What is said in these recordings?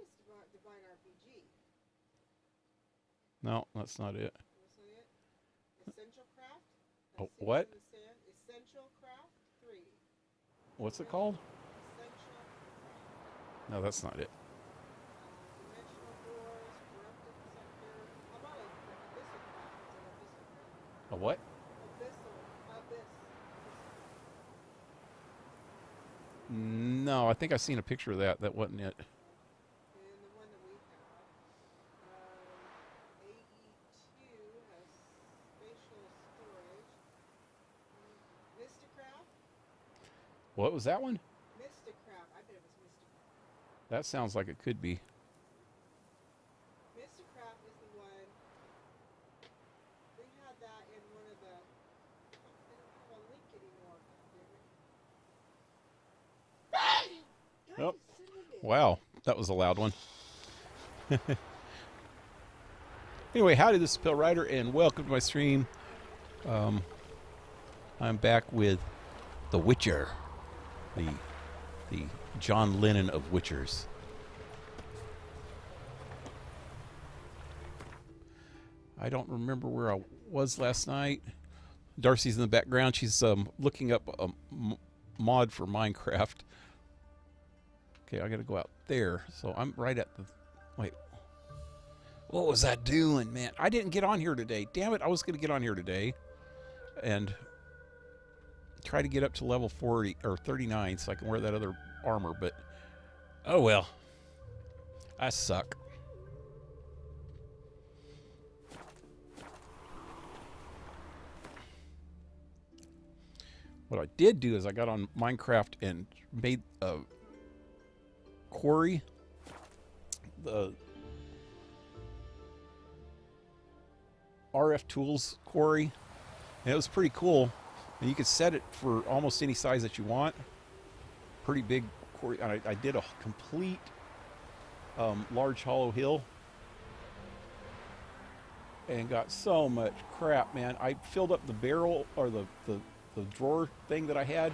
it's Divine RPG. No, that's not it. That's not it. Essential Craft. Oh, what? Essential Craft 3. What's it called? Essential Craft. No, that's not it. Dimensional Doors, Corrupted Sector. How about Abyssal Craft? Is it Abyssal Craft? A what? Abyss. No, I think I've seen a picture of that. That wasn't it. And the one that we have, AE2 has spatial storage. Mysticraft? What was that one? Mysticraft. I bet it was Mysticraft. That sounds like it could be. Mysticraft is the one. We had that in one of the. They don't have a link anymore, do Oh, wow. That was a loud one. Anyway, howdy, this is PaleRider, and welcome to my stream. I'm back with The Witcher, the John Lennon of Witchers. I don't remember where I was last night. Darcy's in the background. She's looking up a mod for Minecraft. Okay, I gotta go out there. So I'm right at the... Wait. What was I doing, man? I didn't get on here today. Damn it, I was gonna get on here today and try to get up to level 40 or 39 so I can wear that other armor, but oh well. I suck. What I did do is I got on Minecraft and made a quarry, the RF Tools quarry, and it was pretty cool. And you could set it for almost any size that you want. Pretty big quarry. And I did a complete large hollow hill and got so much crap, man. I filled up the barrel or the drawer thing that I had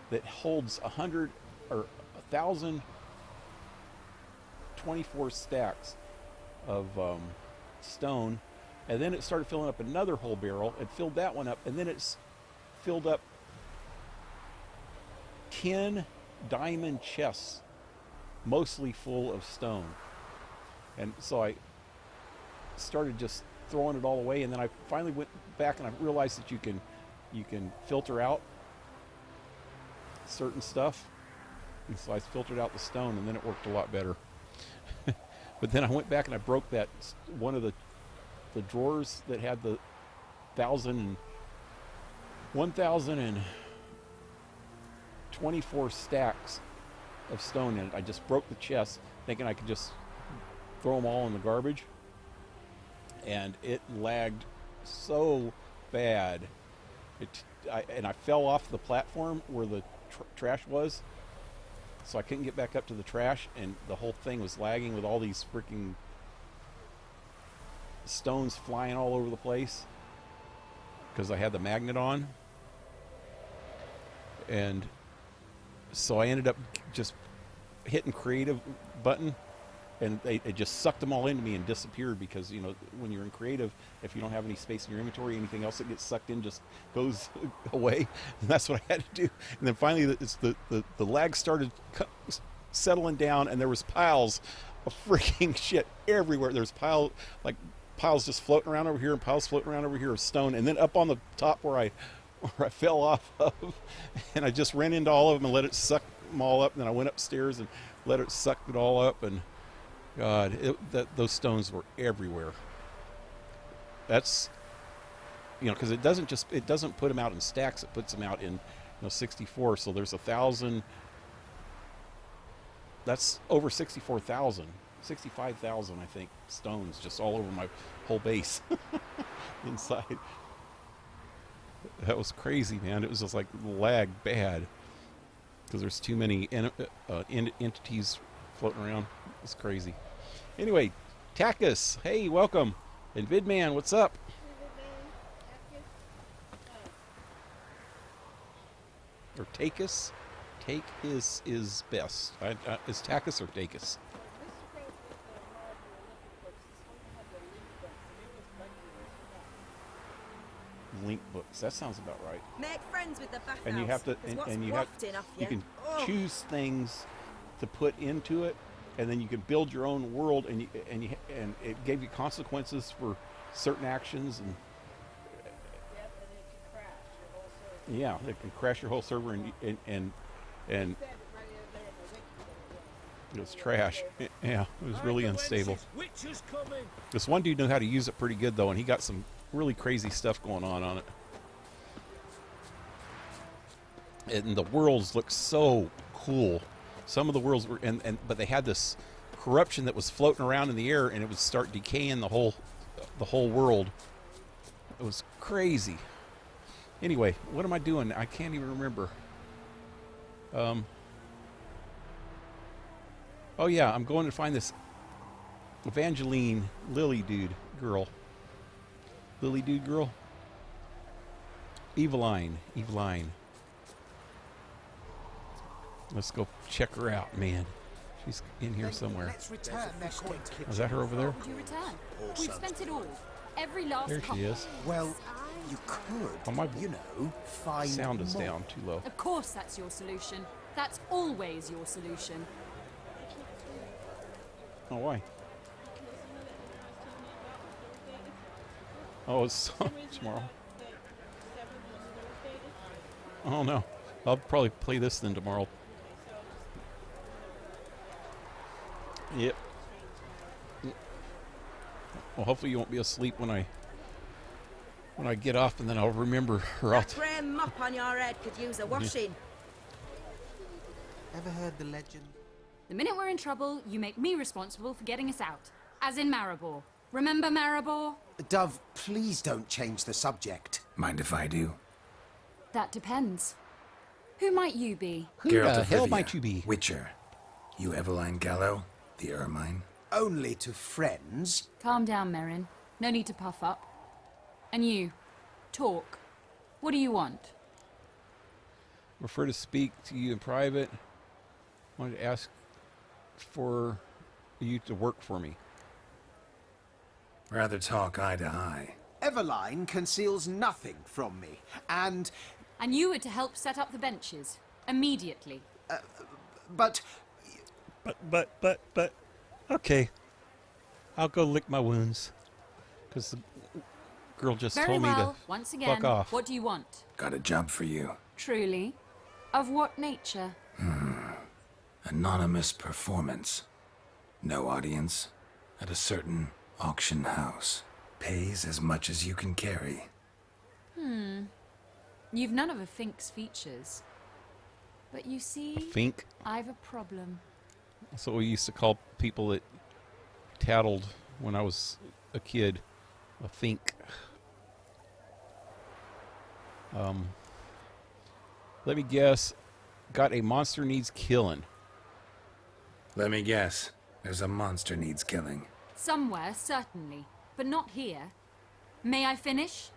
that holds 100 or 1,024 stacks of stone, and then it started filling up another whole barrel and filled that one up, and then it's filled up 10 diamond chests, mostly full of stone. And so I started just throwing it all away, and then I finally went back and I realized that you can filter out certain stuff. And so I filtered out the stone, and then it worked a lot better. But then I went back and I broke that one of the drawers that had the 1,024 stacks of stone in it. I just broke the chest, thinking I could just throw them all in the garbage, and it lagged so bad. I fell off the platform where the trash was, so I couldn't get back up to the trash, and the whole thing was lagging with all these freaking stones flying all over the place because I had the magnet on. And so I ended up just hitting creative button, and it just sucked them all into me and disappeared, because you know, when you're in creative, if you don't have any space in your inventory, anything else that gets sucked in just goes away. And that's what I had to do. And then finally the lag started settling down, and there was piles of freaking shit everywhere. There's piles just floating around over here and piles floating around over here of stone, and then up on the top where I fell off of, and I just ran into all of them and let it suck them all up. And then I went upstairs and let it suck it all up, and God, those stones were everywhere. That's, you know, because it doesn't put them out in stacks. It puts them out in 64. So there's 1,000. That's over 64,000, 65,000, I think, stones just all over my whole base inside. That was crazy, man. It was just like lag bad because there's too many entities floating around. It's crazy. Anyway, Takis, hey, welcome. And VidMan, what's up? Or Takis? Take is best. Is Takis or Takis? Mr. link books. That sounds about right. Make friends with the bathhouse. And you have to, and you have, you can choose things to put into it, and then you can build your own world, and it gave you consequences for certain actions, and yeah, it can crash your whole server, and it was trash. Yeah, it was really unstable. This one dude knew how to use it pretty good though, and he got some really crazy stuff going on it. And the worlds look so cool. Some of the worlds were, but they had this corruption that was floating around in the air, and it would start decaying the whole world. It was crazy. Anyway, what am I doing? I can't even remember. Oh yeah, I'm going to find this Evangeline Lily dude girl. Lily dude girl. Eveline. Let's go check her out, man. She's in here somewhere. Let's return their coin. Is that her over there? Would you return? We've spent it all. Every last There she is. Well, you could, Oh, my find sound is more. down too low. Of course that's your solution. That's always your solution. Oh, why? Oh, it's tomorrow. Oh no, I'll probably play this then tomorrow. Yep. Well, hopefully you won't be asleep when I get off, and then I'll remember. Or I'll That grey mop on your head could use a washing. Ever heard the legend? The minute we're in trouble, you make me responsible for getting us out. As in Maribor. Remember Maribor? Dove, please don't change the subject. Mind if I do? That depends. Who might you be? Who Geralt the of hell Rivia, might you be? Witcher. You Eveline Gallo, the Ermine? Only to friends. Calm down, Merrin. No need to puff up. And you, talk. What do you want? Prefer to speak to you in private. Wanted to ask for you to work for me. Rather talk eye to eye. Eveline conceals nothing from me, and... And you were to help set up the benches. Immediately. But... But, okay. I'll go lick my wounds. Because the girl just Very told me well. to Once again, fuck off. what do you want? Got a job for you. Truly? Of what nature? Anonymous performance. No audience. At a certain auction house. Pays as much as you can carry. You've none of a Fink's features. But you see, Fink. I've a problem. That's what we used to call people that tattled when I was a kid. A fink. Let me guess. Got a monster needs killing. Let me guess. There's a monster needs killing. Somewhere, certainly. But not here. May I finish?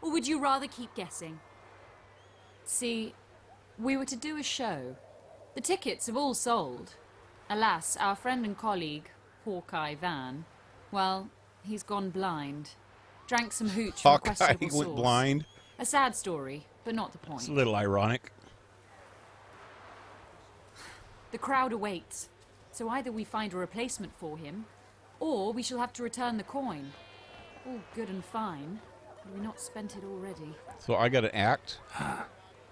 Or would you rather keep guessing? See, we were to do a show. The tickets have all sold. Alas, our friend and colleague, Hawkeye Van, well, he's gone blind. Drank some hooch from Hawkeye questionable went source. blind. A sad story, but not the point. It's a little ironic. The crowd awaits. So either we find a replacement for him, or we shall have to return the coin. All good and fine. Had we not spent it already? So I got to act.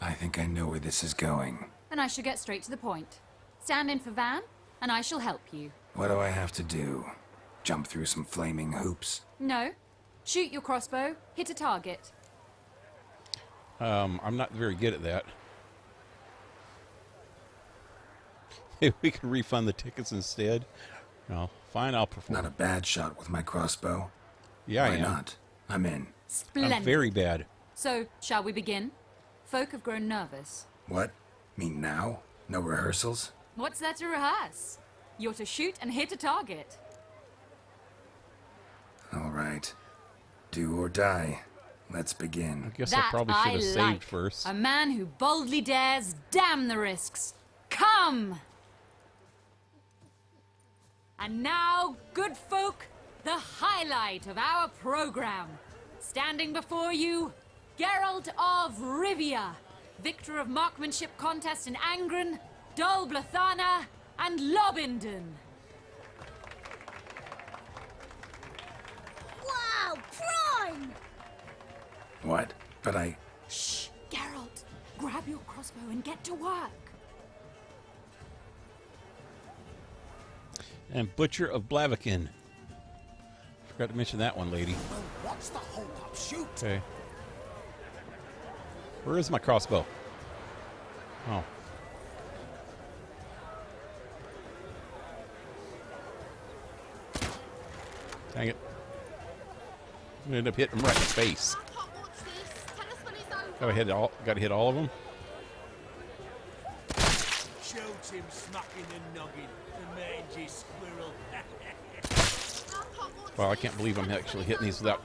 I think I know where this is going. Then I shall get straight to the point. Stand in for Van, and I shall help you. What do I have to do? Jump through some flaming hoops? No. Shoot your crossbow, hit a target. I'm not very good at that. If we can refund the tickets instead. No, fine, I'll perform. Not a bad shot with my crossbow. Yeah, I Why am. not? I'm in. Splendid. I'm very bad. So, shall we begin? Folk have grown nervous. What? Me now? No rehearsals? What's there to rehearse? You're to shoot and hit a target. All right. Do or die. Let's I begin. guess That I probably should have like. saved first. A man who boldly dares, damn the risks. Come! And now, good folk, the highlight of our program. Standing before you, Geralt of Rivia, victor of marksmanship contest in Angren, Dol Blathana, and Lobindon. Wow, prime! What? But I... Shh, Geralt, grab your crossbow and get to work. And Butcher of Blaviken. Forgot to mention that one, lady. Well, what's the hold up? Shoot! Okay. Where is my crossbow? Oh. Dang it. I'm gonna end up hitting him right in the face. Gotta hit all of them. Shoot him smacking the noggin, the mangy squirrel. Well, I can't believe I'm actually hitting these without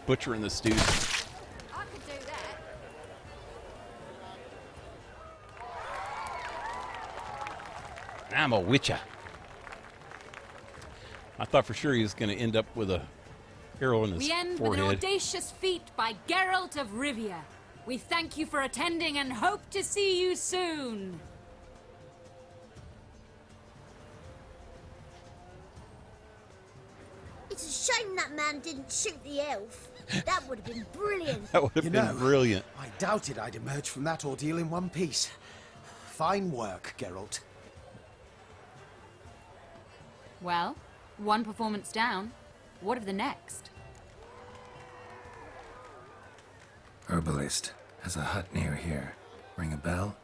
butchering this dude. I could do that. I'm a witcher. I thought for sure he was going to end up with a arrow in his We end forehead. with an audacious feat by Geralt of Rivia. We thank you for attending and hope to see you soon. It's a shame that man didn't shoot the elf. That would have been brilliant. That would have You been know, brilliant. I doubted I'd emerge from that ordeal in one piece. Fine work, Geralt. Well, one performance down. What of the next? Herbalist has a hut near here. Ring a bell?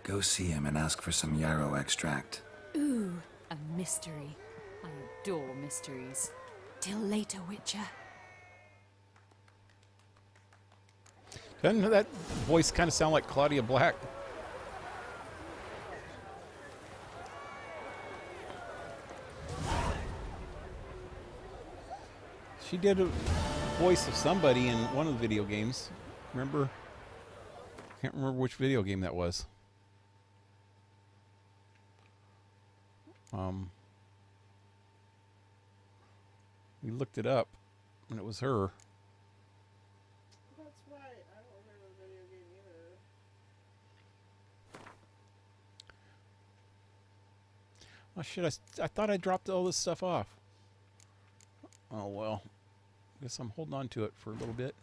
Go see him and ask for some yarrow extract. Ooh, a mystery. I adore mysteries. Till later, Witcher. Doesn't that voice kind of sound like Claudia Black? She did a voice of somebody in one of the video games. Remember? Can't remember which video game that was. We looked it up, and it was her. That's right. I don't remember the video game either. Oh shit, I thought I dropped all this stuff off. Oh well. Guess I'm holding on to it for a little bit.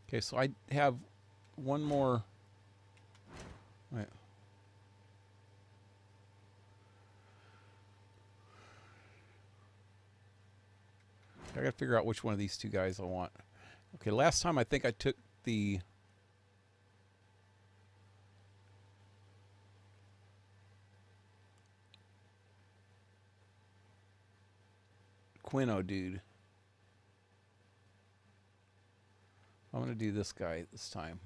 Okay, so I have one more. Wait. I gotta figure out which one of these two guys I want. Okay, last time I think I took the Quino dude. I'm gonna do this guy this time.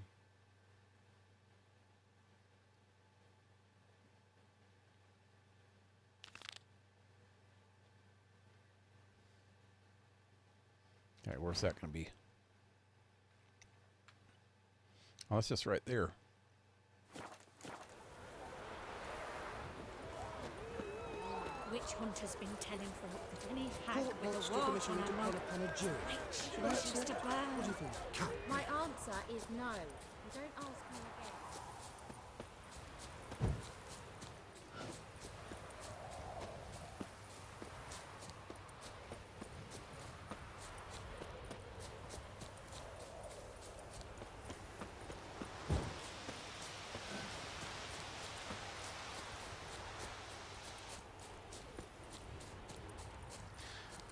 All right, where's that gonna be? Oh, that's just right there. Witch Hunter's been telling folk that any hag with a wart on her mug makes wishes to burn. My answer is no. Don't ask me again.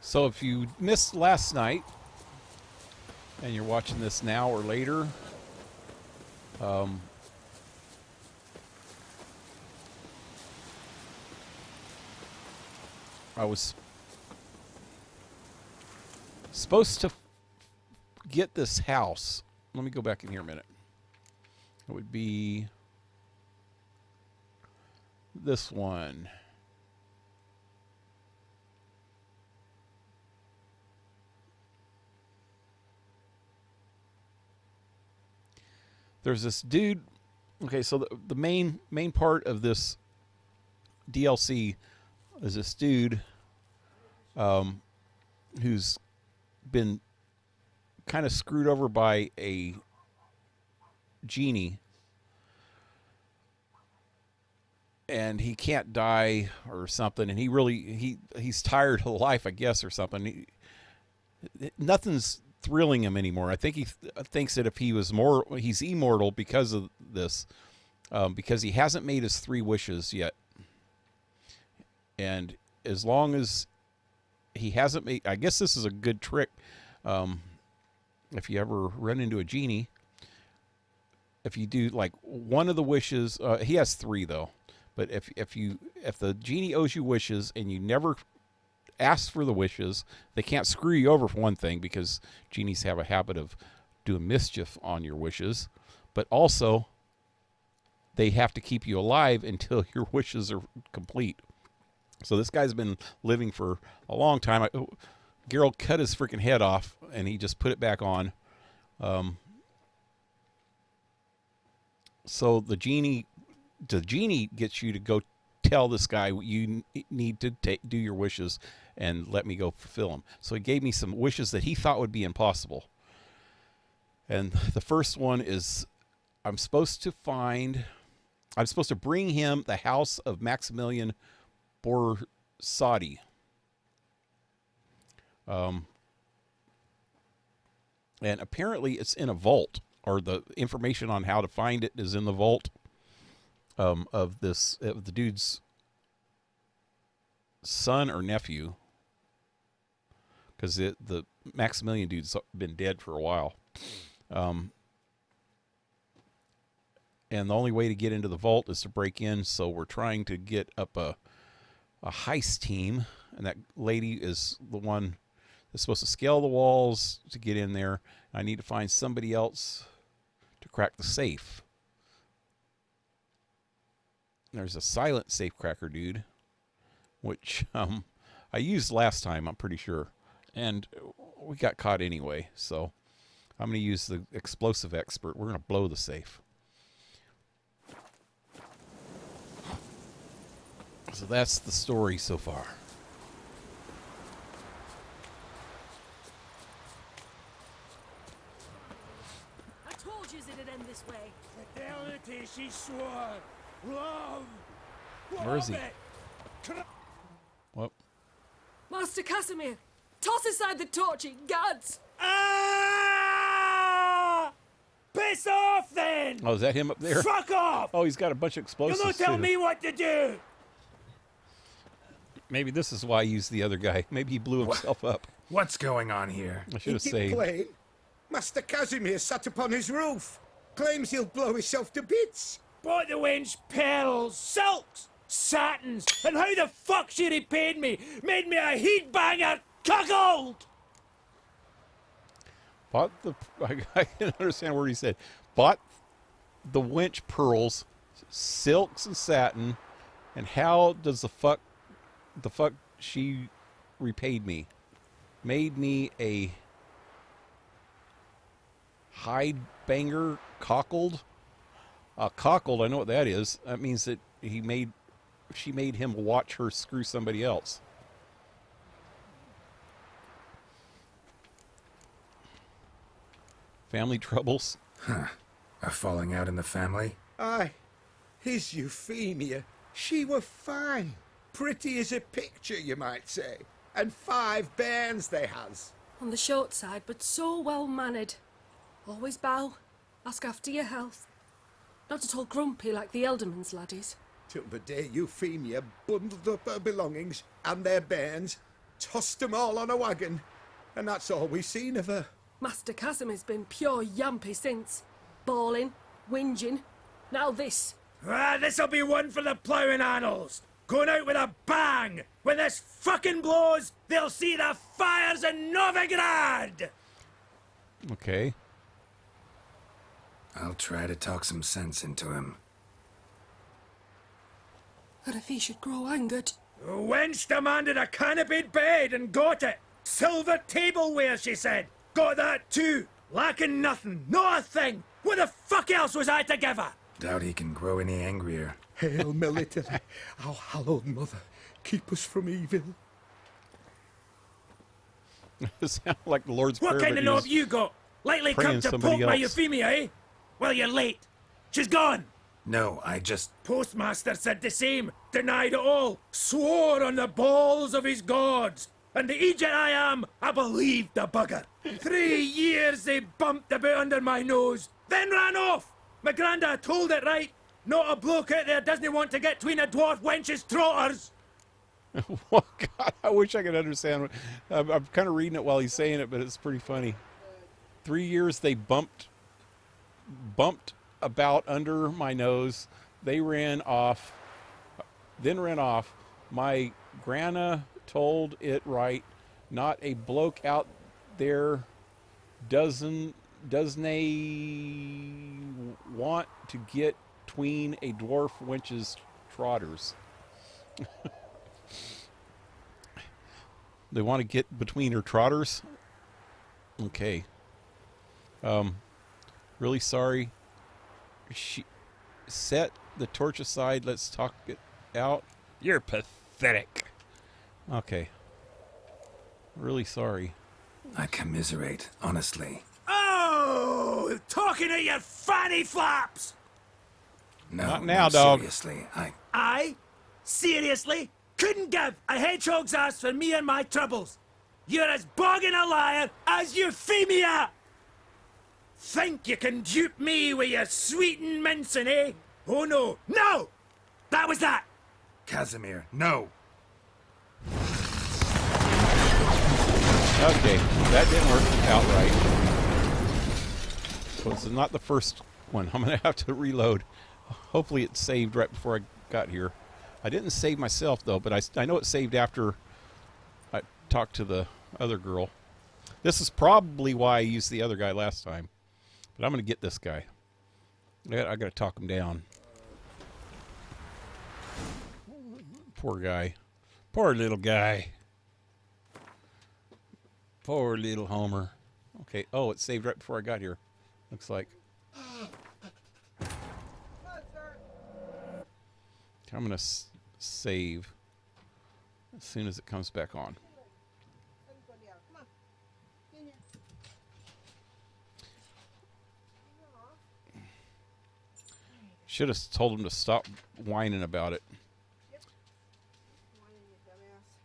So if you missed last night and you're watching this now or later, I was supposed to get this house. Let me go back in here a minute. It would be this one. There's this dude. Okay, so the main part of this DLC is this dude who's been kind of screwed over by a genie, and he can't die or something, and he's tired of life, I guess, or something. Nothing's thrilling him anymore. I think he thinks that if he was he's immortal because of this, because he hasn't made his 3 wishes yet. And as long as he hasn't made, I guess this is a good trick. If you ever run into a genie, if you do like one of the wishes, he has 3 though. But if the genie owes you wishes and you never ask for the wishes, they can't screw you over for one thing, because genies have a habit of doing mischief on your wishes. But also, they have to keep you alive until your wishes are complete. So this guy's been living for a long time. Geralt cut his freaking head off, and he just put it back on. So the genie gets you to go tell this guy you need to do your wishes and let me go fulfill them. So he gave me some wishes that he thought would be impossible. And the first one is I'm supposed to bring him the house of Maximilian Borsodi. And apparently it's in a vault, or the information on how to find it is in the vault of the dude's son or nephew, because the Maximilian dude's been dead for a while. And the only way to get into the vault is to break in, so we're trying to get up a heist team, and that lady is the one that's supposed to scale the walls to get in there. I need to find somebody else to crack the safe. There's a silent safe cracker dude, which I used last time, I'm pretty sure. And we got caught anyway, so I'm going to use the explosive expert. We're going to blow the safe. So that's the story so far. I told you it'd end this way. Fidelity, she swore. Love. Where is he? What? Master Casimir, toss aside the torch, guards! Ah! Piss off then! Oh, is that him up there? Fuck off! Oh, he's got a bunch of explosives. You don't tell too. me what to do! Maybe this is why I used the other guy. Maybe he blew himself up. What's going on here? I should have Is it saved. plain? Master Casimir sat upon his roof. Claims he'll blow himself to bits. Bought the wench pearls, silks, satins, and how the fuck she repaid me? Made me a heat banger cuckold! Bought the. I didn't understand what he said. Bought the wench pearls, silks and satin, and how does the fuck she repaid me? Made me a hide banger cockled. Cockled, I know what that is. That means that she made him watch her screw somebody else. Family troubles. A falling out in the family? Aye, his Euphemia, she were fine. Pretty as a picture, you might say. And 5 bairns they has. On the short side, but so well mannered. Always bow, ask after your health. Not at all grumpy like the Elderman's laddies. Till the day Euphemia bundled up her belongings and their bairns, tossed 'em all on a wagon. And that's all we've seen of her. Master Casimir's been pure yampy since. Bawling, whinging, now this. Ah, this'll be one for the ploughing annals. Going out with a bang. When this fucking blows, they'll see the fires in Novigrad. Okay. I'll try to talk some sense into him. And if he should grow angered. The wench demanded a canopied bed and got it. Silver tableware, she said. Got that too. Lacking nothing. Not a thing. What the fuck else was I to give her? Doubt he can grow any angrier. Hail military, our hallowed mother, keep us from evil. It sounds like the Lord's Prayer. What kind but of he knob was you got? Likely praying come to somebody poke my else. Euphemia, eh? Well, you're late. She's gone. No, I just... Postmaster said the same. Denied it all. Swore on the balls of his gods. And the idiot I am, I believed the bugger. 3 years they bumped about under my nose, then ran off. My granda told it right. Not a bloke out there doesn't want to get between a dwarf wench's trotters. Oh, God, I wish I could understand. I'm kind of reading it while he's saying it, but it's pretty funny. 3 years they bumped about under my nose. They ran off, then ran off. My grandma told it right. Not a bloke out there doesn't want to get between a dwarf wench's trotters. They want to get between her trotters? Okay. Really sorry. She set the torch aside. Let's talk it out. You're pathetic. Okay. Really sorry. I commiserate, honestly. Oh, talking at your fanny flaps. No, Not now, no, dog. Seriously, I? Seriously? Couldn't give a hedgehog's ass for me and my troubles. You're as bogging a liar as Euphemia! Think you can dupe me with your sweetin' mincing, eh? Oh no, no! That was that! Casimir, no! Okay, that didn't work outright. So this is not the first one. I'm going to have to reload. Hopefully it saved right before I got here. I didn't save myself, though, but I know it saved after I talked to the other girl. This is probably why I used the other guy last time. But I'm going to get this guy. I got to talk him down. Poor guy. Poor little guy. Poor little Homer. Okay. Oh, it saved right before I got here. Looks like. I'm going to save as soon as it comes back on. Should have told him to stop whining about it.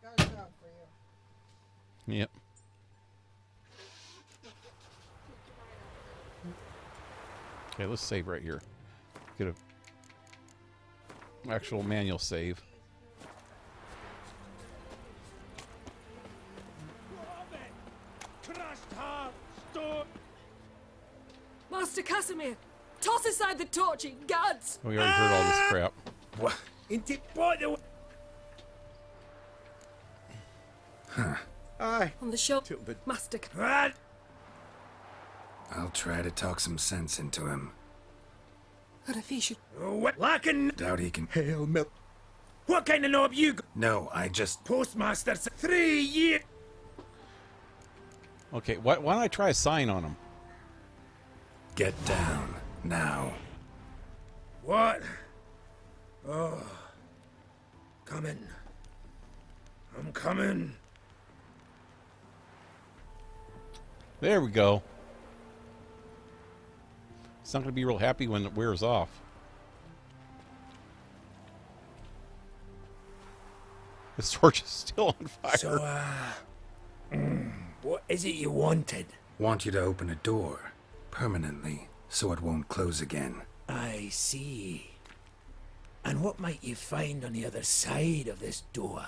Got a job for you. Yep. Okay, let's save right here. Get a actual manual save. Master Casimir, toss aside the torch, ye gods! We already heard all this crap. What? Into what the... Aye. On the show, Till the Master. What? I'll try to talk some sense into him. And if he should. What? Lacking... Doubt he can... hail milk. What kind of knob you got? No, I just... Postmaster said 3 years... Okay, why don't I try a sign on him? Get down, now. What? Oh. Coming. I'm coming. There we go. It's not going to be real happy when it wears off. This torch is still on fire. So, what is it you wanted? Want you to open a door. Permanently, so it won't close again. I see. And what might you find on the other side of this door?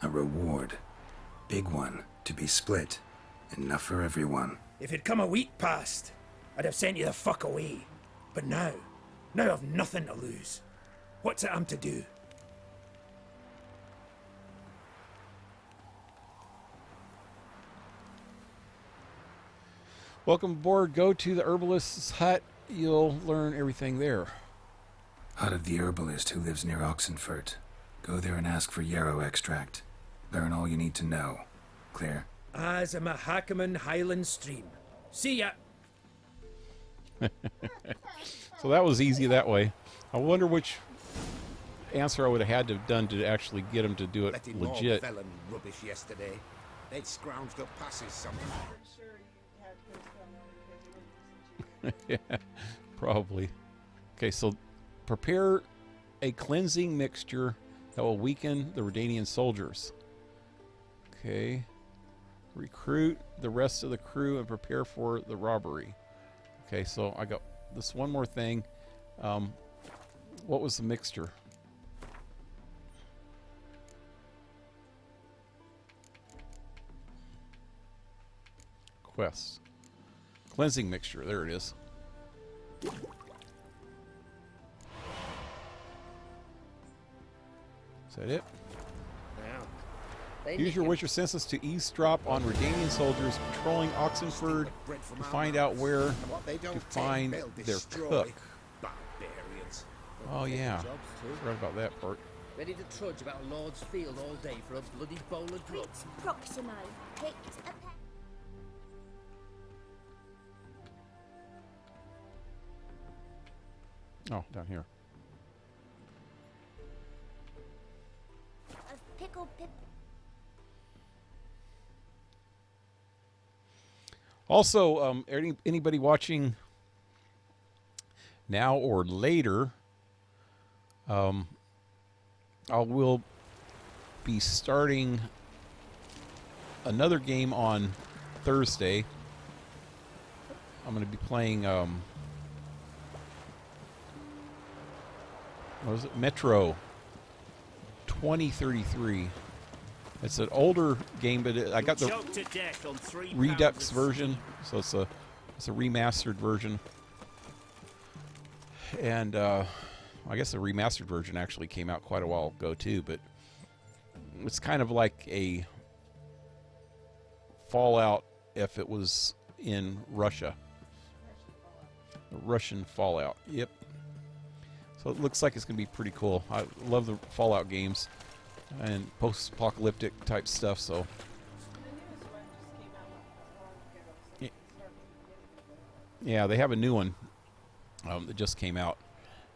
A reward. Big one, to be split. Enough for everyone. If it'd come a week past, I'd have sent you the fuck away. But now I've nothing to lose. What's it I'm to do? Welcome aboard. Go to the herbalist's hut. You'll learn everything there. Hut of the herbalist who lives near Oxenfurt. Go there and ask for yarrow extract. Learn all you need to know. Clear? As a Mahakaman Highland Stream. See ya! So that was easy that way. I wonder which answer I would have had to have done to actually get him to do it Letting legit. more felon rubbish yesterday. They'd scrounged up passes somewhere. Pretty sure you had to go somewhere because you wouldn't listen to you. Yeah. Probably. Okay, so prepare a cleansing mixture that will weaken the Redanian soldiers. Okay. Recruit the rest of the crew and prepare for the robbery. Okay, so I got this one more thing. What was the mixture? Quests. Cleansing mixture. There it is. Is that it? Use your Witcher senses to eavesdrop on Redanian soldiers patrolling Oxenford to find out where to find their cook. Oh yeah, forgot about that part. Ready to trudge about a lord's field all day for a bloody bowl of grub. Prince Proximo picked a pair Oh, down here. of pickled pip. Also, anybody watching now or later, I will be starting another game on Thursday. I'm going to be playing, what was it? Metro 2033. It's an older game, but I got the Redux version, so it's a remastered version. And I guess the remastered version actually came out quite a while ago too, but it's kind of like a Fallout if it was in Russia. The Russian Fallout. Yep. So it looks like it's going to be pretty cool. I love the Fallout games and post-apocalyptic type stuff, so yeah, they have a new one that just came out.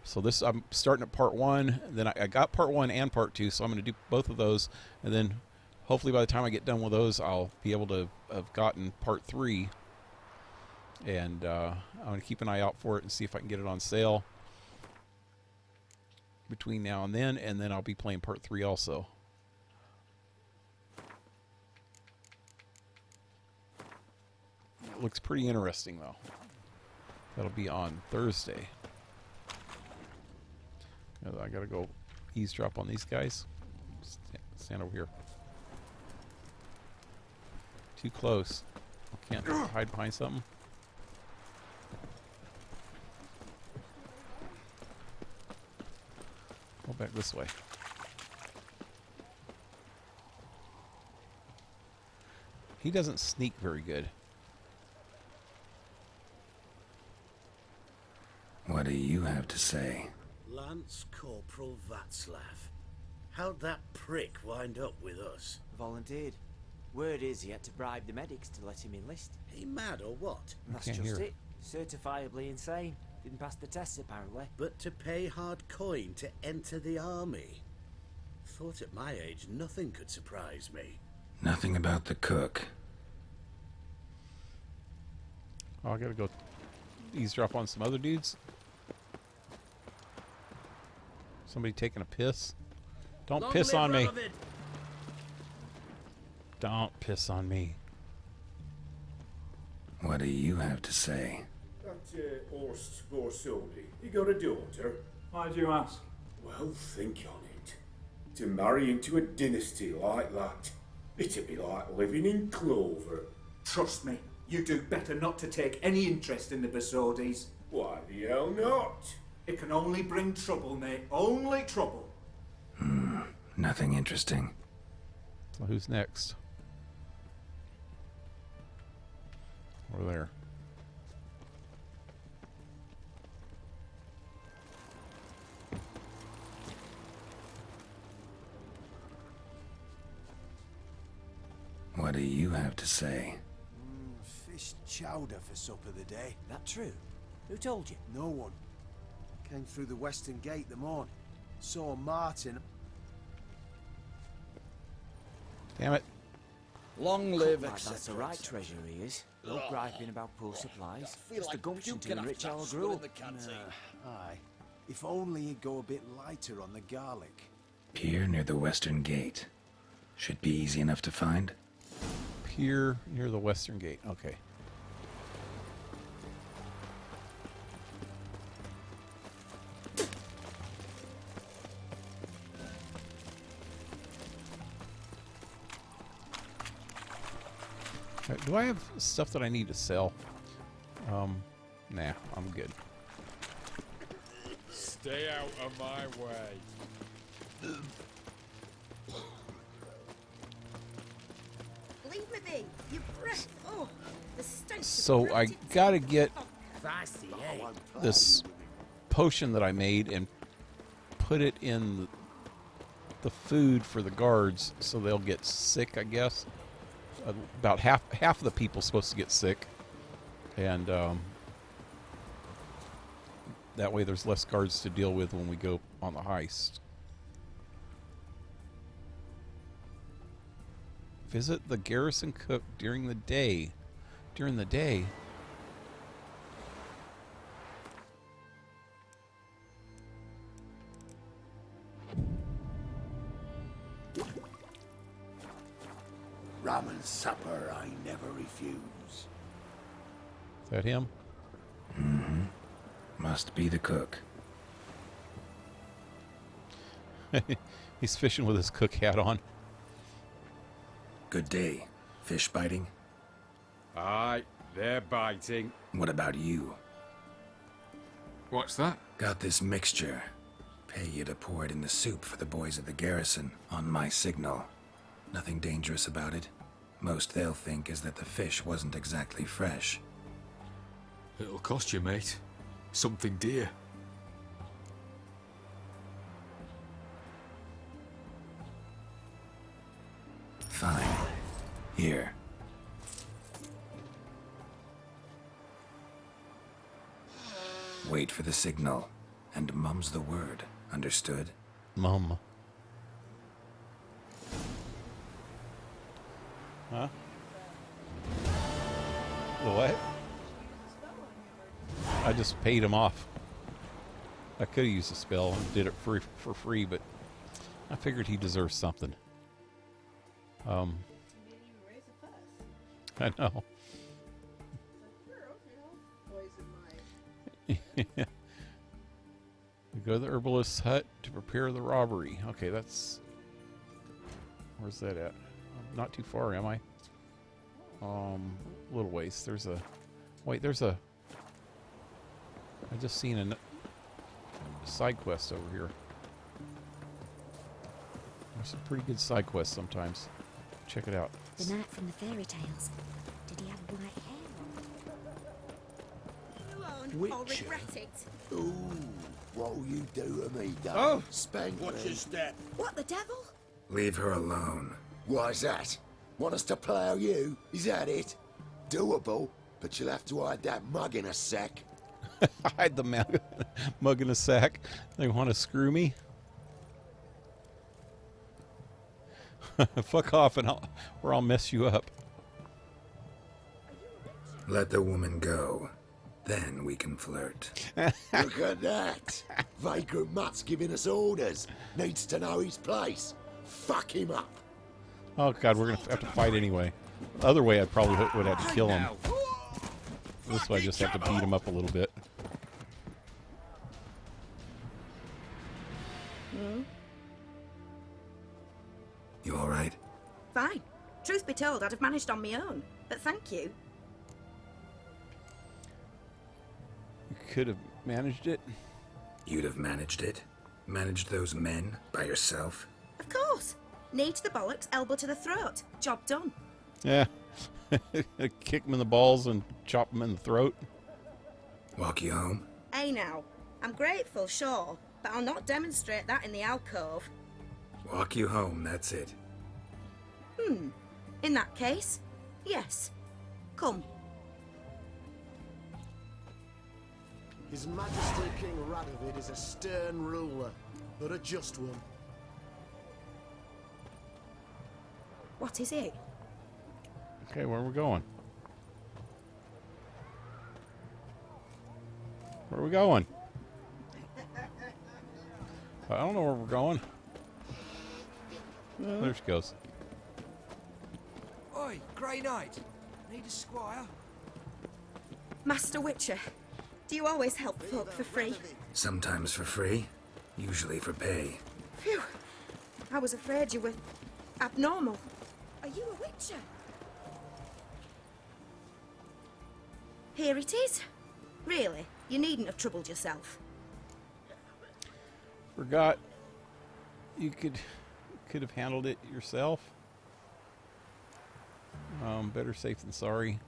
So this, I'm starting at part 1, then I got part 1 and part 2, so I'm going to do both of those, and then hopefully by the time I get done with those, I'll be able to have gotten part 3, and I'm going to keep an eye out for it and see if I can get it on sale between now and then I'll be playing part 3 also. It looks pretty interesting though. That'll be on Thursday. I gotta go eavesdrop on these guys. Stand over here. Too close. I can't hide behind something. Go back this way. He doesn't sneak very good. What do you have to say? Lance Corporal Václav. How'd that prick wind up with us? Volunteered. Word is he had to bribe the medics to let him enlist. He mad or what? That's just it. Certifiably insane. Didn't pass the tests apparently. But to pay hard coin to enter the army? Thought at my age nothing could surprise me. Nothing about the cook. Oh, I gotta go eavesdrop on some other dudes. Somebody taking a piss. Don't piss on me. Don't piss on me. What do you have to say? That Horst Borsodi, he got a daughter. Why do you ask? Well, think on it. To marry into a dynasty like that, it'd be like living in clover. Trust me, you do better not to take any interest in the Borsodis. Why the hell not? It can only bring trouble, mate. Only trouble. Nothing interesting. So who's next? Over there. What do you have to say? Fish chowder for supper the day. That true? Who told you? No one. Came through the western gate the morning. Saw Martin. Damn it. Long live, Like etc. that's the right treasure he is. No griping about poor supplies. I feel It's the like gumption to puking enrich after our that swirl in gruel. the canteen. Aye. If only he'd go a bit lighter on the garlic. Pier near the western gate. Should be easy enough to find. Pier near the western gate. Okay. Alright, do I have stuff that I need to sell? Nah, I'm good. Stay out of my way. Leave me be. You breath. Oh, the stench. of So I rotted gotta get Feisty, eh? this potion that I made and put it in the food for the guards so they'll get sick, I guess. About half of the people supposed to get sick, and that way there's less guards to deal with when we go on the heist. Visit the garrison cook during the day. During the day. Rum and supper I never refuse. Is that him? Mm-hmm. Must be the cook. He's fishing with his cook hat on. Good day. Fish biting? Aye, they're biting. What about you? What's that? Got this mixture. Pay you to pour it in the soup for the boys at the garrison on my signal. Nothing dangerous about it. Most they'll think is that the fish wasn't exactly fresh. It'll cost you, mate. Something dear. Fine. Here. Wait for the signal, and mum's the word. Understood? Mum. Huh? The what? I just paid him off. I could have used a spell and did it for free, but I figured he deserves something. I know. We go to the herbalist's hut to prepare the robbery. Okay, that's... Where's that at? Not too far, am I? A little ways. There's a... Wait, there's a... I just seen a side quest over here. There's some pretty good side quests sometimes. Check it out. The knight from the fairy tales. Did he have white hair? Alone, I'll Witcher? regret it. Ooh, what'll you do to me, Dad? Oh, Spank watch me. your step. What, the devil? Leave her alone. Why's that? Want us to plough you? Is that it? Doable, but you'll have to hide that mug in a sec. Hide the mug in a sack. They want to screw me? Fuck off or I'll mess you up. Let the woman go. Then we can flirt. Look at that. Vagrant Mutt's giving us orders. Needs to know his place. Fuck him up. Oh god, we're gonna have to fight anyway. The other way I probably would have to kill him. This way I just have to beat him up a little bit. You alright? Fine. Truth be told, I'd have managed on my own. But thank you. You could have managed it. You'd have managed it? Managed those men by yourself? Of course. Knee to the bollocks, elbow to the throat. Job done. Yeah. Kick him in the balls and chop him in the throat. Walk you home? Hey now. I'm grateful, sure. But I'll not demonstrate that in the alcove. Walk you home, that's it. In that case, yes. Come. His Majesty King Radovid is a stern ruler, but a just one. What is it? Okay, where are we going? Where are we going? I don't know where we're going. There she goes. Oi, Grey Knight. Need a squire? Master Witcher, do you always help folk for free? Sometimes for free, usually for pay. Phew. I was afraid you were abnormal. Are you a Witcher? Here it is. Really? You needn't have troubled yourself. Forgot you could have handled it yourself. Better safe than sorry.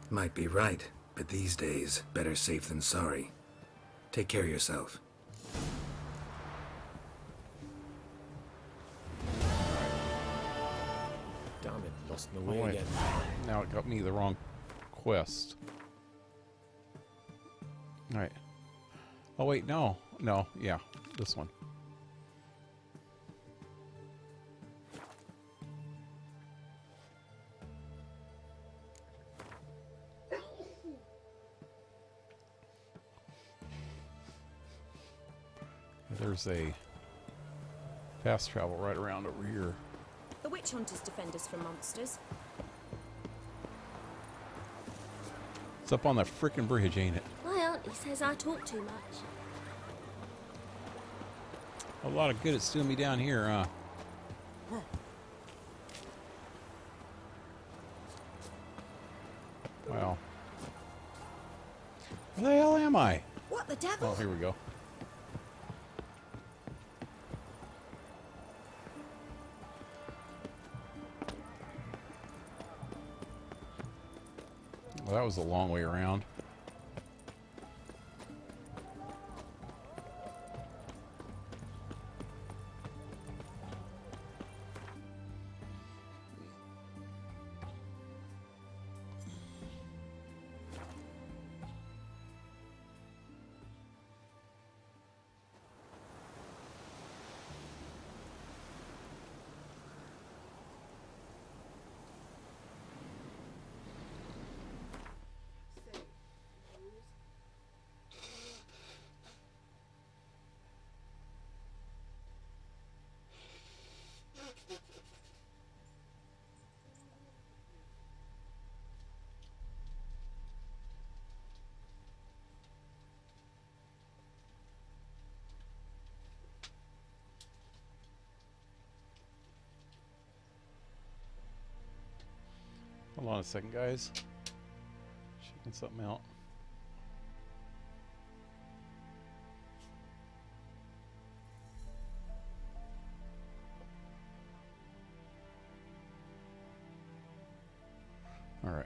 Might be right, but these days, better safe than sorry. Take care of yourself. Damn it, lost my Oh, way wait. again. Now it got me the wrong quest. Alright. Oh wait, no. No, yeah. This one. There's a fast travel right around over here. The witch hunters defend us from monsters. It's up on that frickin' bridge, ain't it? My auntie says I talk too much. A lot of good it's doing me down here, huh? Wow. Where the hell am I? What the devil? Oh, here we go. Well, that was a long way around. Hold on a second, guys. Checking something out. All right.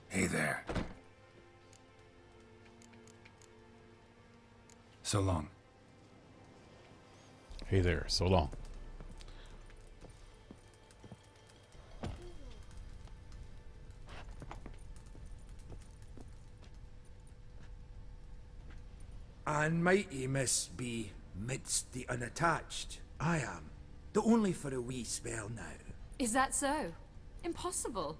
Hey there. So long. Hey there, so long. And mighty must be midst the unattached. I am, though only for a wee spell now. Is that so? Impossible.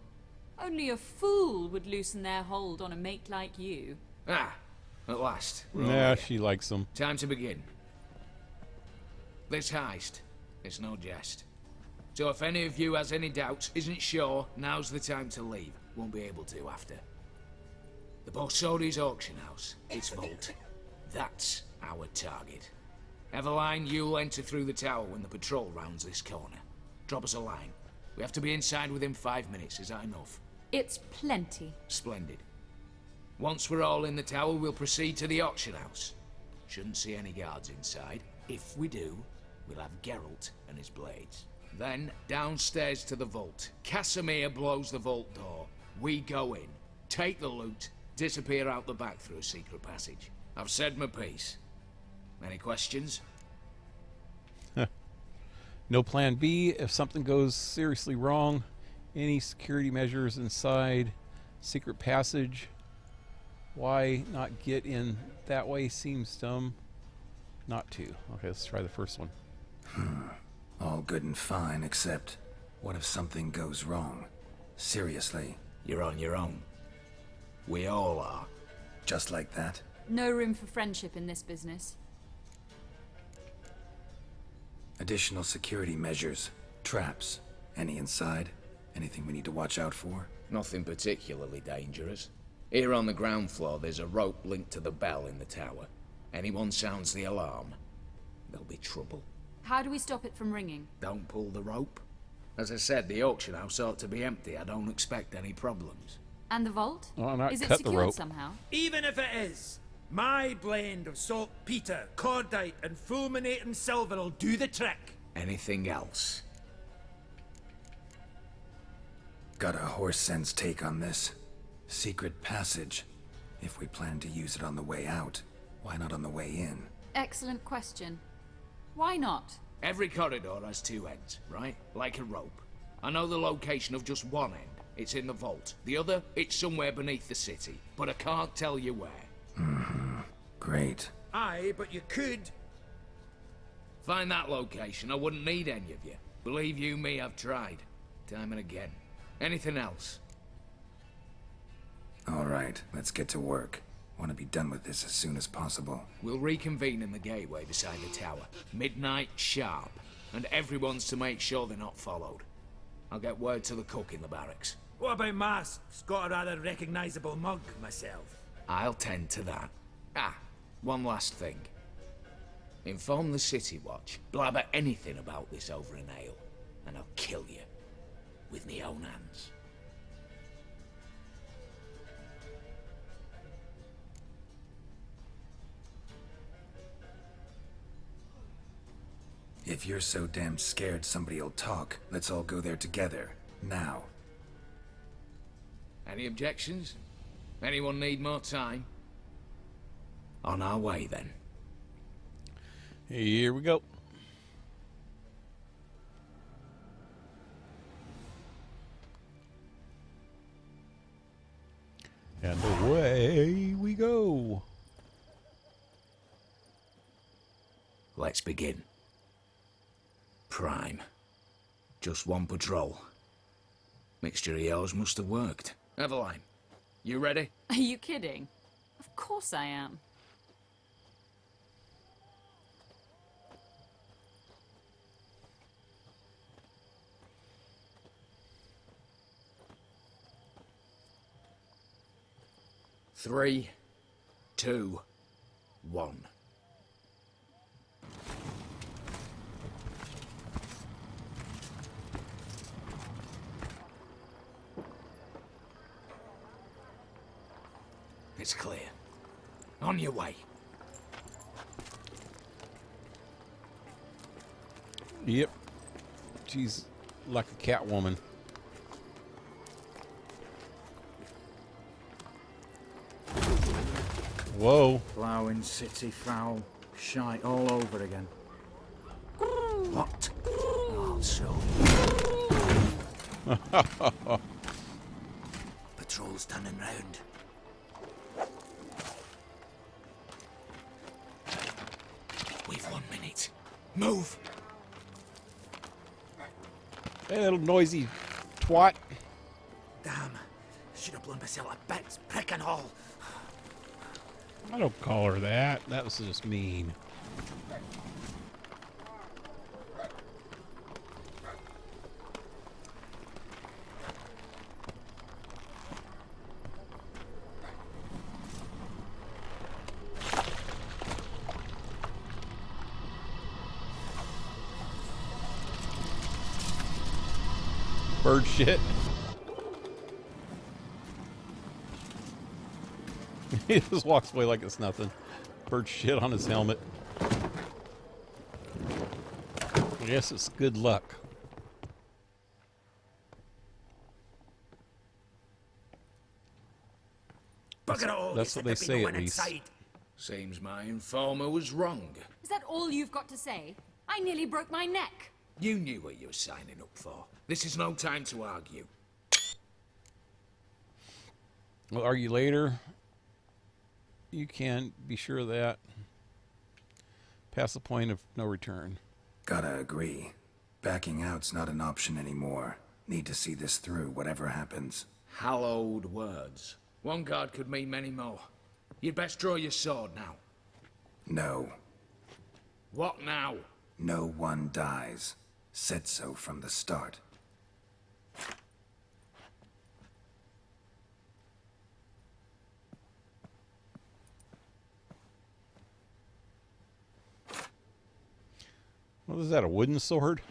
Only a fool would loosen their hold on a mate like you. Ah, at last. we're all Yeah, here. she likes them. Time to begin. This heist, it's no jest. So if any of you has any doubts, isn't sure, now's the time to leave. Won't be able to after. The Borsodi's auction house, its vault. That's our target. Eveline, you'll enter through the tower when the patrol rounds this corner. Drop us a line. We have to be inside within 5 minutes, is that enough? It's plenty. Splendid. Once we're all in the tower, we'll proceed to the auction house. Shouldn't see any guards inside. If we do, we'll have Geralt and his blades. Then, downstairs to the vault. Casimir blows the vault door. We go in, take the loot, disappear out the back through a secret passage. I've said my piece. Any questions? No plan B if something goes seriously wrong. Any security measures inside secret passage. Why not get in that way seems dumb. Not to. Okay, let's try the first one. All good and fine, except what if something goes wrong? Seriously. You're on your own. We all are. Just like that? No room for friendship in this business. Additional security measures. Traps. Any inside? Anything we need to watch out for? Nothing particularly dangerous. Here on the ground floor, there's a rope linked to the bell in the tower. Anyone sounds the alarm, there'll be trouble. How do we stop it from ringing? Don't pull the rope. As I said, the auction house ought to be empty. I don't expect any problems. And the vault? Well, not is it cut the secured rope. somehow? Even if it is, my blend of saltpeter, cordite, and fulminating silver will do the trick. Anything else? Got a horse sense take on this. Secret passage. If we plan to use it on the way out, why not on the way in? Excellent question. Why not? Every corridor has two ends, right? Like a rope. I know the location of just one end. It's in the vault. The other, it's somewhere beneath the city. But I can't tell you where. Great. Aye, but you could. Find that location, I wouldn't need any of you. Believe you me, I've tried. Time and again. Anything else? All right, let's get to work. Want to be done with this as soon as possible. We'll reconvene in the gateway beside the tower. Midnight sharp. And everyone's to make sure they're not followed. I'll get word to the cook in the barracks. What about masks? Got a rather recognisable mug myself. I'll tend to that. Ah, one last thing. Inform the City Watch. Blabber anything about this over an ale, and I'll kill you. With me own hands. If you're so damn scared somebody'll talk, let's all go there together. Now. Any objections? Anyone need more time? On our way, then. Here we go. And away we go. Let's begin. Prime. Just one patrol. Mixture of yours must have worked. Eveline, you ready? Are you kidding? Of course I am. Three, 2, 1. It's clear. On your way. Yep. She's like a cat woman. Whoa. Ploughing city foul. Shite all over again. What? Oh, so. Patrol's turning round. We've 1 minute. Move! Hey, little noisy twat. Damn. Should have blown myself a bits, prick and all. I don't call her that. That was just mean. Bird shit. He just walks away like it's nothing. Bird shit on his helmet. I guess it's good luck. That's what they say, at least. Seems my informer was wrong. Is that all you've got to say? I nearly broke my neck. You knew what you were signing up for. This is no time to argue. We'll argue later. You can be sure of that. Past the point of no return. Gotta agree. Backing out's not an option anymore. Need to see this through, whatever happens. Hallowed words. One guard could mean many more. You'd best draw your sword now. No. What now? No one dies. Said so from the start. What is that, a wooden sword?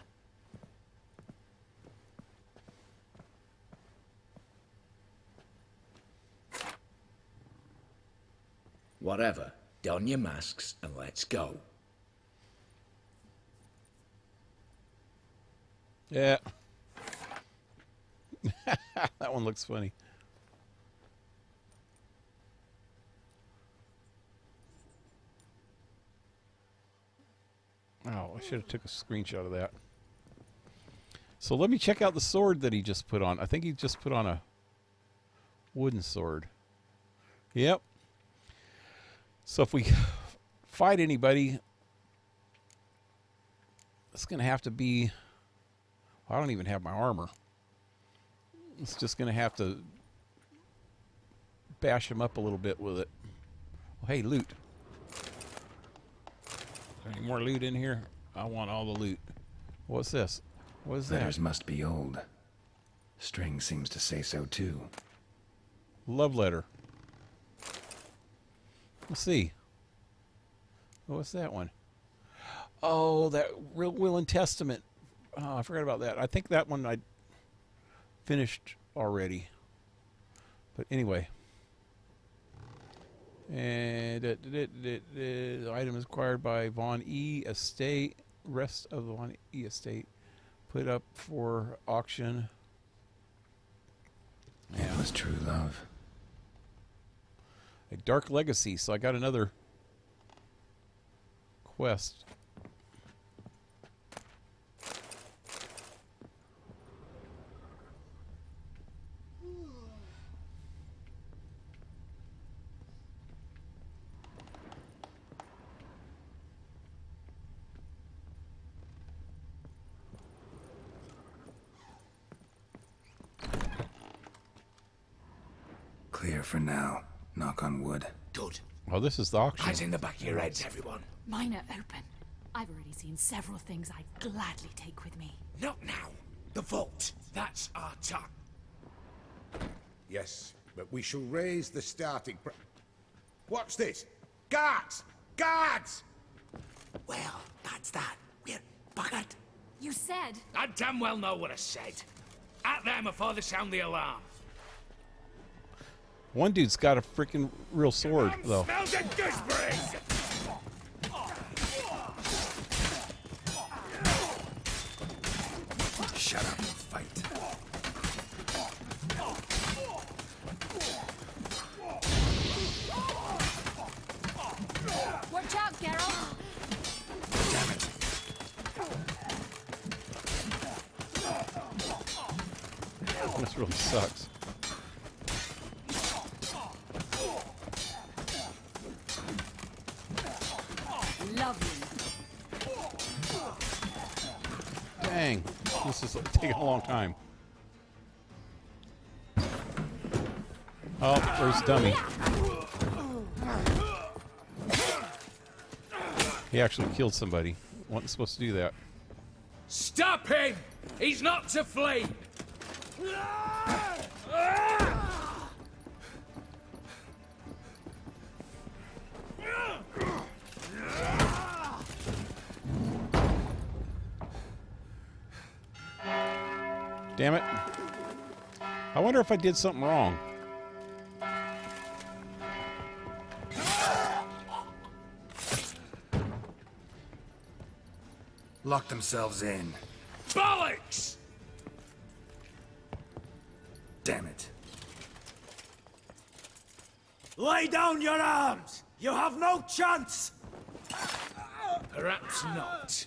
Whatever. Don your masks and let's go. Yeah. That one looks funny. Oh, I should have took a screenshot of that. So let me check out the sword that he just put on. I think he just put on a wooden sword. Yep. So if we fight anybody, it's going to have to be... I don't even have my armor. It's just going to have to bash him up a little bit with it. Oh, hey, loot. Any more loot in here? I want all the loot. What's this? What is that? Letters must be old. String seems to say so too. Love letter. Let's see. Oh, what's that one? Oh, that Will and Testament. Oh, I forgot about that. I think that one I finished already. But anyway. And the item is acquired by Von E. Estate. Rest of the Von E. Estate put up for auction. Yeah. It was true love. A Dark Legacy. So I got another quest. Clear for now. Knock on wood. Good. Oh, this is the auction. Eyes in the back of your heads, everyone. Mine are open. I've already seen several things I'd gladly take with me. Not now. The vault. That's our time. Yes, but we shall raise the starting price. What's this? Guards! Guards! Well, that's that. We're buggered. You said... I damn well know what I said. At them before they sound the alarm. One dude's got a freaking real sword, though. Smell the gooseberries! Shut up and fight. Watch out, Geralt! Damn it. This really sucks. Dang, this is taking a long time. Oh, there's Dummy. He actually killed somebody. Wasn't supposed to do that. Stop him! He's not to flee! Damn it. I wonder if I did something wrong. Lock themselves in. Bollocks! Damn it. Lay down your arms! You have no chance! Perhaps not.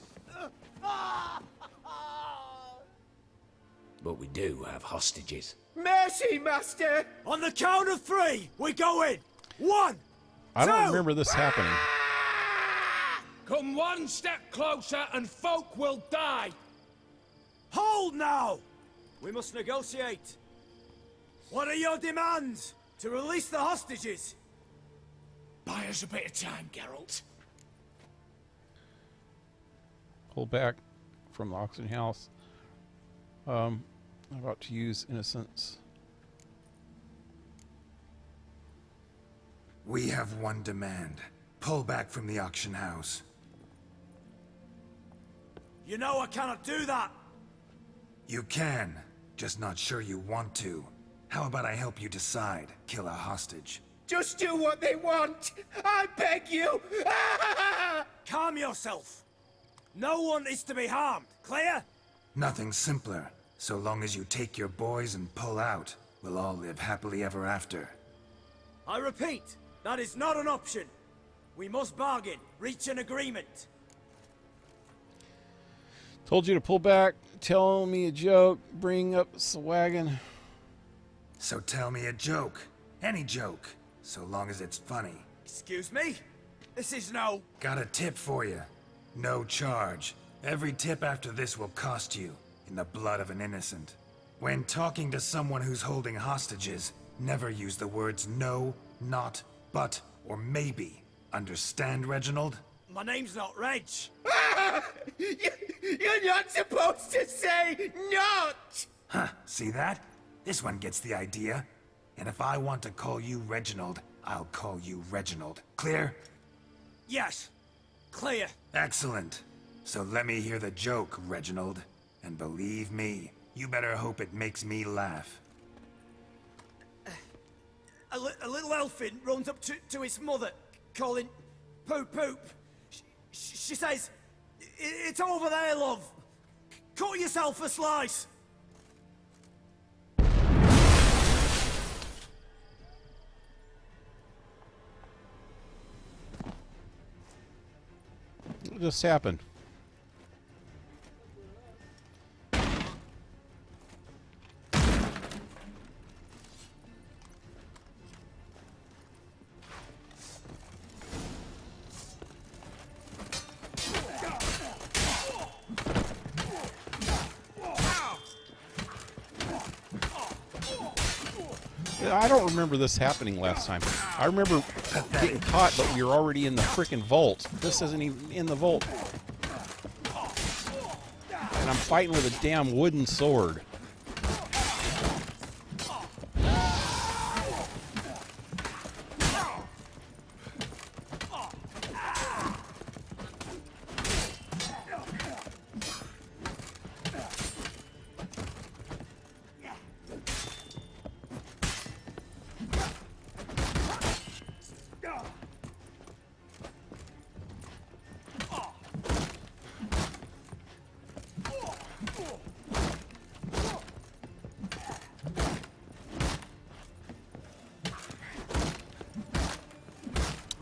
But we do have hostages. Mercy, Master! On the count of 3, we go in! 1, I don't 2. remember this happening. Come one step closer and folk will die! Hold now! We must negotiate. What are your demands? To release the hostages? Buy us a bit of time, Geralt. Pull back from the auction house. About to use innocence. We have one demand. Pull back from the auction house. You know I cannot do that. You can, just not sure you want to. How about I help you decide? Kill a hostage. Just do what they want! I beg you! Calm yourself. No one is to be harmed, clear? Nothing simpler. So long as you take your boys and pull out, we'll all live happily ever after. I repeat, that is not an option. We must bargain, reach an agreement. Told you to pull back, tell me a joke, bring up the wagon. So tell me a joke. Any joke. So long as it's funny. Excuse me? This is no... Got a tip for you. No charge. Every tip after this will cost you. In the blood of an innocent. When talking to someone who's holding hostages, never use the words no, not, but, or maybe. Understand, Reginald? My name's not Reg. You're not supposed to say not! Huh, see that? This one gets the idea. And if I want to call you Reginald, I'll call you Reginald. Clear? Yes. Clear. Excellent. So let me hear the joke, Reginald. And believe me, you better hope it makes me laugh. A little elfin runs up to his mother, calling Poop Poop. She says, "It's over there, love. Cut yourself a slice." What just happened? I don't remember this happening last time. I remember getting caught, but we were already in the frickin' vault. This isn't even in the vault. And I'm fighting with a damn wooden sword.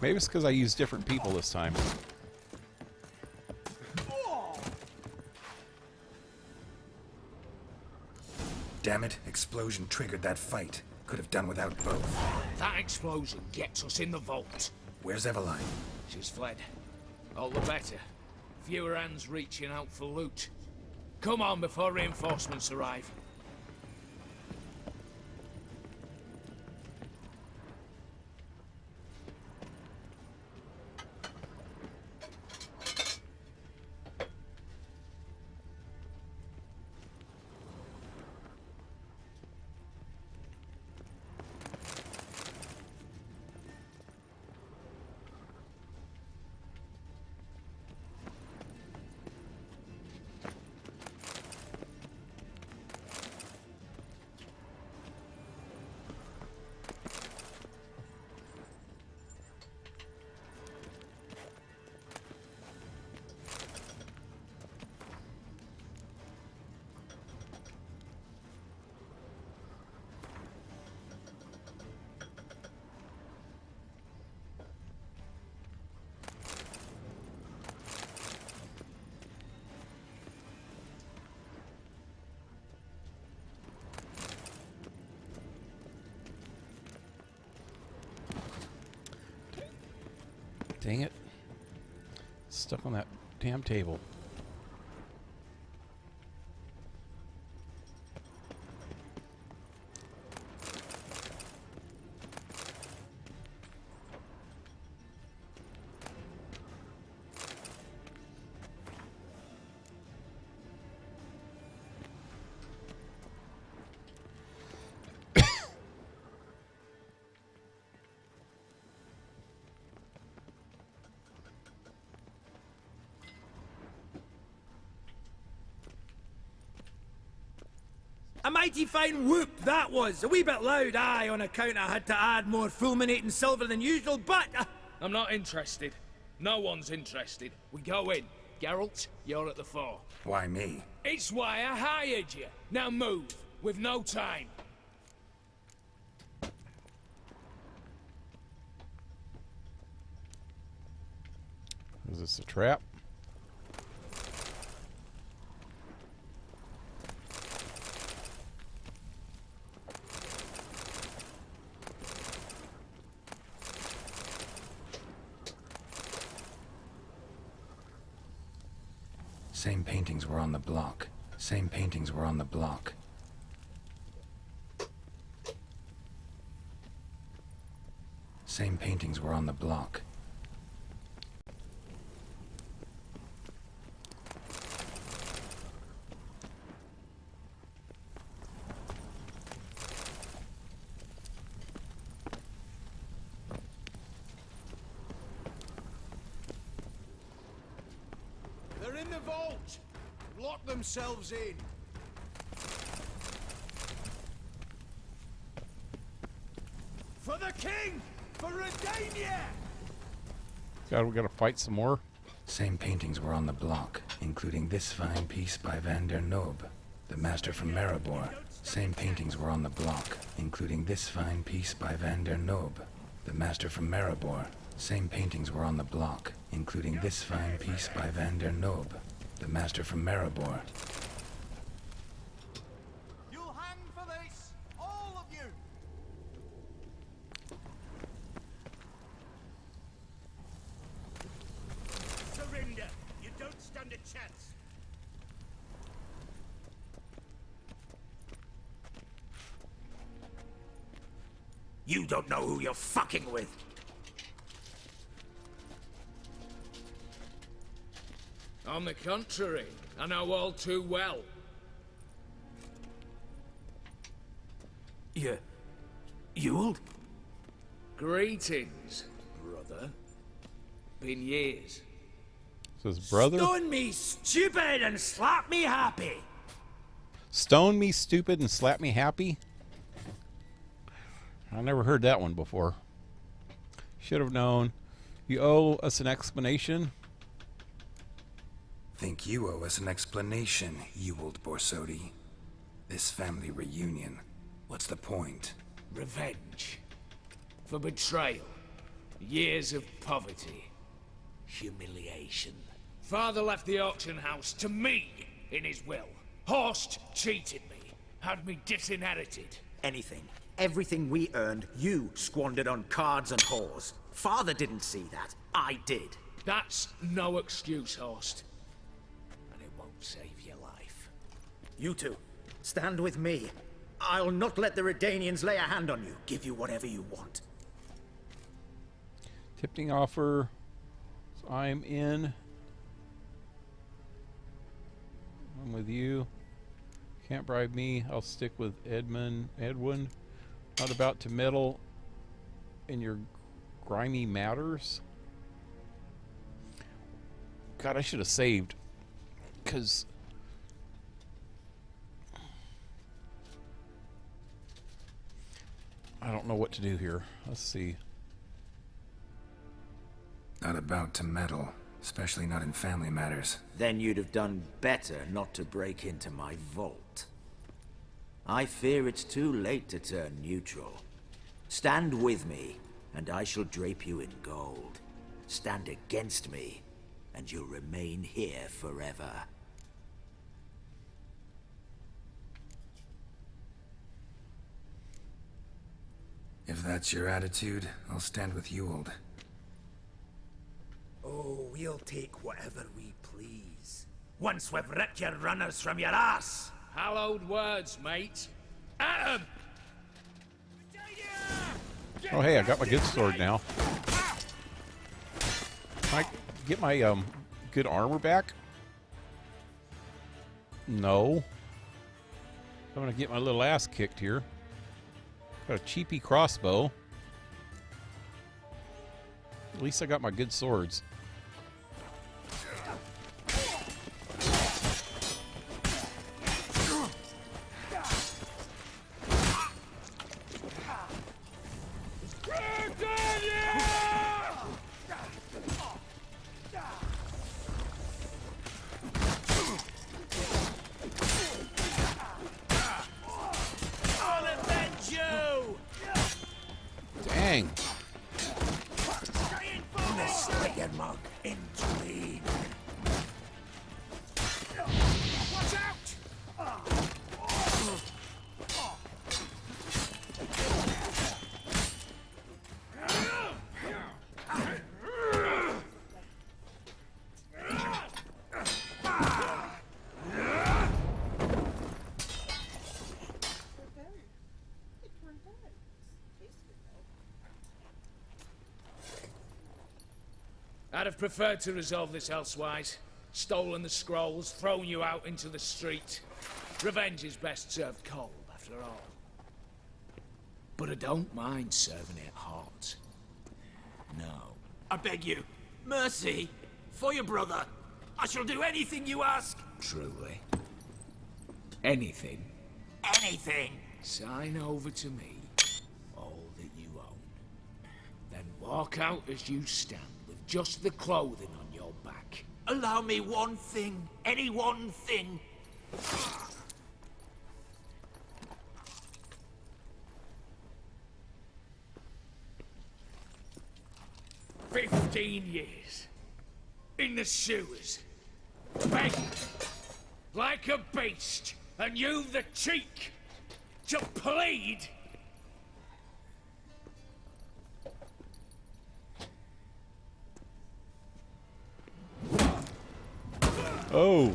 Maybe it's because I used different people this time. Damn it, explosion triggered that fight. Could have done without both. That explosion gets us in the vault. Where's Eveline? She's fled. All the better. Fewer hands reaching out for loot. Come on before reinforcements arrive. Dang it. Stuck on that damn table. A mighty fine whoop that was. A wee bit loud, aye, on account I had to add more fulminating silver than usual, but... I'm not interested. No one's interested. We go in. Geralt, you're at the fore. Why me? It's why I hired you. Now move. We've no time. Is this a trap? Same paintings were on the block. Same paintings were on the block. Same paintings were on the block. They're in the vault! Lock themselves in! For the king! For Redania! God, we gotta fight some more. Same paintings were on the block, including this fine piece by Van der Noob, the master from Maribor. Same paintings were on the block, including this fine piece by Van der Noob, the master from Maribor. Same paintings were on the block, including this fine piece by Van der Noob, the master from Maribor. You'll hang for this! All of you! Surrender! You don't stand a chance! You don't know who you're fucking with! On the contrary, I know all too well. Ewald? Greetings, Brother? been years. Says brother. Stone me stupid and slap me happy! Stone me stupid and slap me happy? I never heard that one before. Should have known. You owe us an explanation. Think you owe us an explanation, Ewald Borsodi. This family reunion. What's the point? Revenge. For betrayal. Years of poverty. Humiliation. Father left the auction house to me in his will. Horst cheated me. Had me disinherited. Anything. Everything we earned, you squandered on cards and whores. Father didn't see that. I did. That's no excuse, Horst. And it won't save your life. You two, stand with me. I'll not let the Redanians lay a hand on you. Give you whatever you want. Tipping offer. So I'm in. I'm with you. Can't bribe me. I'll stick with Edwin. Not about to meddle in your grimy matters. God, I should have saved. Because I don't know what to do here. Let's see. Not about to meddle, especially not in family matters. Then you'd have done better not to break into my vault. I fear it's too late to turn neutral. Stand with me, and I shall drape you in gold. Stand against me, and you'll remain here forever. If that's your attitude, I'll stand with Ewald. Oh, we'll take whatever we please. Once we've ripped your runners from your ass. Hallowed words, mate. At 'em! Oh, hey, I got my good sword now. Can I get my good armor back? No. I'm gonna get my little ass kicked here. Got a cheapy crossbow. At least I got my good swords. Dang. Split your mug in twain. Watch out! I'd have preferred to resolve this elsewise. Stolen the scrolls, thrown you out into the street. Revenge is best served cold, after all. But I don't mind serving it hot. No. I beg you, mercy, for your brother. I shall do anything you ask. Truly. Anything. Anything. Sign over to me all that you own. Then walk out as you stand with just the clothing on your back. Allow me one thing. Any one thing. 15 years. In the sewers. Begging. Like a beast. And you've the cheek to plead. Oh.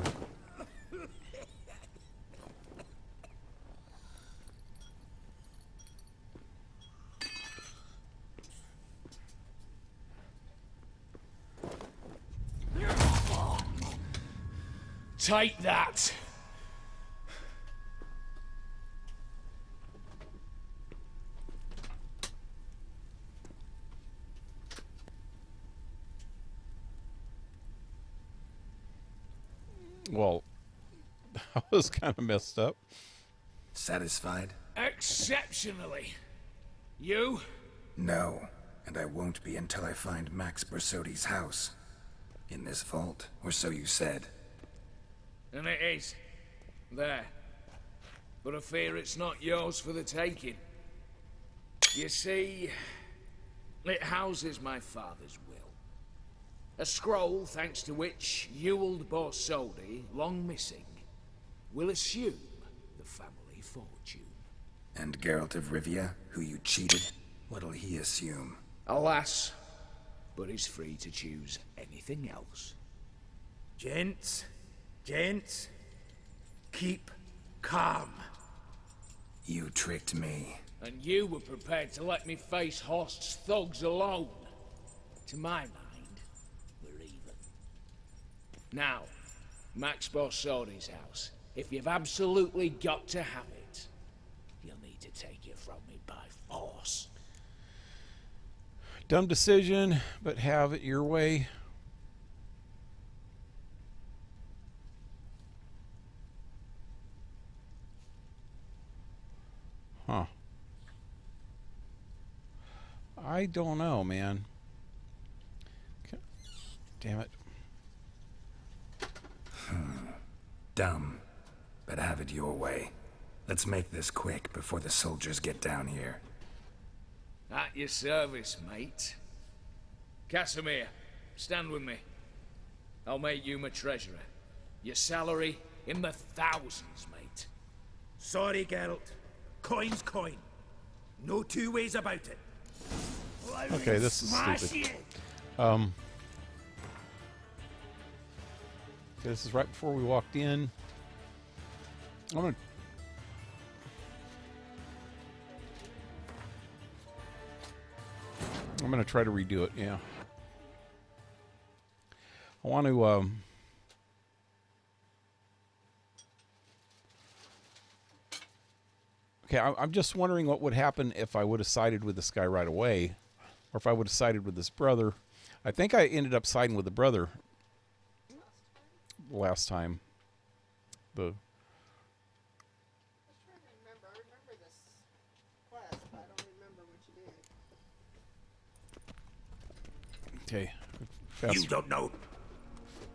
Take that. Well, that was kind of messed up. Satisfied? Exceptionally. You? No, and I won't be until I find Max Bersodi's house. In this vault, or so you said. And it is. There. But I fear it's not yours for the taking. You see, it houses my father's will. A scroll thanks to which Ewald Borsodi, long missing, will assume the family fortune. And Geralt of Rivia, who you cheated, what'll he assume? Alas, but he's free to choose anything else. Gents, keep calm. You tricked me. And you were prepared to let me face Horst's thugs alone. To my mind, we're even. Now, Max Borsodi's house. If you've absolutely got to have it, you'll need to take it from me by force. Dumb decision, but have it your way. Huh. I don't know, man. Damn it. Dumb, but have it your way. Let's make this quick before the soldiers get down here. At your service, mate. Casimir, stand with me. I'll make you my treasurer. Your salary in the thousands, mate. Sorry, Geralt. Coin's coin. No two ways about it. Okay, this is stupid. This is right before we walked in. I'm gonna try to redo it. Yeah. I want to. Okay, I'm just wondering what would happen if I would have sided with this guy right away, or if I would have sided with his brother. I think I ended up siding with the brother last time. I remember this quest, but I don't remember what you did. Okay. Fast. You don't know.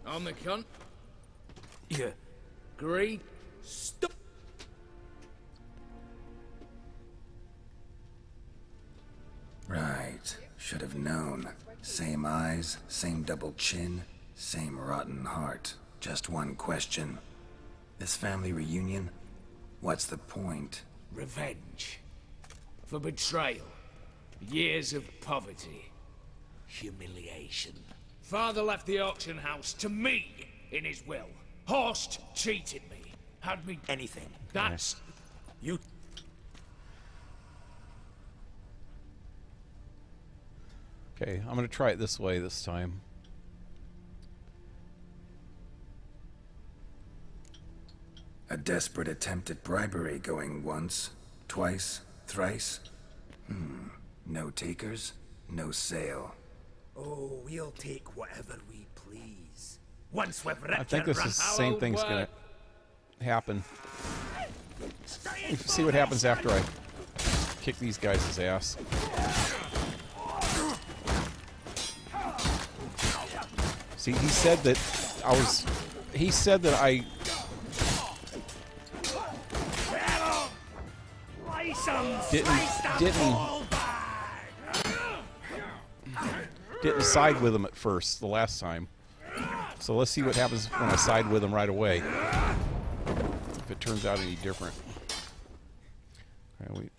On the cunt. Yeah. Greed. Stop. Right. Should have known. Same eyes, same double chin, same rotten heart. Just one question. This family reunion? What's the point? Revenge. For betrayal. Years of poverty. Humiliation. Father left the auction house to me in his will. Horst cheated me. Had me anything. That's... You... Okay, I'm going to try it this way this time. A desperate attempt at bribery going once, twice, thrice. No takers, no sale. Oh, we'll take whatever we please. Once we've I think this is the same thing's going to happen. See what happens after I kick these guys' ass. See, he said that he said that I didn't side with him at first the last time. So let's see what happens when I side with him right away. If it turns out any different. Okay,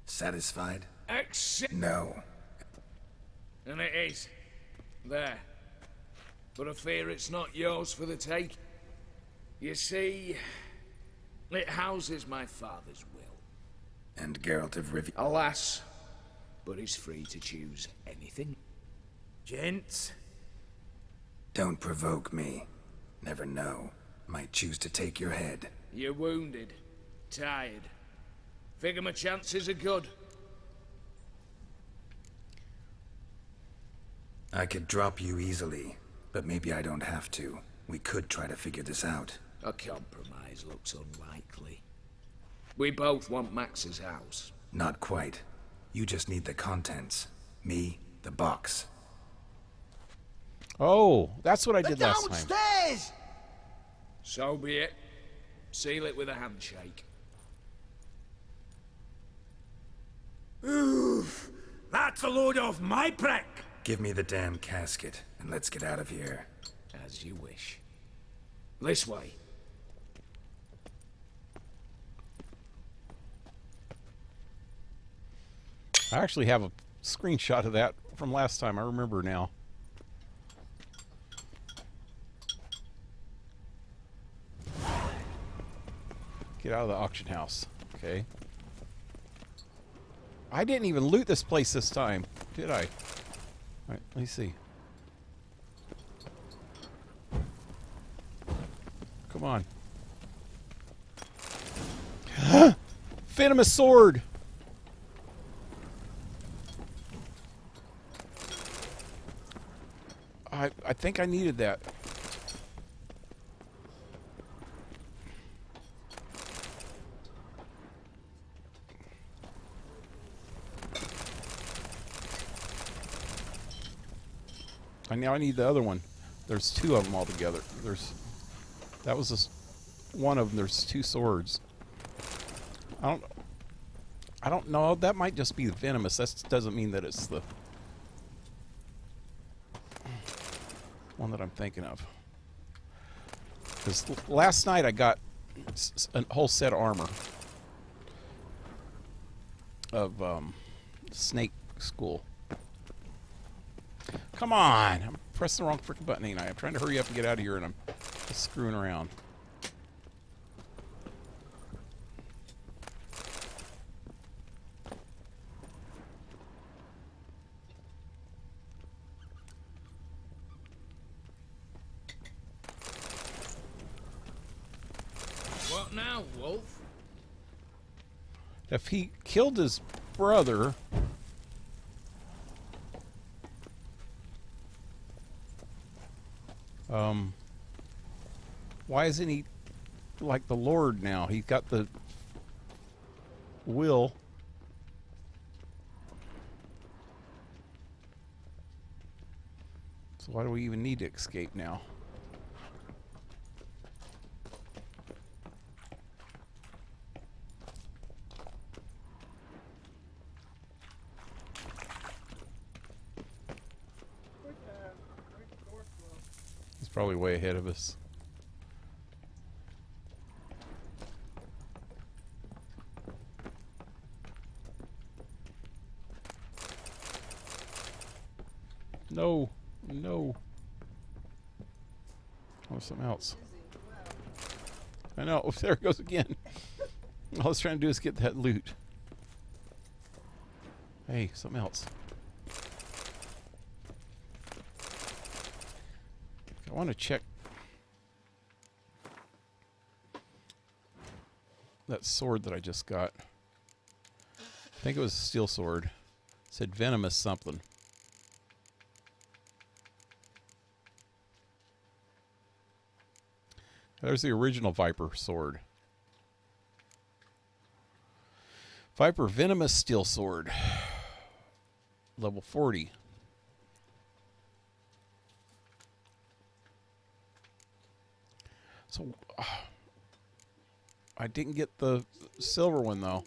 Satisfied? No. And it is. There. But I fear it's not yours for the take. You see, it houses my father's will. And Geralt of Rivia. Alas, but he's free to choose anything. Gents? Don't provoke me. Never know. Might choose to take your head. You're wounded. Tired. Figure my chances are good. I could drop you easily, but maybe I don't have to. We could try to figure this out. A compromise looks unlikely. We both want Max's house. Not quite. You just need the contents. Me, the box. Oh, that's what I did last time. Downstairs! So be it. Seal it with a handshake. Oof! That's a load off my prick! Give me the damn casket, and let's get out of here. As you wish. This way. I actually have a screenshot of that from last time. I remember now. Get out of the auction house. Okay. I didn't even loot this place this time, did I? Alright, let me see. Come on. Venomous sword! I think I needed that. Now I need the other one. There's two of them all together. That was just one of them. There's two swords. I don't know. That might just be the venomous. That doesn't mean that it's the one that I'm thinking of. Because last night I got a whole set of armor of snake school. Come on, I'm pressed the wrong freaking button, ain't I? I'm trying to hurry up and get out of here, and I'm just screwing around. What now, Wolf? If he killed his brother... why isn't he like the Lord now? He's got the will. So why do we even need to escape now? He's probably way ahead of us. No, no. Oh, something else. I know. Oh, there it goes again. All I was trying to do is get that loot. Hey, something else. I want to check that sword that I just got. I think it was a steel sword. It said venomous something. There's the original Viper sword. Viper venomous steel sword. Level 40. So, I didn't get the silver one though.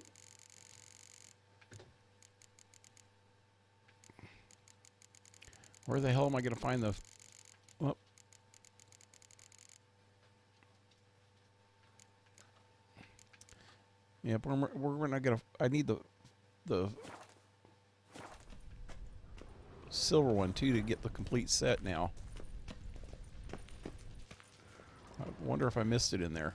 Where the hell am I going to find the... Well, yeah, but we're not going to... I need the silver one too to get the complete set now. I wonder if I missed it in there.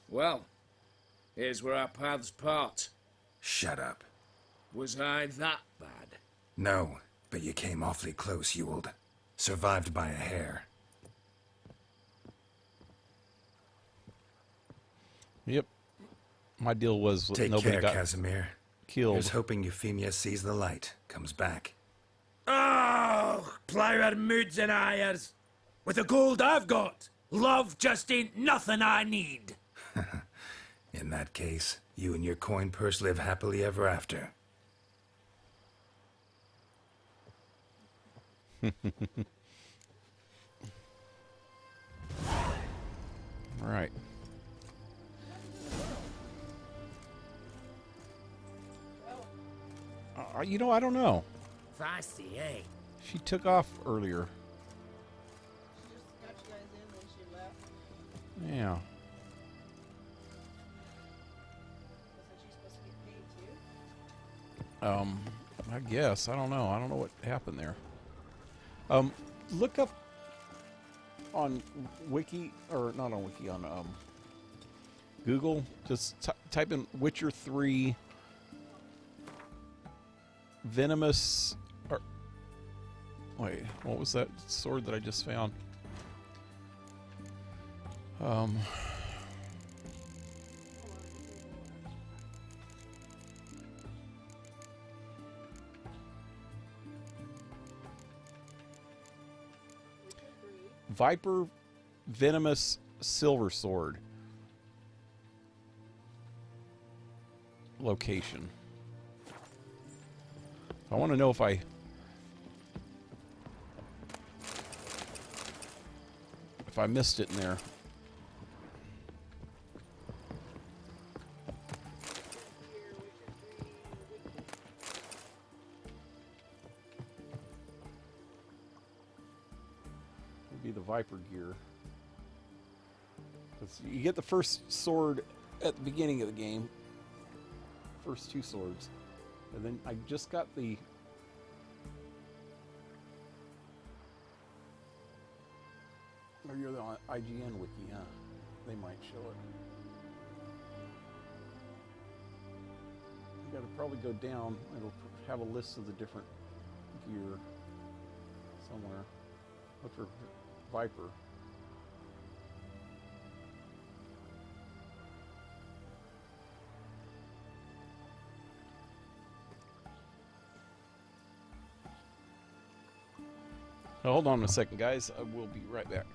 Well, here's where our paths part. Shut up. Was I that bad? No, but you came awfully close, Ewald. Survived by a hair. Yep. My deal was Take nobody care, got Casimir. killed. Here's hoping Euphemia sees the light, comes back. Oh, plougher moods and ires. With the gold I've got, love just ain't nothing I need. In that case, you and your coin purse live happily ever after. Right. You know, I don't know. Feisty, eh? She took off earlier. She just got you guys in, then she left. Yeah. Wasn't she supposed to get paid too? I guess. I don't know. I don't know what happened there. Look up on Wiki, or not on Wiki, on Google. Just type in Witcher 3 venomous. Or, wait, what was that sword that I just found? Viper venomous silver sword. Location. I want to know if I missed it in there. the Viper gear. 'Cause you get the first sword at the beginning of the game. First 2 swords. And then I just got the... Or you're the IGN wiki, huh? They might show it. You gotta probably go down. It'll have a list of the different gear somewhere. Look for Viper. Now, hold on a second, guys. I will be right back.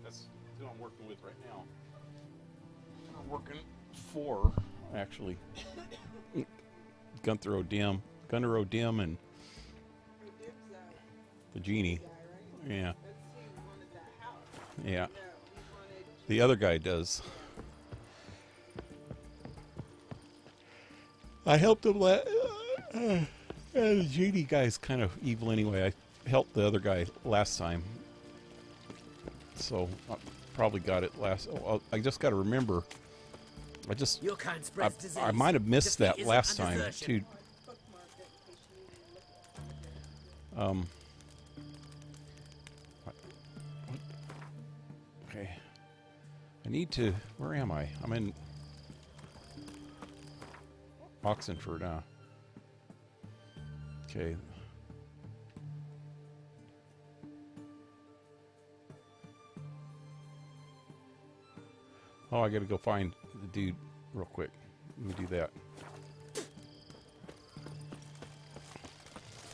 That's who I'm working with right now. I'm working for, actually, Gunner O'Dim, and the genie. Yeah. Yeah. The other guy does. I helped him. The genie guy's kind of evil anyway. I helped the other guy last time. So I probably got it last. Oh, I just got to remember. I might have missed that last time too. Okay. I need to. Where am I? I'm in Oxenford now. Okay. Oh, I gotta go find the dude real quick. Let me do that.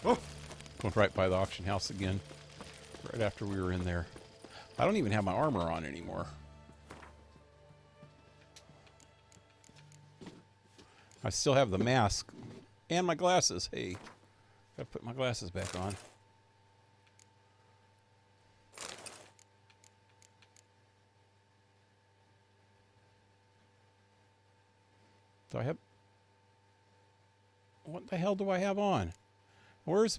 Oh! Went right by the auction house again. Right after we were in there. I don't even have my armor on anymore. I still have the mask and my glasses. Hey, gotta put my glasses back on. Do I have... What the hell do I have on? Where's...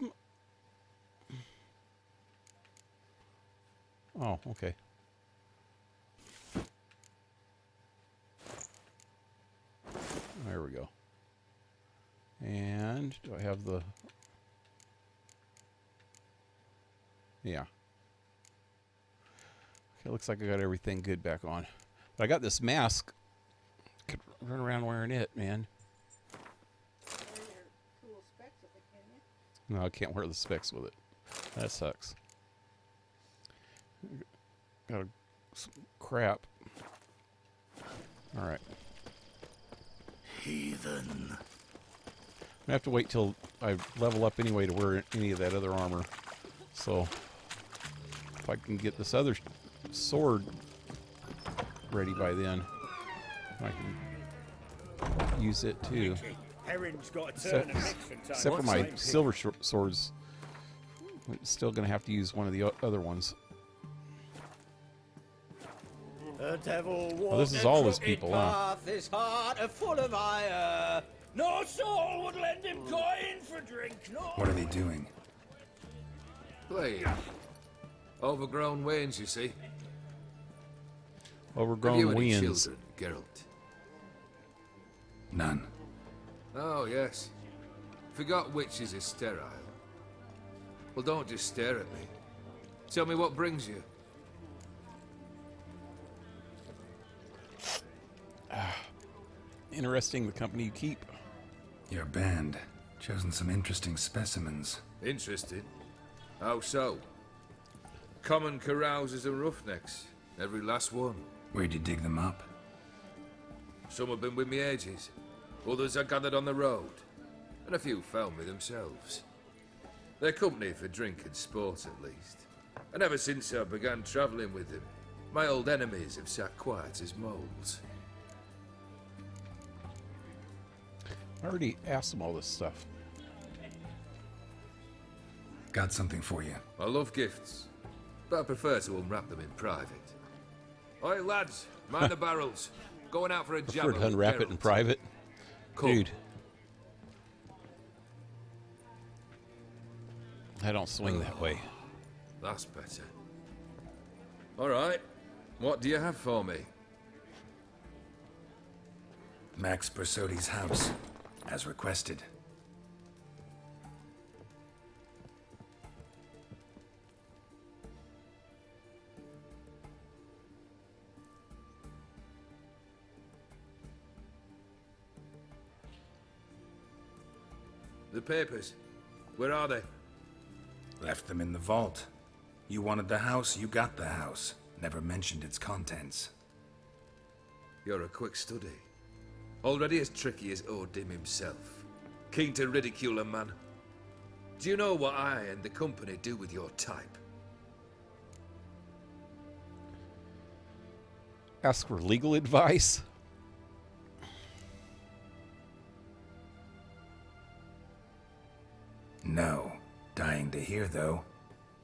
Oh, okay. There we go. And do I have the... Yeah. Okay, looks like I got everything good back on. But I got this mask. Could run around wearing it, man. No, I can't wear the specs with it. That sucks. Got some crap. All right. Heathen. I have to wait till I level up anyway to wear any of that other armor. So if I can get this other sword ready by then, I can use it too. Except for my silver swords, I'm still going to have to use one of the other ones. The devil well, this is all his people, huh? His heart full of ire. No soul would lend him coin for drink. No. What are they doing? Playing. Overgrown wains, you see. Overgrown Have you any wains. children, Geralt? None. Oh, yes. Forgot witches is sterile. Well, don't just stare at me. Tell me what brings you. Interesting, the company you keep. Your band. Chosen some interesting specimens. Interested? How so? Common carousers and roughnecks. Every last one. Where'd you dig them up? Some have been with me ages. Others I gathered on the road. and a few found me themselves. They're company for drink and sport, at least. And ever since I began travelling with them, my old enemies have sat quiet as moles. I already asked them all this stuff. Got something for you. I love gifts, but I prefer to unwrap them in private. Oi, lads, mind the barrels. Going out for a jab. Prefer to unwrap it in private. Cool. Dude. I don't swing that way. That's better. All right. What do you have for me? Max Bersodi's house, as requested. The papers. Where are they? Left them in the vault. You wanted the house, you got the house. Never mentioned its contents. You're a quick study. Already as tricky as Odin himself. Keen to ridicule a man. Do you know what I and the company do with your type? Ask for legal advice? No. Dying to hear, though.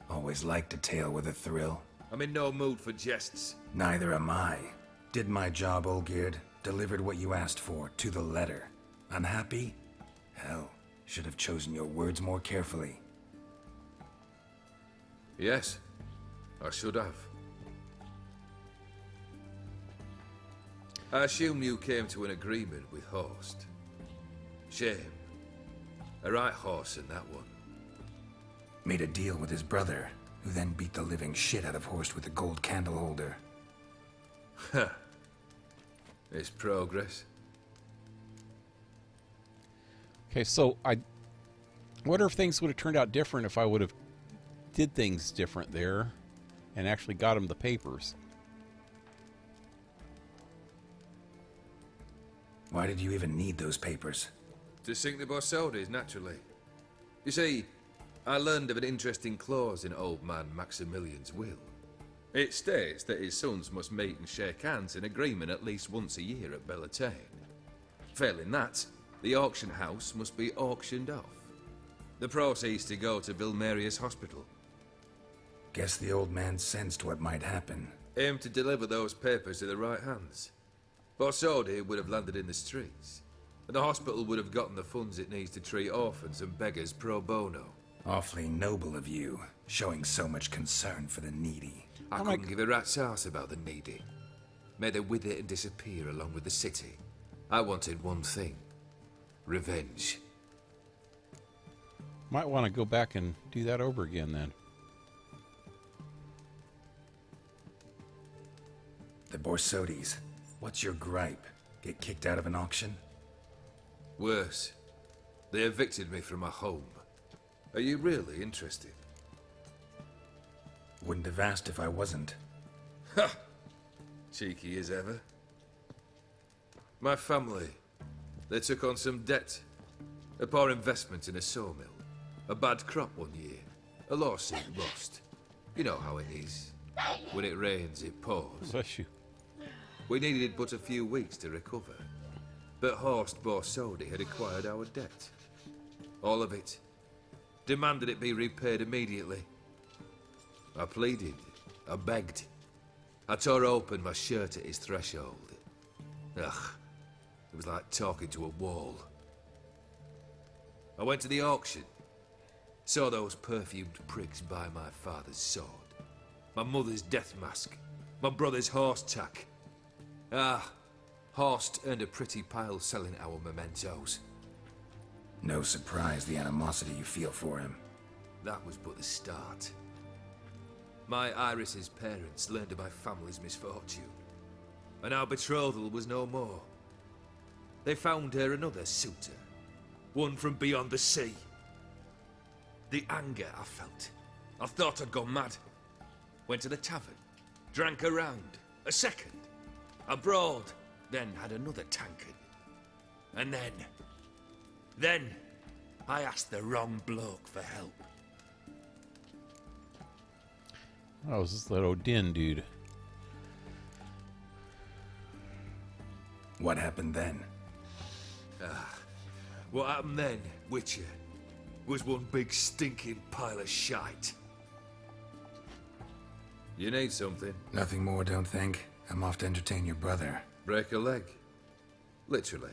Always liked a tale with a thrill. I'm in no mood for jests. Neither am I. Did my job, Olgierd. Delivered what you asked for, to the letter. Unhappy? Hell, should have chosen your words more carefully. Yes, I should have. I assume you came to an agreement with Horst. Shame. A right horse in that one. Made a deal with his brother, who then beat the living shit out of Horst with a gold candle holder. Huh. It's progress. Okay, so I wonder if things would have turned out different if I would have did things different there and actually got him the papers. Why did you even need those papers? To sink the Borsodis, naturally. You see, I learned of an interesting clause in old man Maximilian's will. It states that his sons must meet and shake hands in agreement at least once a year at Bellatane. Failing that, the auction house must be auctioned off. The proceeds to go to Vilmeria's hospital. Guess the old man sensed what might happen. Aim to deliver those papers to the right hands. Borsodi would have landed in the streets, and the hospital would have gotten the funds it needs to treat orphans and beggars pro bono. Awfully noble of you, showing so much concern for the needy. I couldn't give a rat's ass about the needy. May they wither and disappear along with the city. I wanted one thing. Revenge. Might want to go back and do that over again then. The Borsodis. What's your gripe? Get kicked out of an auction? Worse. They evicted me from my home. Are you really interested? Wouldn't have asked if I wasn't. Ha! Cheeky as ever. My family, they took on some debt. A poor investment in a sawmill. A bad crop one year. A lawsuit lost. You know how it is. When it rains, it pours. Bless you. We needed but a few weeks to recover. But Horst Borsodi had acquired our debt. All of it. Demanded it be repaid immediately. I pleaded. I begged. I tore open my shirt at his threshold. Ugh. It was like talking to a wall. I went to the auction. Saw those perfumed prigs buy my father's sword. My mother's death mask. My brother's horse tack. Ah, Horst earned a pretty pile selling our mementos. No surprise the animosity you feel for him. That was but the start. My Iris's parents learned of my family's misfortune, and our betrothal was no more. They found her another suitor, one from beyond the sea. The anger I felt. I thought I'd gone mad. Went to the tavern, drank a round, a second, abroad, then had another tankard. And then I asked the wrong bloke for help. Oh, this is that Odin dude. What happened then? What happened then, Witcher, was one big stinking pile of shite. You need something? Nothing more, don't think. I'm off to entertain your brother. Break a leg? Literally.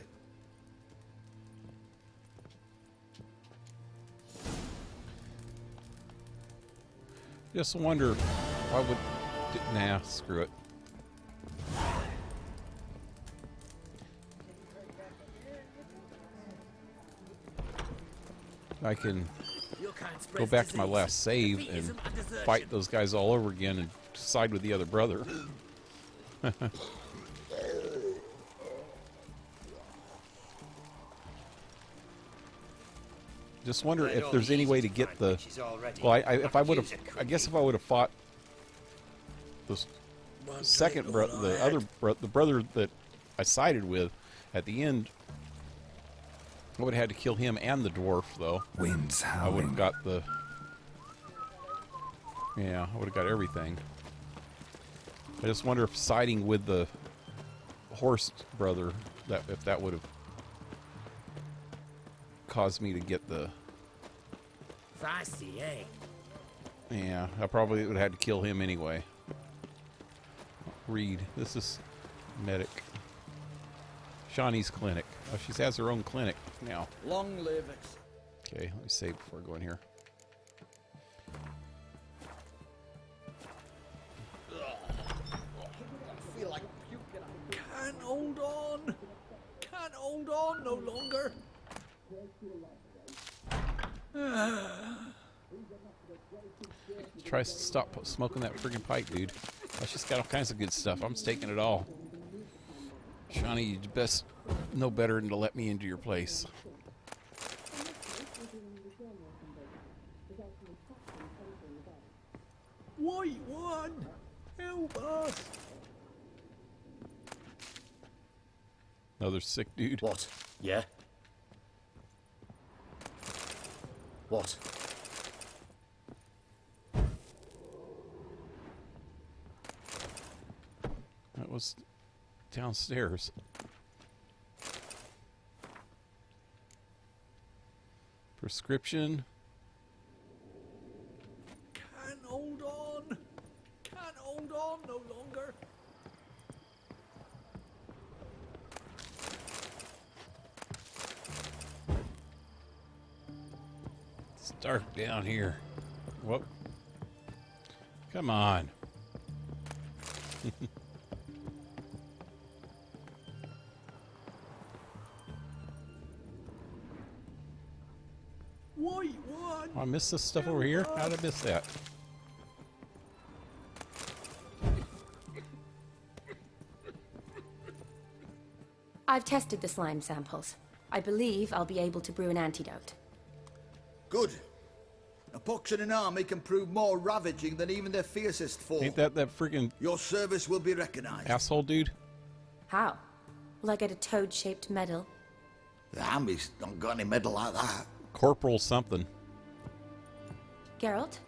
Just wonder why would... Nah, screw it. I can go back to my last save and fight those guys all over again and side with the other brother. Just wonder if there's any way to get the... Well, if I would have... I guess if I would have fought the second brother, the brother that I sided with at the end, I would have had to kill him and the dwarf, though. Winds howling. I would have got the... Yeah, I would have got everything. I just wonder if siding with the horse brother, if that would have caused me to get the... Fancy, eh? Yeah, I probably would have had to kill him anyway. Reed, this is medic. Shawnee's clinic. Oh, she has her own clinic now. Long live it. Okay, let me save before I go in here. I feel like puking. Can't hold on. Can't hold on no longer. Try to stop smoking that friggin' pipe, dude. That's just got all kinds of good stuff. I'm just taking it all. Shawnee, you best know better than to let me into your place. White one! Help us! Another sick dude. What? Yeah? What? That was downstairs. Prescription. Can't hold on. Can't hold on no longer. It's dark down here. Whoop. Come on. White one! Oh, I missed this stuff over here? How did I miss that? I've tested the slime samples. I believe I'll be able to brew an antidote. Good. A pox in an army can prove more ravaging than even their fiercest foe. Ain't that friggin' Your service will be recognized. asshole dude? How? Will I get a toad-shaped medal? The army's not got any medal like that. Corporal something. Geralt?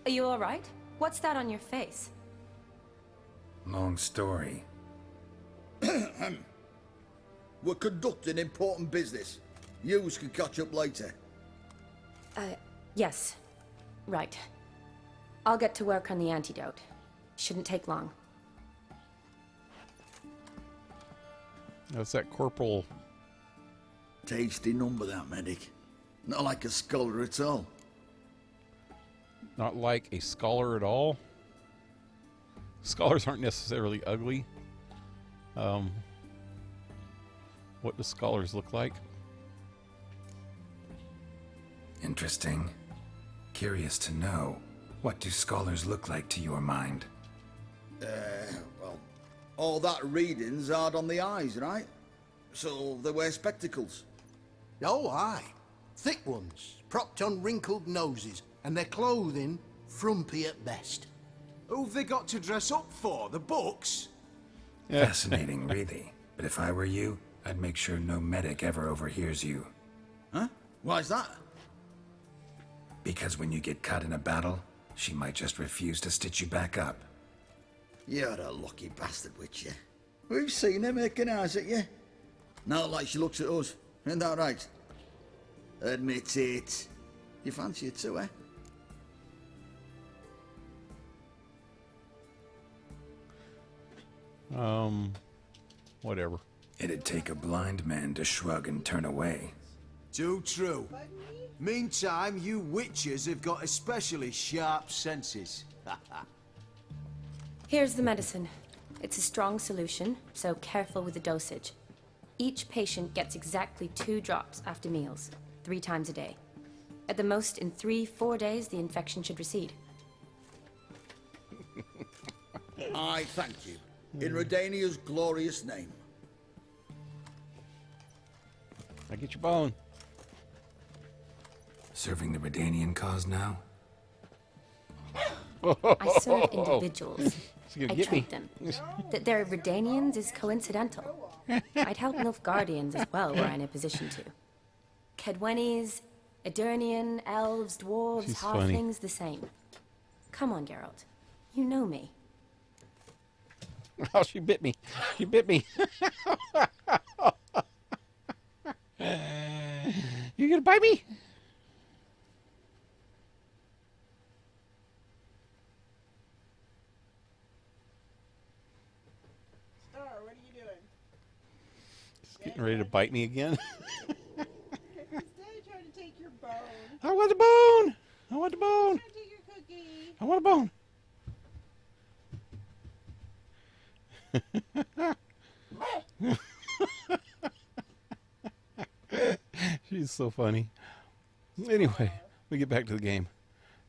Are you alright? What's that on your face? Long story. We're conducting important business. Yous can catch up later. Yes. Right. I'll get to work on the antidote. Shouldn't take long. That's that corporal. Tasty number, that medic. Not like a scholar at all. Not like a scholar at all. Scholars aren't necessarily ugly. What do scholars look like? Interesting. Curious to know, what do scholars look like to your mind? Well, all that reading's hard on the eyes, right? So they wear spectacles. Oh, aye. Thick ones, propped on wrinkled noses, and their clothing frumpy at best. Who've they got to dress up for? The books? Fascinating, really. But if I were you, I'd make sure no medic ever overhears you. Huh? Why's that? Because when you get cut in a battle, she might just refuse to stitch you back up. You're a lucky bastard, Witcher. We've seen her making eyes at you. Not like she looks at us. Isn't that right? Admit it. You fancy her too, eh? Whatever. It'd take a blind man to shrug and turn away. Too true. Meantime, you witches have got especially sharp senses. Here's the medicine. It's a strong solution, so careful with the dosage. Each patient gets exactly 2 drops after meals, 3 times a day. At the most, in 3-4 days, the infection should recede. I thank you. In Redania's glorious name. I get your bone. Serving the Redanian cause now? I serve individuals. I get treat me. them. That they're Redanians is coincidental. I'd help Nilfgaardians as well, were I in a position to. Kedwenis, Edirnian, elves, dwarves, She's halflings, funny. the same. Come on, Geralt. You know me. Oh, she bit me. She bit me. You gonna bite me? Star, what are you doing? She's getting ready to bite me again. Instead of trying to take your bone. I want the bone. I want the bone. Trying to take your cookie. I want a bone. She's so funny. Anyway, we get back to the game.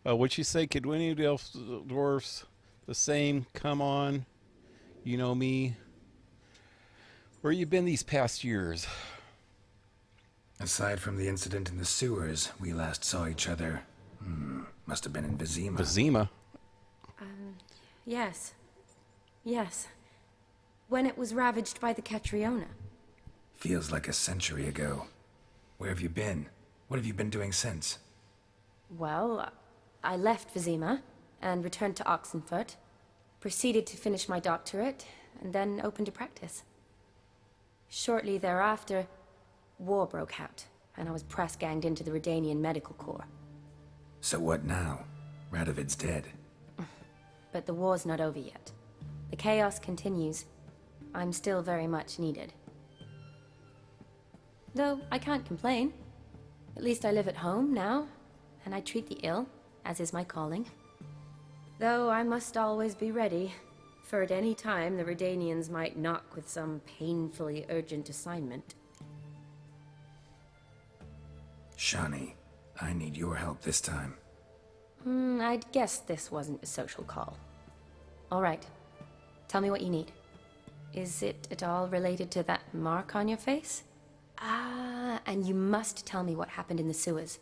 What'd she say? Kedwini, the elves, dwarfs, the same. Come on, you know me. Where you been these past years? Aside from the incident in the sewers, we last saw each other. Must have been in Vizima. Vizima? Yes. Yes. When it was ravaged by the Catriona. Feels like a century ago. Where have you been? What have you been doing since? Well, I left Vizima and returned to Oxenfurt, proceeded to finish my doctorate, and then opened a practice. Shortly thereafter, war broke out, and I was press-ganged into the Redanian Medical Corps. So what now? Radovid's dead. But the war's not over yet. The chaos continues. I'm still very much needed. Though I can't complain. At least I live at home now, and I treat the ill, as is my calling. Though I must always be ready, for at any time the Redanians might knock with some painfully urgent assignment. Shani, I need your help this time. I'd guessed this wasn't a social call. All right. Tell me what you need. Is it at all related to that mark on your face? Ah, and you must tell me what happened in the sewers.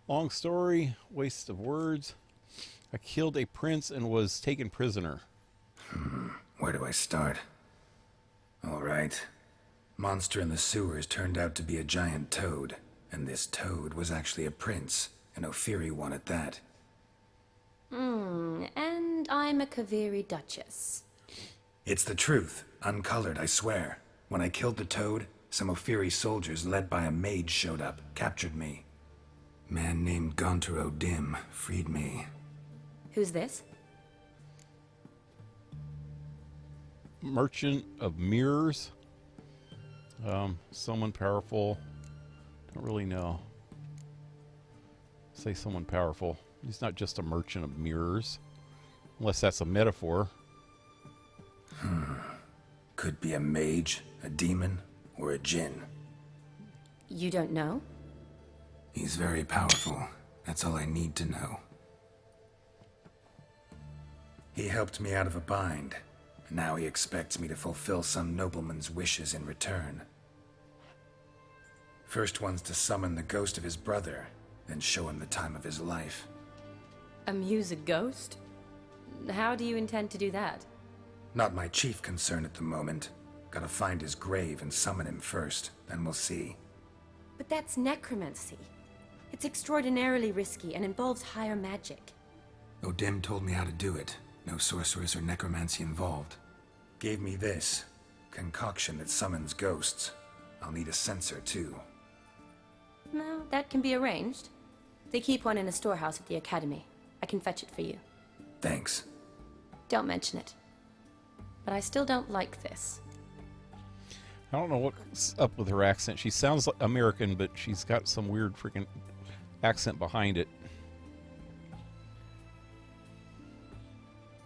Long story, waste of words. I killed a prince and was taken prisoner. Where do I start? All right. Monster in the sewers turned out to be a giant toad, and this toad was actually a prince, an Ophiri one at that. And I'm a Kaviri Duchess. It's the truth, uncolored, I swear. When I killed the toad, some Ophiri soldiers led by a mage showed up, captured me. Man named Gontar O'Dim freed me. Who's this? Merchant of mirrors. Someone powerful. Don't really know. Say someone powerful. He's not just a merchant of mirrors. Unless that's a metaphor. Could be a mage, a demon, or a djinn. You don't know? He's very powerful. That's all I need to know. He helped me out of a bind. And now he expects me to fulfill some nobleman's wishes in return. First one's to summon the ghost of his brother, then show him the time of his life. Amuse a ghost? How do you intend to do that? Not my chief concern at the moment. Gotta find his grave and summon him first, then we'll see. But that's necromancy. It's extraordinarily risky and involves higher magic. O'Dim told me how to do it. No sorceress or necromancy involved. Gave me this. Concoction that summons ghosts. I'll need a censer, too. No, that can be arranged. They keep one in a storehouse at the academy. I can fetch it for you. Thanks. Don't mention it. But I still don't like this. I don't know what's up with her accent. She sounds like American, but she's got some weird freaking accent behind it.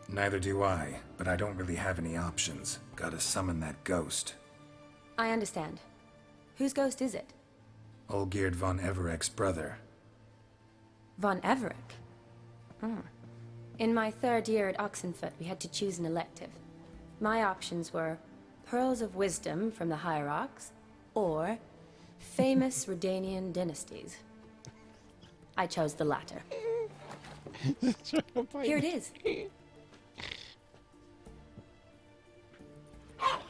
Neither do I, but I don't really have any options. Gotta summon that ghost. I understand. Whose ghost is it? Olgierd von Everek's brother. Von Everek? Hmm. In my 3rd year at Oxenfoot, we had to choose an elective. My options were Pearls of Wisdom from the Hierarchs, or famous Redanian dynasties. I chose the latter. Here it is.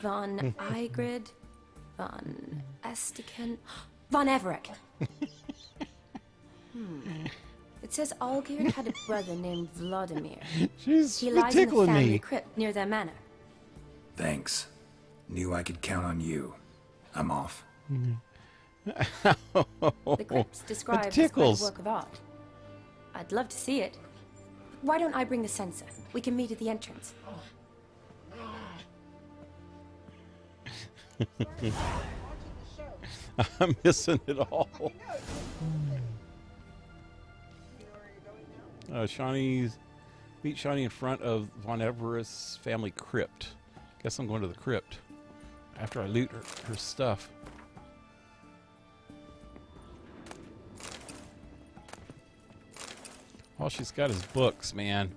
Von Igrid, von Estiken, von Everek. It says Olgierd had a brother named Vladimir. She's he lies in the tickling family me. crypt near their manor. Thanks. Knew I could count on you. I'm off. The crypt's described as quite a tickles. work of art. I'd love to see it. Why don't I bring the censer? We can meet at the entrance. I'm missing it all. Shawnee's meet Shawnee in front of Von Everest's family crypt. Guess I'm going to the crypt after I loot her stuff. All she's got is books, man.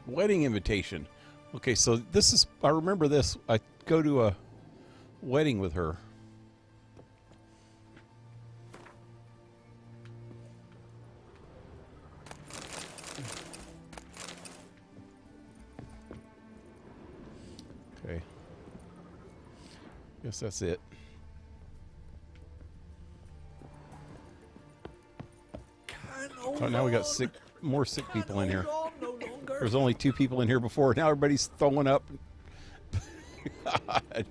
Wedding invitation. Okay, so this is, I remember this. I go to a wedding with her. Okay. Guess that's it. Oh, now we got more sick people in here. There's only 2 people in here before. Now everybody's throwing up. God.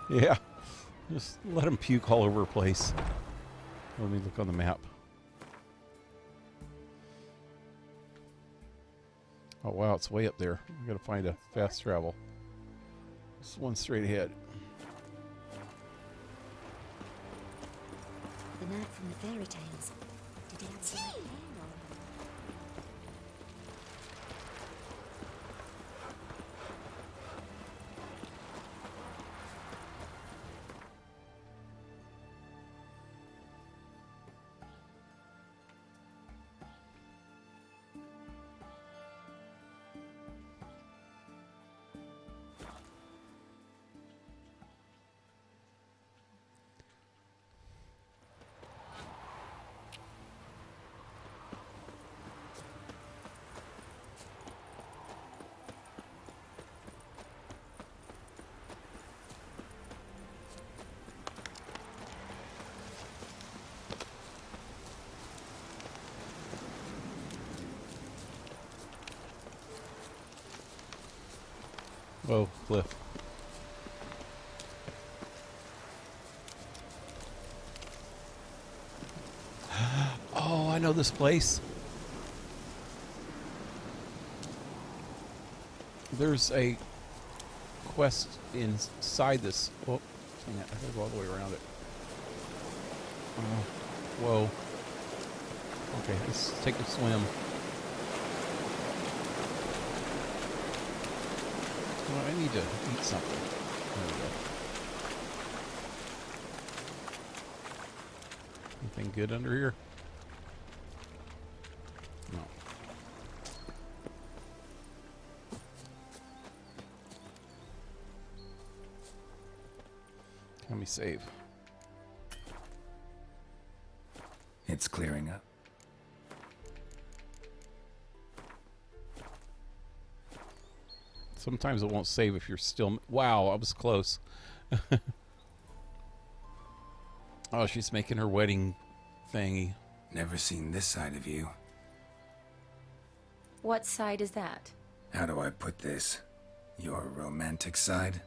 Yeah. Just let them puke all over the place. Let me look on the map. Oh, wow. It's way up there. I got to find a fast travel. Just one straight ahead. The knight from the fairy tales. Did he have some hair on? Whoa, cliff. Oh, I know this place. There's a quest inside this. Oh, dang it, I gotta go all the way around it. Whoa. Okay, let's take a swim. Well, I need to eat something. There we go. Anything good under here? No. me save. It's clearing up. Sometimes it won't save if you're still... Wow, I was close. Oh, she's making her wedding thingy. Never seen this side of you. What side is that? How do I put this? Your romantic side?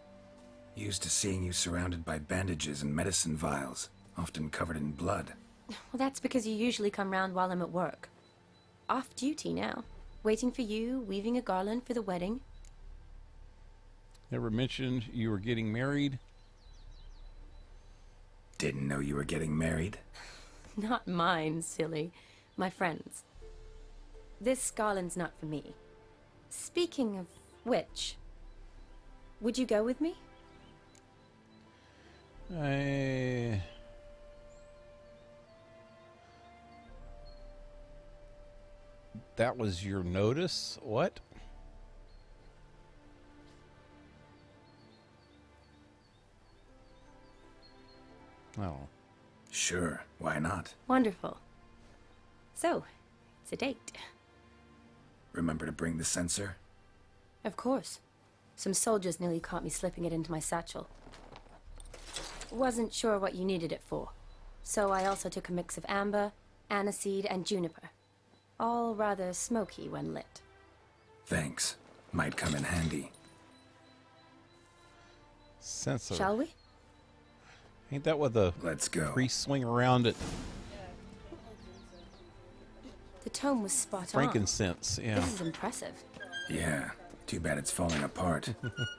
Used to seeing you surrounded by bandages and medicine vials, often covered in blood. Well, that's because you usually come round while I'm at work. Off duty now. Waiting for you, weaving a garland for the wedding. Never mentioned you were getting married. Didn't know you were getting married? Not mine, silly. My friend's. This garland's not for me. Speaking of which, would you go with me? That was your notice? What? Oh. Sure, why not? Wonderful. So, it's a date. Remember to bring the sensor? Of course. Some soldiers nearly caught me slipping it into my satchel. Wasn't sure what you needed it for, so I also took a mix of amber, aniseed, and juniper. All rather smoky when lit. Thanks. Might come in handy. Sensor. Shall we? Ain't that what the Let's go. priests swing around it? The tome was spot Frankincense, on. yeah. This is impressive. Yeah, too bad it's falling apart.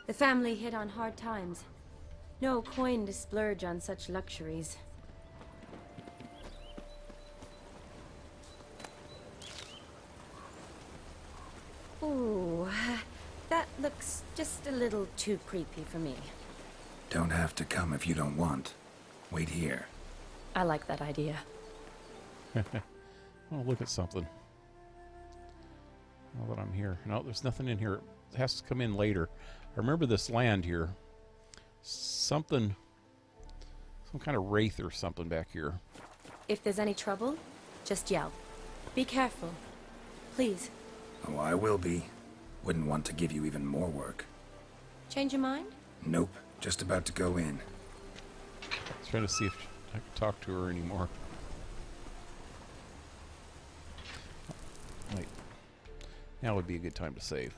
The family hit on hard times. No coin to splurge on such luxuries. Ooh, that looks just a little too creepy for me. Don't have to come if you don't want. Wait here. I like that idea. Oh, look at something. Now that I'm here. No, there's nothing in here. It has to come in later. I remember this land here. Something... Some kind of wraith or something back here. If there's any trouble, just yell. Be careful. Please. Oh, I will be. Wouldn't want to give you even more work. Change your mind? Nope. Just about to go in. I was trying to see if I could talk to her anymore. Wait. Now would be a good time to save.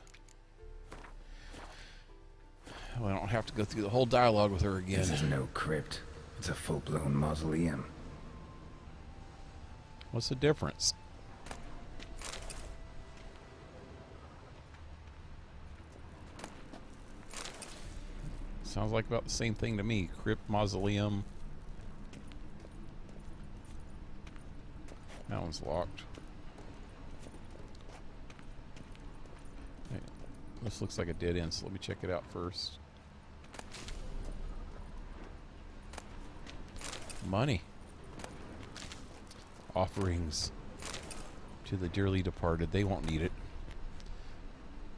Well, I don't have to go through the whole dialogue with her again. This is no crypt. It's a full-blown mausoleum. What's the difference? Sounds like about the same thing to me. Crypt, mausoleum. That one's locked. Hey, this looks like a dead end, so let me check it out first. Money. Offerings to the dearly departed. They won't need it.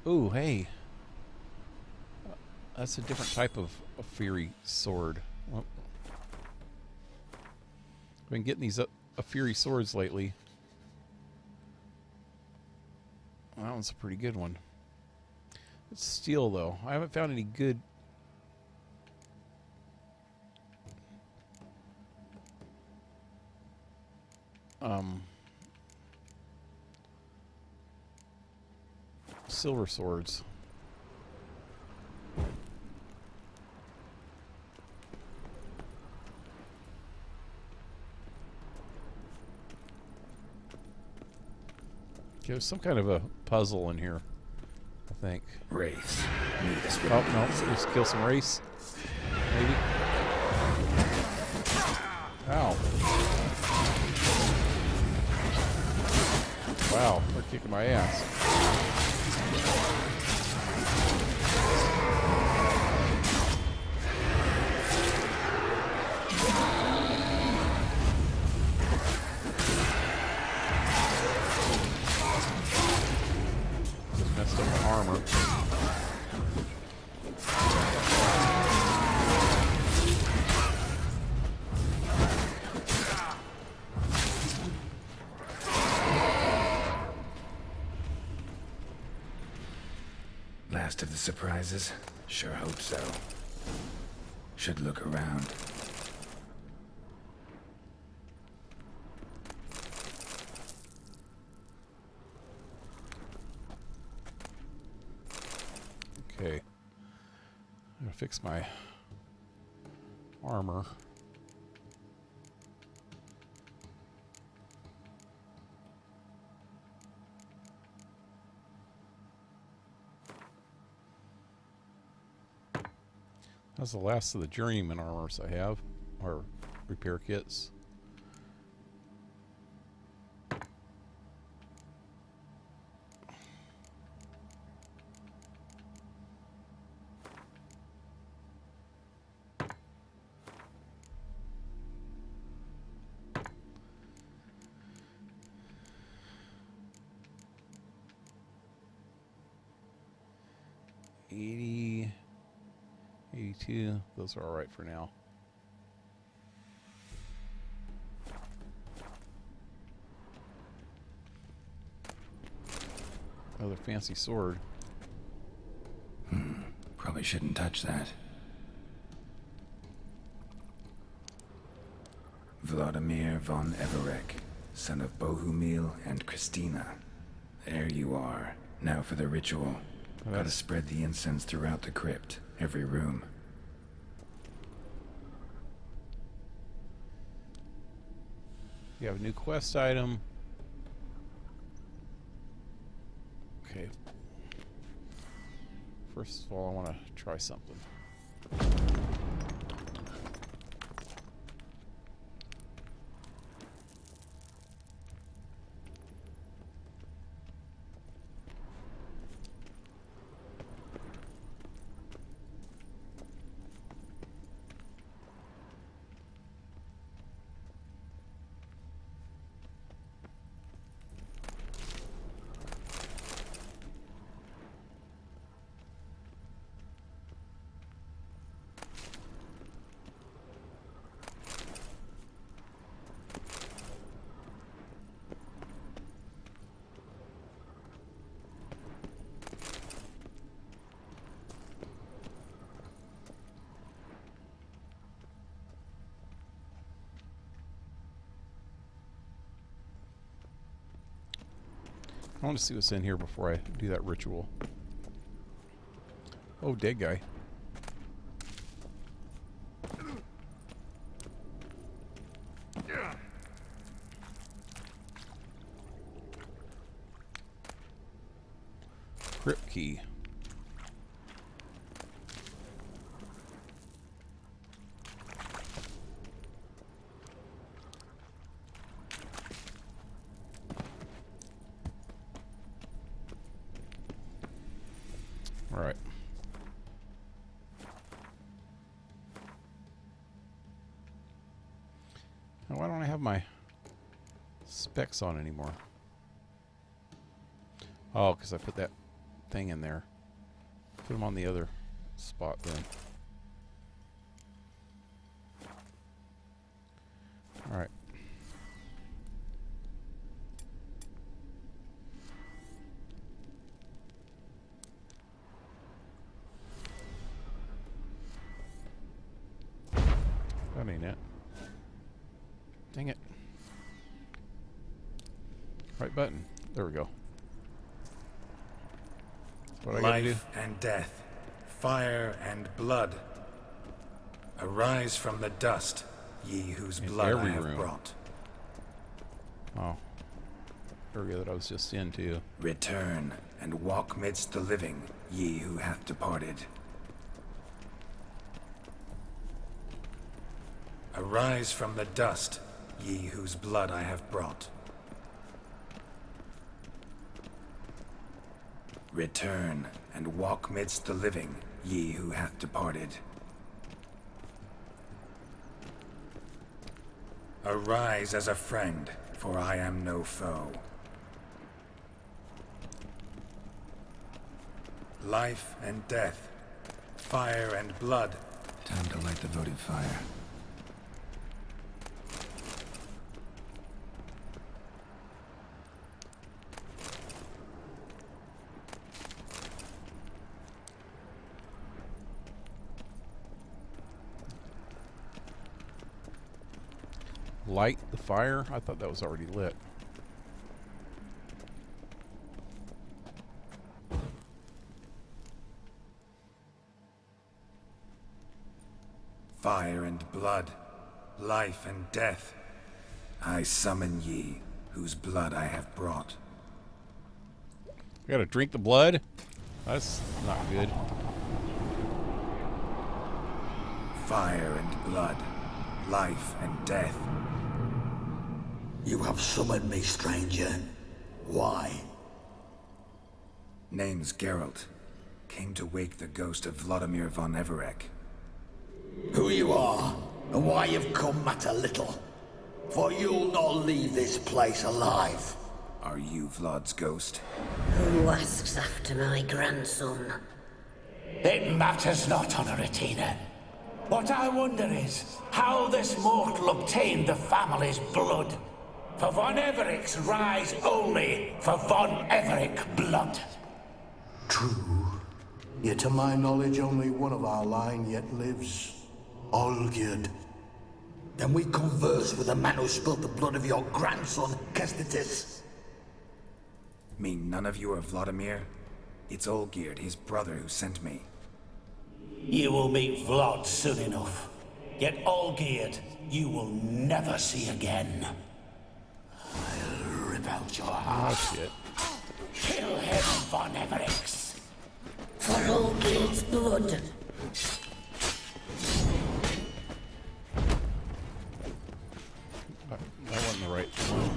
Ooh, hey. That's a different type of Fury sword. Well, I've been getting these Fury swords lately. That one's a pretty good one. It's steel, though. I haven't found any good... silver swords. There's some kind of a puzzle in here, I think. Wraiths. Oh, no. Just kill some wraiths. Maybe. Ow. Wow, they're kicking my ass. Just messed up my armor. Last of the surprises? Sure hope so. Should look around. Okay. I'm gonna fix my armor. That's the last of the journeyman armors I have, or repair kits. Those are all right for now. Another fancy sword. Probably shouldn't touch that. Vladimir von Everek, son of Bohumil and Christina. There you are. Now for the ritual. Gotta spread the incense throughout the crypt, every room. You have a new quest item. Okay. First of all, I want to try something. I want to see what's in here before I do that ritual. Oh, dead guy. Crypt key. All right. Now, why don't I have my specs on anymore? Oh, because I put that thing in there. Put them on the other spot then. All right. That ain't it. Dang it. Right button. There we go. That's what I gotta do. Life and death, fire and blood. Arise from the dust, ye whose blood I have brought. Oh. Area that I was just in too. Return and walk midst the living, ye who hath departed. Arise from the dust, ye whose blood I have brought. Return and walk midst the living, ye who hath departed. Arise as a friend, for I am no foe. Life and death, fire and blood. Time to light the votive fire. Light the fire? I thought that was already lit. Fire and blood, life and death. I summon ye, whose blood I have brought. We gotta drink the blood? That's not good. Fire and blood, life and death. You have summoned me, stranger. Why? Name's Geralt. Came to wake the ghost of Vladimir von Everec. Who you are, and why you've come matter little. For you'll not leave this place alive. Are you Vlad's ghost? Who asks after my grandson? It matters not, Honoratina. What I wonder is how this mortal obtained the family's blood. For von Everec's rise only for von Everec blood. True. Yet to my knowledge, only one of our line yet lives. Olgierd. Then we converse with the man who spilled the blood of your grandson, Kestitis. Mean none of you are Vladimir? It's Olgierd, his brother, who sent me. You will meet Vlad soon enough. Yet Olgierd, you will never see again. I'll rip out your heart. Oh, shit. Kill him, von Everec. For Olgierd's blood. That wasn't the right one.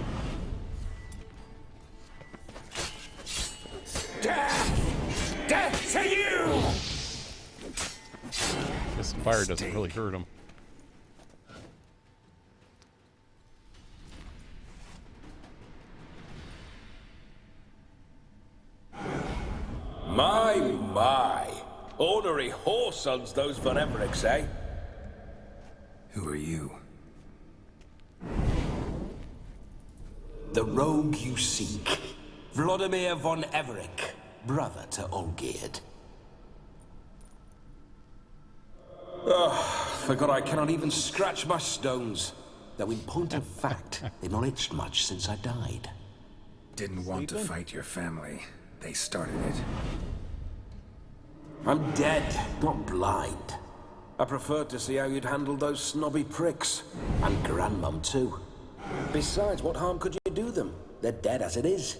Death! Death to you! This fire doesn't really hurt him. My. Ornery whoresons those von Everecs, eh? Who are you? The rogue you seek. Vladimir von Everec, brother to Olgierd. Forgot I cannot even scratch my stones. Though in point of fact, they've not itched much since I died. Didn't want to fight your family. They started it. I'm dead, not blind. I preferred to see how you'd handle those snobby pricks. And Grandmum, too. Besides, what harm could you do them? They're dead as it is.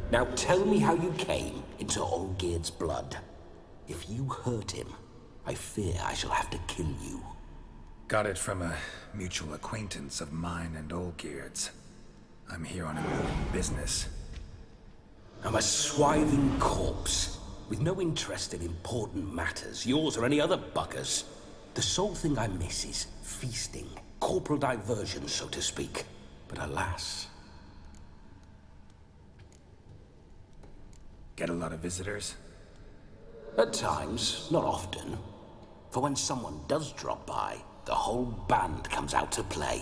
Now tell me how you came into Olgierd's blood. If you hurt him, I fear I shall have to kill you. Got it from a mutual acquaintance of mine and Olgierd's. I'm here on important business. I'm a swithing corpse, with no interest in important matters, yours or any other buggers. The sole thing I miss is feasting, corporal diversion, so to speak. But alas... Get a lot of visitors? At times, not often. For when someone does drop by, the whole band comes out to play.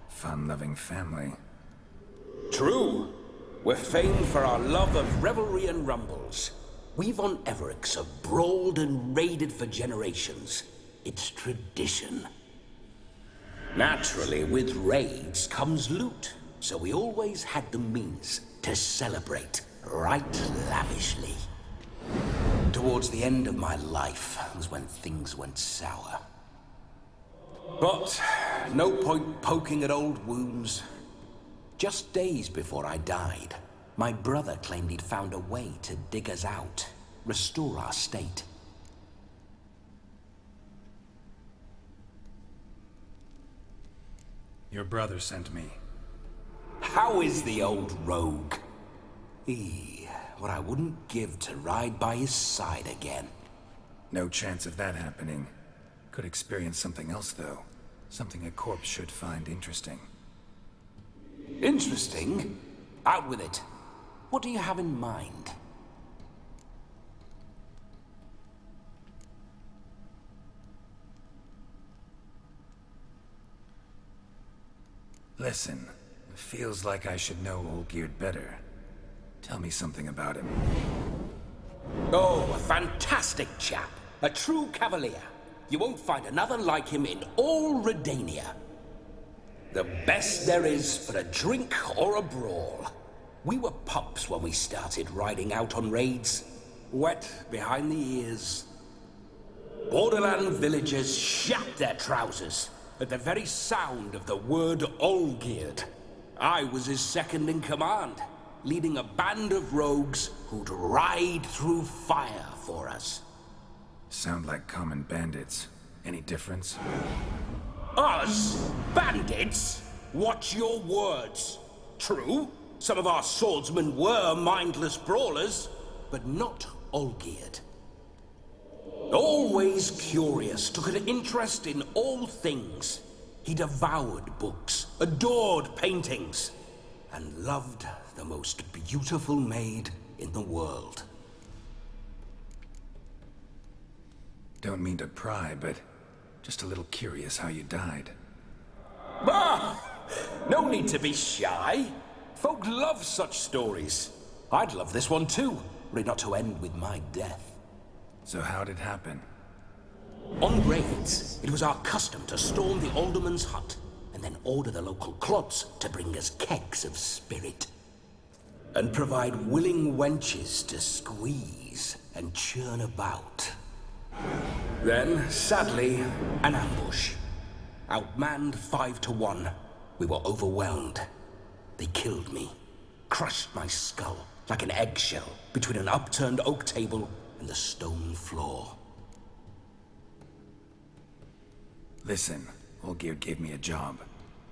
Fun-loving family. True. We're famed for our love of revelry and rumbles. We von Everecs have brawled and raided for generations. It's tradition. Naturally, with raids comes loot, so we always had the means to celebrate right lavishly. Towards the end of my life was when things went sour. But no point poking at old wounds. Just days before I died, my brother claimed he'd found a way to dig us out, restore our state. Your brother sent me. How is the old rogue? What I wouldn't give to ride by his side again. No chance of that happening. Could experience something else, though. Something a corpse should find interesting. Interesting? Out with it. What do you have in mind? Listen, feels like I should know Olgierd better. Tell me something about him. Oh, a fantastic chap. A true cavalier. You won't find another like him in all Redania. The best there is for a drink or a brawl. We were pups when we started riding out on raids. Wet behind the ears. Borderland villagers shat their trousers at the very sound of the word Olgierd. I was his second in command, leading a band of rogues who'd ride through fire for us. Sound like common bandits. Any difference? Us? Bandits? Watch your words. True, some of our swordsmen were mindless brawlers, but not Olgierd. Always curious, took an interest in all things. He devoured books, adored paintings, and loved the most beautiful maid in the world. Don't mean to pry, but just a little curious how you died. Bah! No need to be shy. Folk love such stories. I'd love this one too, were it not to end with my death. So how'd it happen? On raids, it was our custom to storm the alderman's hut and then order the local clods to bring us kegs of spirit. And provide willing wenches to squeeze and churn about. Then, sadly, an ambush. Outmanned 5 to 1, we were overwhelmed. They killed me, crushed my skull like an eggshell between an upturned oak table and the stone floor. Listen, Olgierd gave me a job.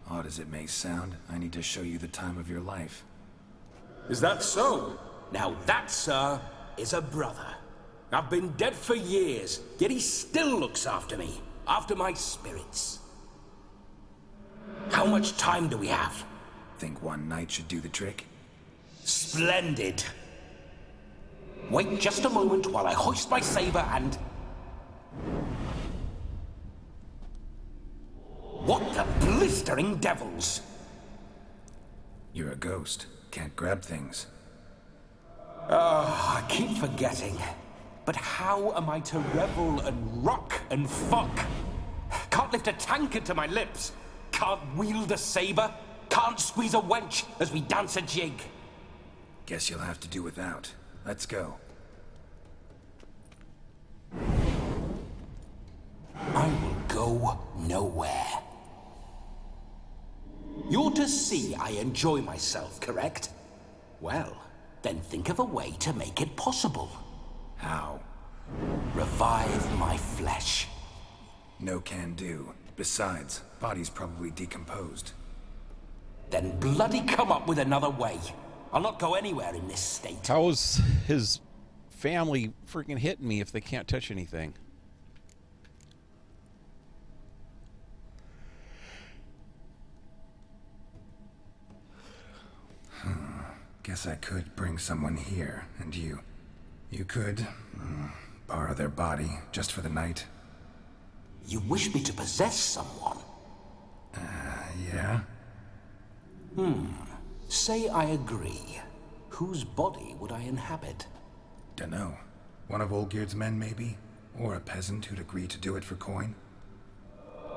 Odd as it may sound, I need to show you the time of your life. Is that so? Now that, sir, is a brother. I've been dead for years, yet he still looks after me, after my spirits. How much time do we have? Think one night should do the trick? Splendid. Wait just a moment while I hoist my saber and... What the blistering devils? You're a ghost. Can't grab things. I keep forgetting. But how am I to revel and rock and fuck? Can't lift a tankard to my lips. Can't wield a saber. Can't squeeze a wench as we dance a jig. Guess you'll have to do without. Let's go. I will go nowhere. You're to see I enjoy myself, correct? Well, then think of a way to make it possible. How? Revive my flesh. No can do. Besides, body's probably decomposed. Then bloody come up with another way. I'll not go anywhere in this state. How's his family freaking hitting me if they can't touch anything? Guess I could bring someone here, and you could borrow their body just for the night. You wish me to possess someone? Yeah? Say I agree. Whose body would I inhabit? Dunno. One of Olgierd's men, maybe? Or a peasant who'd agree to do it for coin?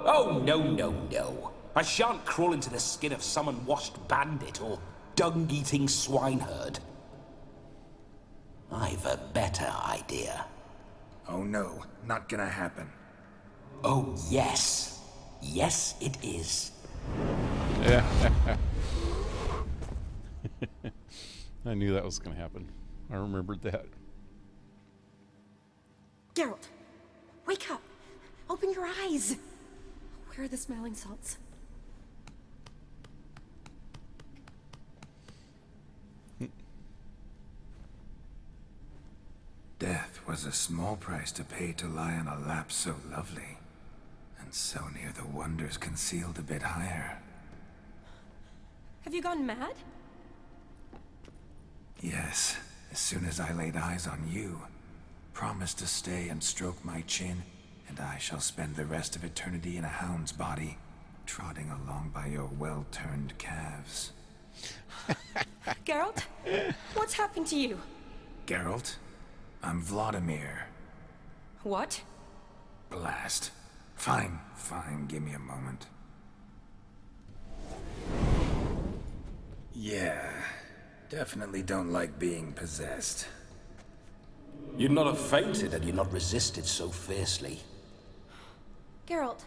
Oh, no. I shan't crawl into the skin of some unwashed bandit or dung-eating swineherd. I've a better idea. Oh no, not gonna happen. Oh, yes. Yes, it is. I knew that was going to happen. I remembered that. Geralt, wake up. Open your eyes. Where are the smelling salts? Death was a small price to pay to lie on a lap so lovely, and so near the wonders concealed a bit higher. Have you gone mad? Yes, as soon as I laid eyes on you, promised to stay and stroke my chin, and I shall spend the rest of eternity in a hound's body, trotting along by your well-turned calves. Geralt? What's happened to you? Geralt, I'm Vladimir. What? Blast. Fine, give me a moment. Yeah, definitely don't like being possessed. You'd not have fainted had you not resisted so fiercely. Geralt,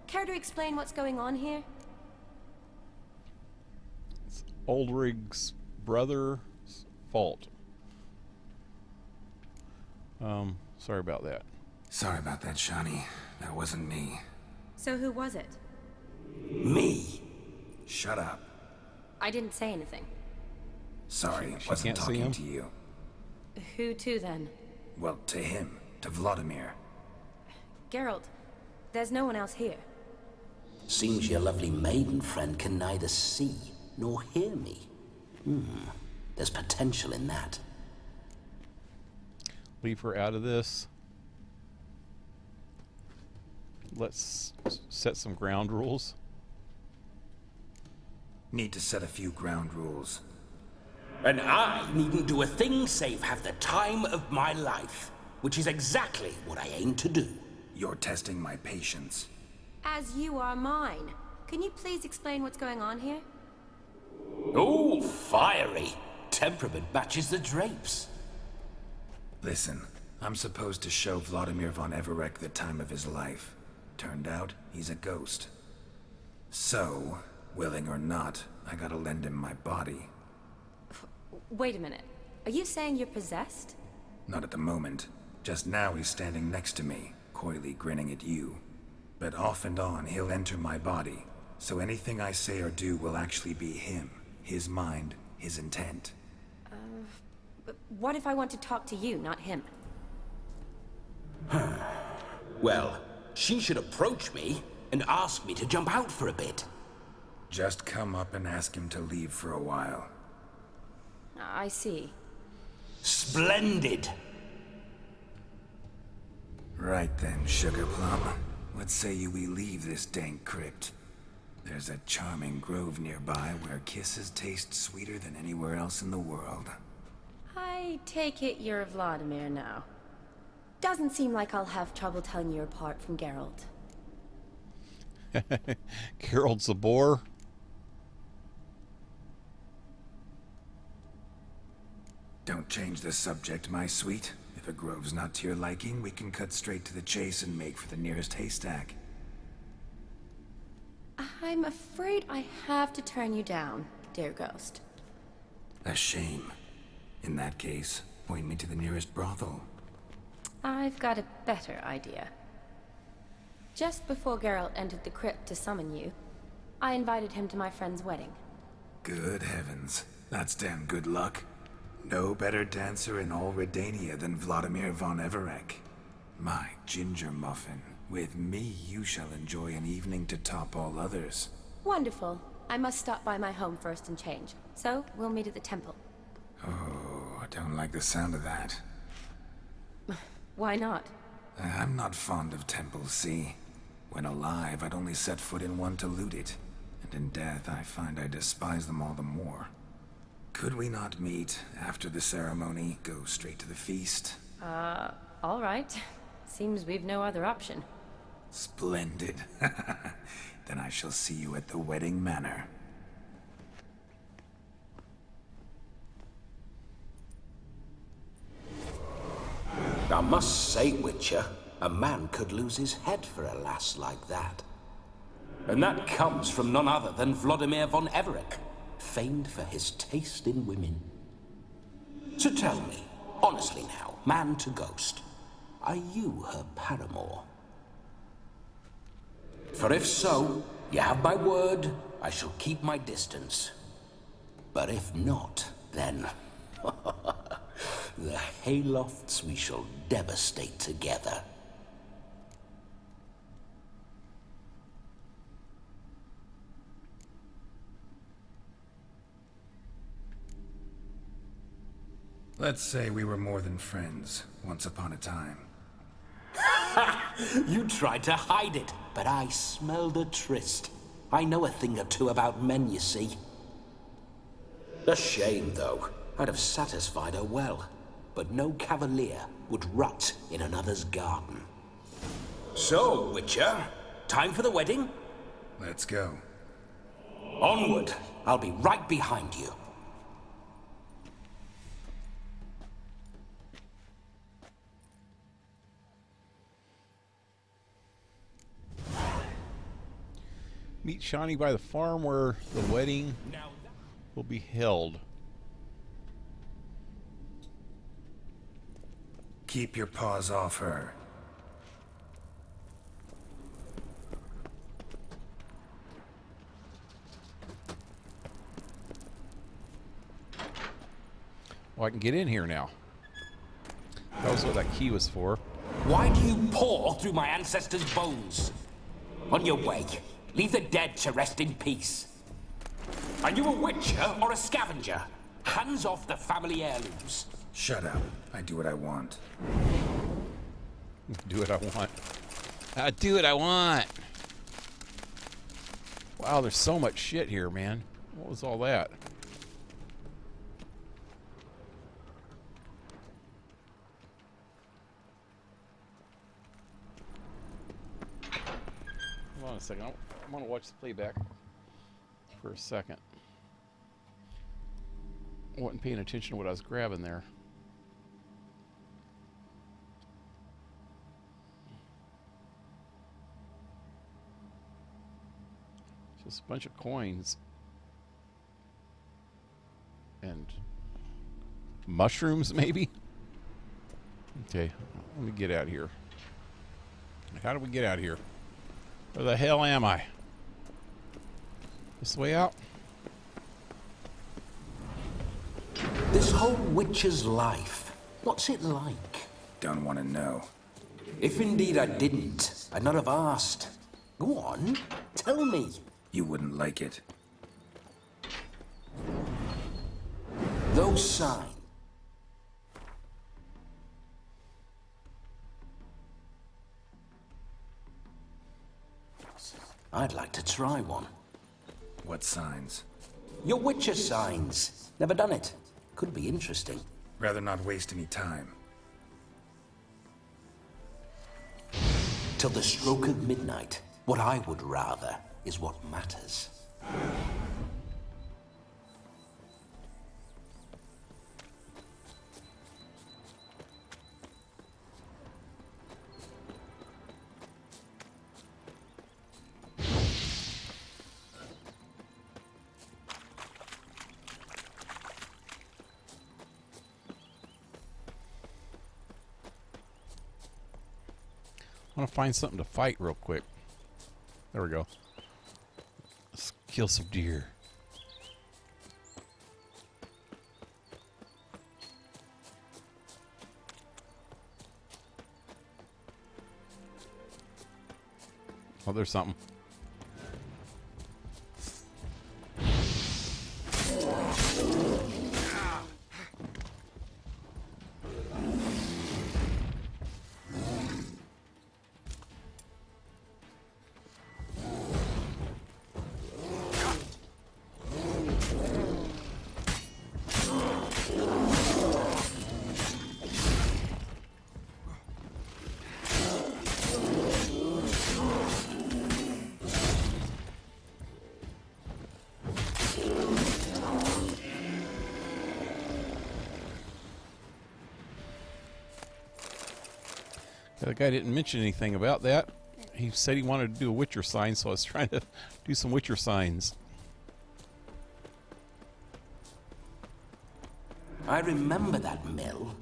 care to explain what's going on here? It's Ulrich's brother's fault. Sorry about that. Sorry about that, Shani. That wasn't me. So who was it? Me. Shut up. I didn't say anything. Sorry, She wasn't can't see talking him? to you. Who to then? Well, to him. To Vladimir. Geralt, there's no one else here. Seems your lovely maiden friend can neither see nor hear me. There's potential in that. Leave her out of this. Let's set some ground rules. Need to set a few ground rules. And I needn't do a thing save have the time of my life, which is exactly what I aim to do. You're testing my patience. As you are mine. Can you please explain what's going on here? Oh, fiery. Temperament matches the drapes. Listen, I'm supposed to show Vladimir von Everec the time of his life. Turned out, he's a ghost. So, willing or not, I gotta lend him my body. Wait a minute. Are you saying you're possessed? Not at the moment. Just now he's standing next to me, coyly grinning at you. But off and on, he'll enter my body. So anything I say or do will actually be him. His mind, his intent. But what if I want to talk to you, not him? Well, she should approach me and ask me to jump out for a bit. Just come up and ask him to leave for a while. I see. Splendid! Right then, Sugar Plum. What say you we leave this dank crypt? There's a charming grove nearby where kisses taste sweeter than anywhere else in the world. I take it you're Vladimir now. Doesn't seem like I'll have trouble telling you apart from Geralt. Geralt's a bore. Don't change the subject, my sweet. If a grove's not to your liking, we can cut straight to the chase and make for the nearest haystack. I'm afraid I have to turn you down, dear ghost. A shame. In that case, point me to the nearest brothel. I've got a better idea. Just before Geralt entered the crypt to summon you, I invited him to my friend's wedding. Good heavens. That's damn good luck. No better dancer in all Redania than Vladimir von Everec. My ginger muffin. With me, you shall enjoy an evening to top all others. Wonderful. I must stop by my home first and change. So, we'll meet at the temple. Oh, I don't like the sound of that. Why not? I'm not fond of temples, see? When alive, I'd only set foot in one to loot it. And in death, I find I despise them all the more. Could we not meet after the ceremony, go straight to the feast? All right. Seems we've no other option. Splendid. Then I shall see you at the wedding manor. I must say, Witcher, a man could lose his head for a lass like that. And that comes from none other than Vladimir von Everec, famed for his taste in women. So tell me, honestly now, man to ghost, are you her paramour? For if so, you have my word, I shall keep my distance. But if not, then... the haylofts we shall devastate together. Let's say we were more than friends, once upon a time. You tried to hide it, but I smelled a tryst. I know a thing or two about men, you see. A shame, though. I'd have satisfied her well. But no cavalier would rot in another's garden. So, Witcher, time for the wedding? Let's go. Onward. I'll be right behind you. Meet Shawnee by the farm where the wedding will be held. Keep your paws off her. Well, I can get in here now. That was what that key was for. Why do you paw through my ancestors' bones? On your way, leave the dead to rest in peace. Are you a witcher or a scavenger? Hands off the family heirlooms. Shut up. I do what I want. Do what I want. I do what I want. Wow, there's so much shit here, man. What was all that? Hold on a second. I want to watch the playback for a second. I wasn't paying attention to what I was grabbing there. Just a bunch of coins and mushrooms, maybe. Okay, let me get out of here. How do we get out of here? Where the hell am I? This way out? This whole witcher's life, what's it like? Don't want to know. If indeed I didn't, I'd not have asked. Go on, tell me. You wouldn't like it. Those signs. I'd like to try one. What signs? Your witcher signs. Never done it. Could be interesting. Rather not waste any time. Till the stroke of midnight, what I would rather is what matters. I want to find something to fight real quick. There we go. Let's kill some deer. Oh, there's something. The guy didn't mention anything about that. He said he wanted to do a Witcher sign, so I was trying to do some Witcher signs. I remember that mill.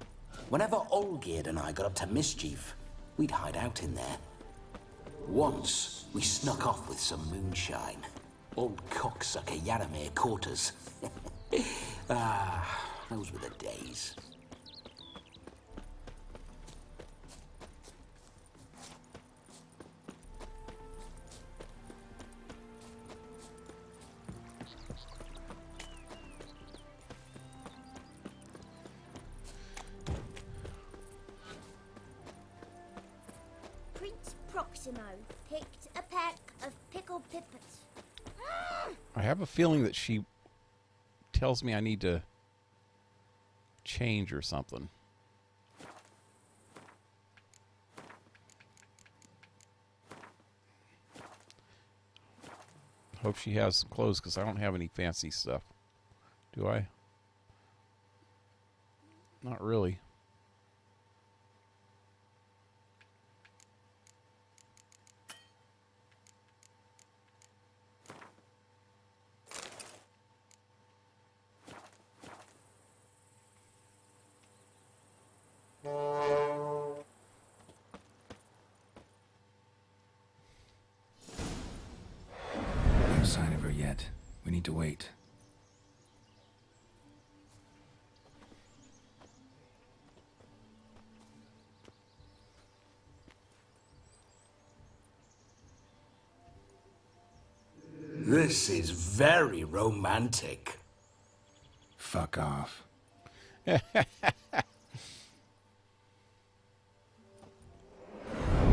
Whenever Olgierd and I got up to mischief, we'd hide out in there. Once, we snuck off with some moonshine. Old cocksucker Yaramir caught us. Those were the days. Proximo picked a pack of pickled pippets. I have a feeling that she tells me I need to change or something. Hope she has some clothes because I don't have any fancy stuff. Do I? Not really. No sign of her yet. We need to wait. This is very romantic. Fuck off.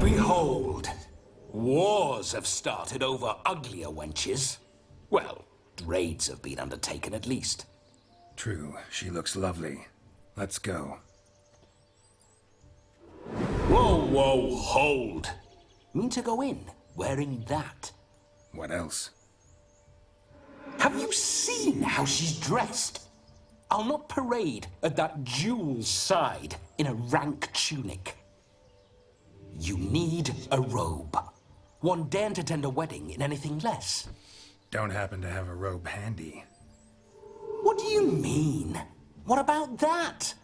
Behold, wars have started over uglier wenches. Well, raids have been undertaken at least. True, she looks lovely. Let's go. Whoa, whoa, hold. Mean to go in wearing that? What else? Have you seen how she's dressed? I'll not parade at that jewel's side in a rank tunic. You need a robe. One daren't attend a wedding in anything less. Don't happen to have a robe handy. What do you mean? What about that?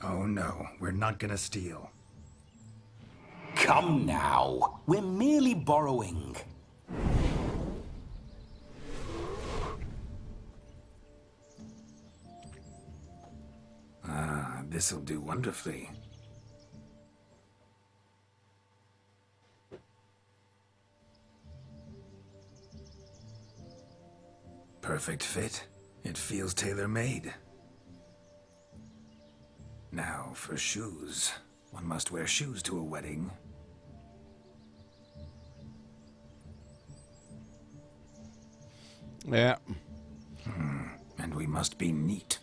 Oh no, we're not gonna steal. Come now, we're merely borrowing. Ah, this'll do wonderfully. Perfect fit. It feels tailor-made. Now for shoes. One must wear shoes to a wedding. Yeah. And we must be neat.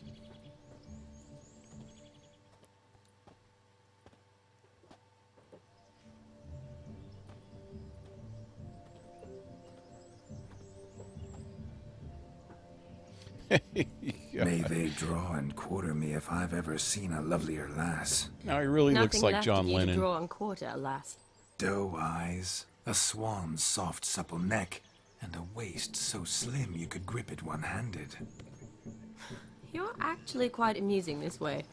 May they draw and quarter me if I've ever seen a lovelier lass. Now he really looks like John Nothing left of you Lennon. to draw and quarter, alas. Doe eyes, a swan's soft supple neck, and a waist so slim you could grip it one-handed. You're actually quite amusing this way.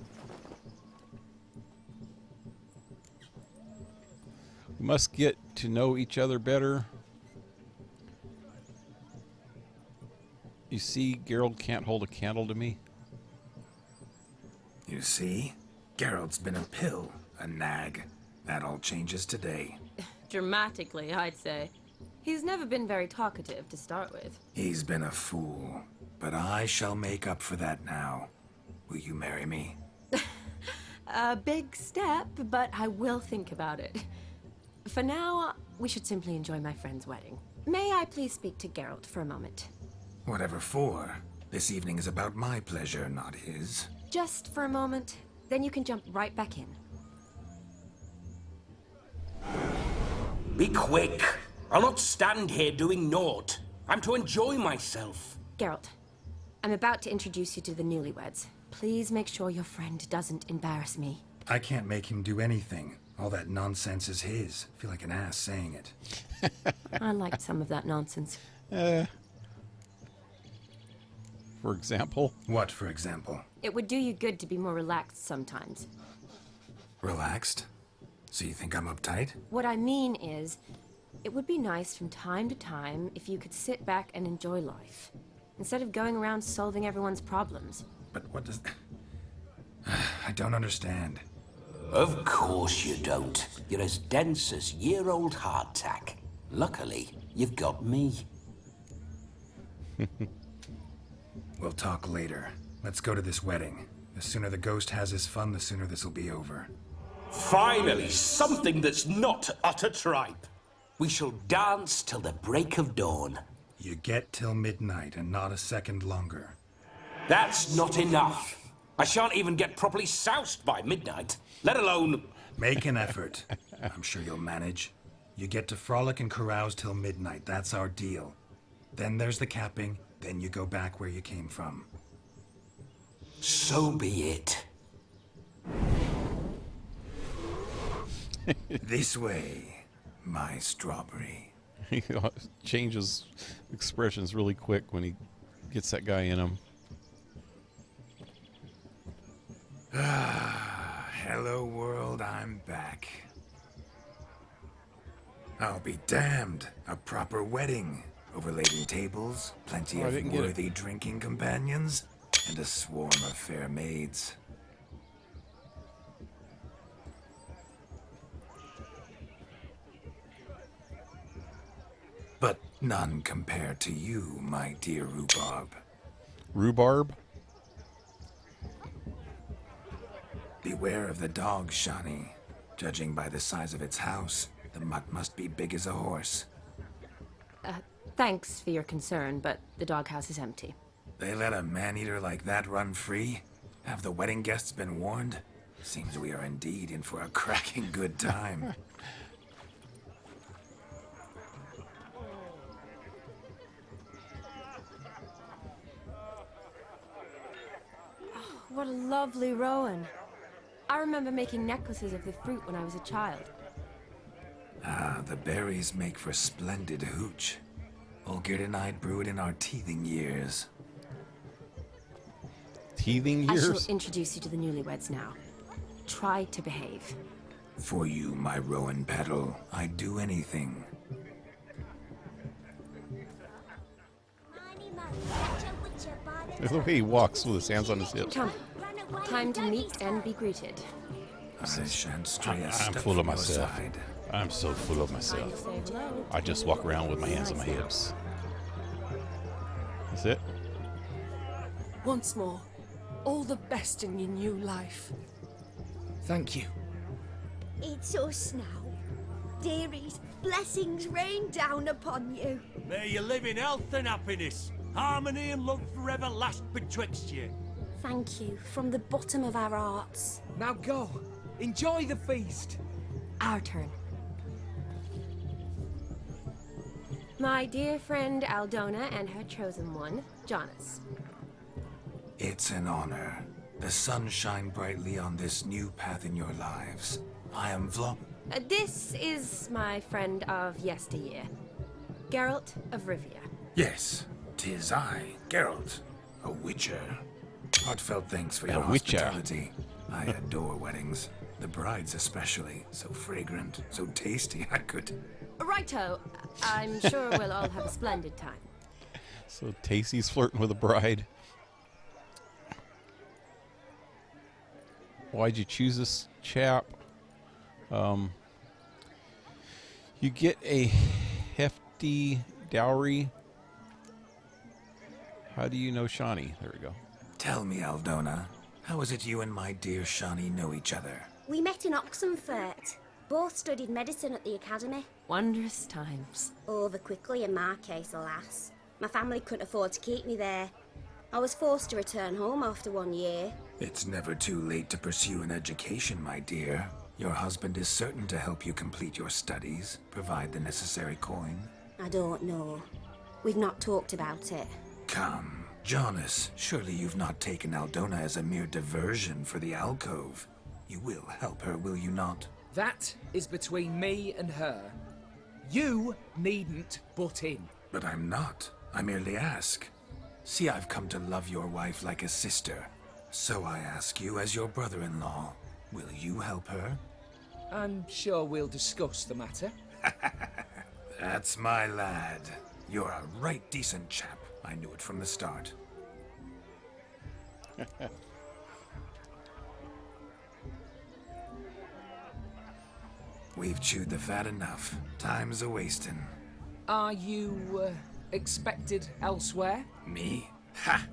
We must get to know each other better. You see, Geralt can't hold a candle to me. You see? Geralt's been a pill, a nag. That all changes today. Dramatically, I'd say. He's never been very talkative to start with. He's been a fool, but I shall make up for that now. Will you marry me? A big step, but I will think about it. For now, we should simply enjoy my friend's wedding. May I please speak to Geralt for a moment? Whatever for. This evening is about my pleasure, not his. Just for a moment, then you can jump right back in. Be quick. I'll not stand here doing naught. I'm to enjoy myself. Geralt, I'm about to introduce you to the newlyweds. Please make sure your friend doesn't embarrass me. I can't make him do anything. All that nonsense is his. I feel like an ass saying it. I liked some of that nonsense. For example? What, for example? It would do you good to be more relaxed sometimes. Relaxed? So you think I'm uptight? What I mean is, it would be nice from time to time if you could sit back and enjoy life, instead of going around solving everyone's problems. But what does... I don't understand. Of course you don't. You're as dense as year-old hardtack. Luckily, you've got me. We'll talk later. Let's go to this wedding. The sooner the ghost has his fun, the sooner this'll be over. Finally, something that's not utter tripe. We shall dance till the break of dawn. You get till midnight and not a second longer. That's not enough. I shan't even get properly soused by midnight, let alone... Make an effort. I'm sure you'll manage. You get to frolic and carouse till midnight. That's our deal. Then there's the capping. Then you go back where you came from. So be it. This way, my strawberry. He changes expressions really quick when he gets that guy in him. Hello world, I'm back. I'll be damned. A proper wedding. Overladen tables, plenty of worthy drinking companions, and a swarm of fair maids. But none compared to you, my dear rhubarb. Rhubarb? Beware of the dog, Shani. Judging by the size of its house, the mutt must be big as a horse. Thanks for your concern, but the doghouse is empty. They let a man-eater like that run free? Have the wedding guests been warned? Seems we are indeed in for a cracking good time. Oh, what a lovely rowan. I remember making necklaces of the fruit when I was a child. Ah, the berries make for splendid hooch. Olgerd and I brew it in our teething years. Teething I years? shall introduce you to the newlyweds now. Try to behave. For you, my rowan petal, I'd do anything. The way he walks with his hands on his hips. Come. Time to meet and be greeted. I shan't stray a I'm step full of from your myself. side. I'm so full of myself. Say hello. I just walk around with my hands on my hips. That's it? Once more, all the best in your new life. Thank you. It's us now. Dearies, blessings rain down upon you. May you live in health and happiness. Harmony and love forever last betwixt you. Thank you from the bottom of our hearts. Now go. Enjoy the feast. Our turn. My dear friend Aldona and her chosen one, Jonas. It's an honor. The sun shine brightly on this new path in your lives. I am This is my friend of yesteryear, Geralt of Rivia. Yes, 'tis I, Geralt, a witcher. Heartfelt thanks for A your witcher. hospitality. I adore weddings. The brides especially. So fragrant, so tasty, I could... Righto. I'm sure we'll all have a splendid time. So Tacy's flirting with a bride. Why'd you choose this chap? You get a hefty dowry. How do you know Shani? There we go. Tell me, Aldona, how is it you and my dear Shani know each other? We met in Oxenfurt. Both studied medicine at the academy. Wondrous times. Over quickly in my case, alas. My family couldn't afford to keep me there. I was forced to return home after 1 year. It's never too late to pursue an education, my dear. Your husband is certain to help you complete your studies, provide the necessary coin. I don't know. We've not talked about it. Come, Jonas, surely you've not taken Aldona as a mere diversion for the alcove. You will help her, will you not? That is between me and her. You needn't butt in. But I'm not. I merely ask. See, I've come to love your wife like a sister. So I ask you as your brother-in-law, will you help her? I'm sure we'll discuss the matter. That's my lad. You're a right decent chap. I knew it from the start. We've chewed the fat enough. Time's a-wasting. Are you expected elsewhere? Me? Ha!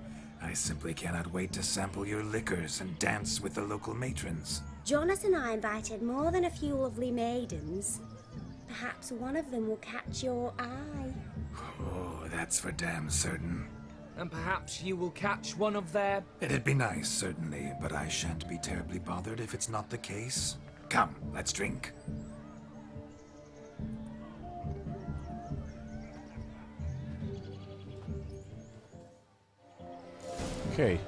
I simply cannot wait to sample your liquors and dance with the local matrons. Jonas and I invited more than a few lovely maidens. Perhaps one of them will catch your eye. Oh, that's for damn certain. And perhaps you will catch one of their... It'd be nice, certainly, but I shan't be terribly bothered if it's not the case. Come, let's drink. Okay,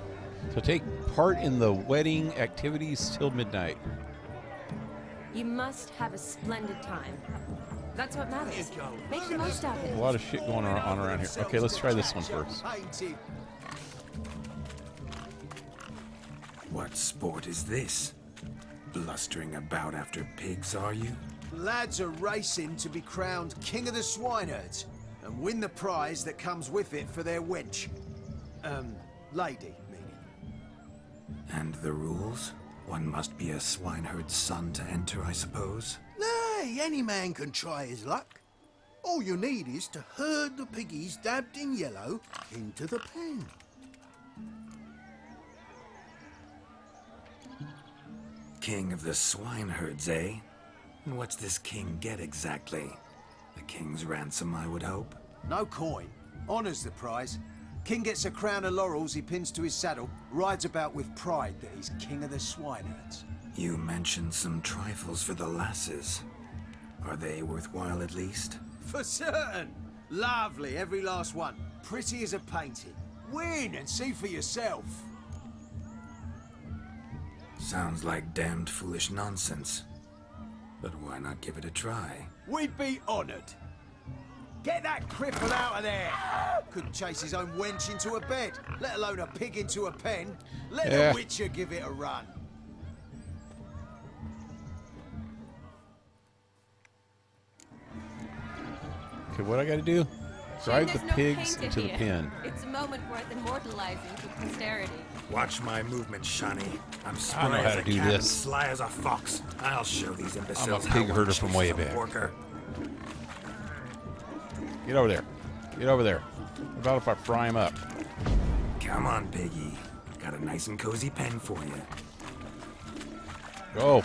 so take part in the wedding activities till midnight. You must have a splendid time. That's what matters. Make the most of A it. lot of shit going on around here. Okay, let's try this one first. What sport is this? Blustering about after pigs, are you? Lads are racing to be crowned King of the Swineherds and win the prize that comes with it for their wench. Lady, meaning. And the rules? One must be a swineherd's son to enter, I suppose? Nay, any man can try his luck. All you need is to herd the piggies dabbed in yellow into the pen. King of the swineherds, eh? And what's this king get exactly? The king's ransom, I would hope. No coin. Honours the prize. King gets a crown of laurels he pins to his saddle, rides about with pride that he's king of the swineherds. You mentioned some trifles for the lasses. Are they worthwhile at least? For certain! Lovely, every last one. Pretty as a painting. Win and see for yourself. Sounds like damned foolish nonsense. But why not give it a try? We'd be honoured. Get that cripple out of there! Couldn't chase his own wench into a bed, let alone a pig into a pen. Let the Witcher give it a run. Okay, what I gotta do? Drive the There's no pigs paint into the here. pen. It's a moment worth immortalizing for posterity. Watch my movement, Shani. I'm I spry know how as to a do cat and this. sly as a fox. I'll show these imbeciles I'm a pig how herder one from chases way a back. porker. Get over there. Get over there. What about if I fry him up? Come on, piggy. Got a nice and cozy pen for you. Go.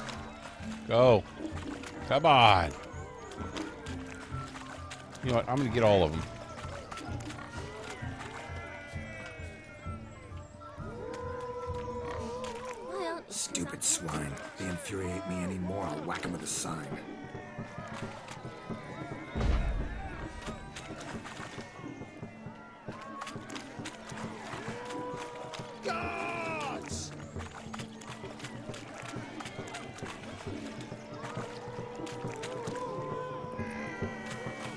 Go. Come on. You know what? I'm going to get all of them. Stupid swine. They infuriate me anymore. I'll whack him with a sign. Guards!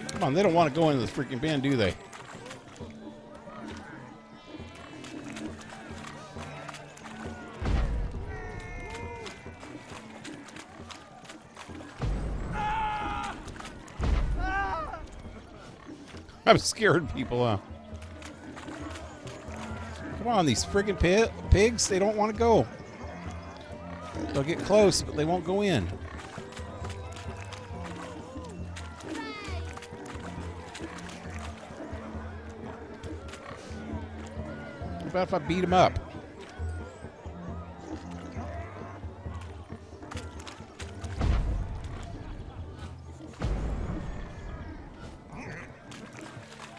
Come on, they don't want to go into the freaking pen, do they? I'm scaring people, huh? Come on, these friggin' pigs, they don't want to go. They'll get close, but they won't go in. What about if I beat them up?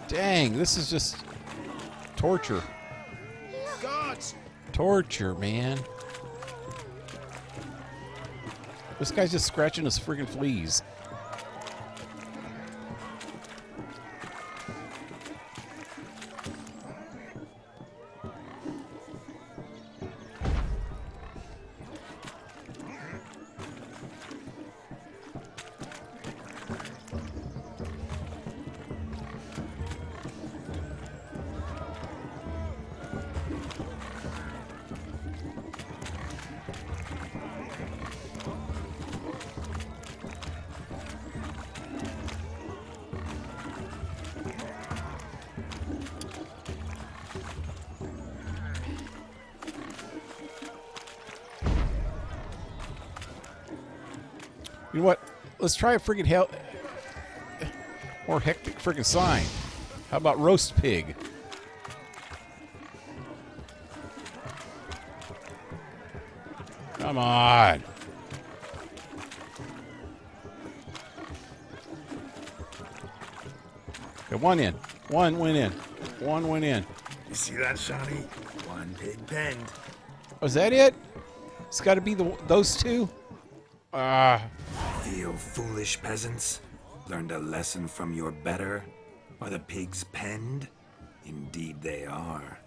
Dang, this is just torture. Guards! Torture, man. This guy's just scratching his friggin' fleas. You know what? Let's try a friggin' more hectic friggin' sign. How about roast pig? Come on. Okay, one in. One went in. One went in. You see that, Shawnee? One pig penned. Was that it? It's got to be those two? Feel foolish, peasants? Learned a lesson from your better? Are the pigs penned? Indeed they are.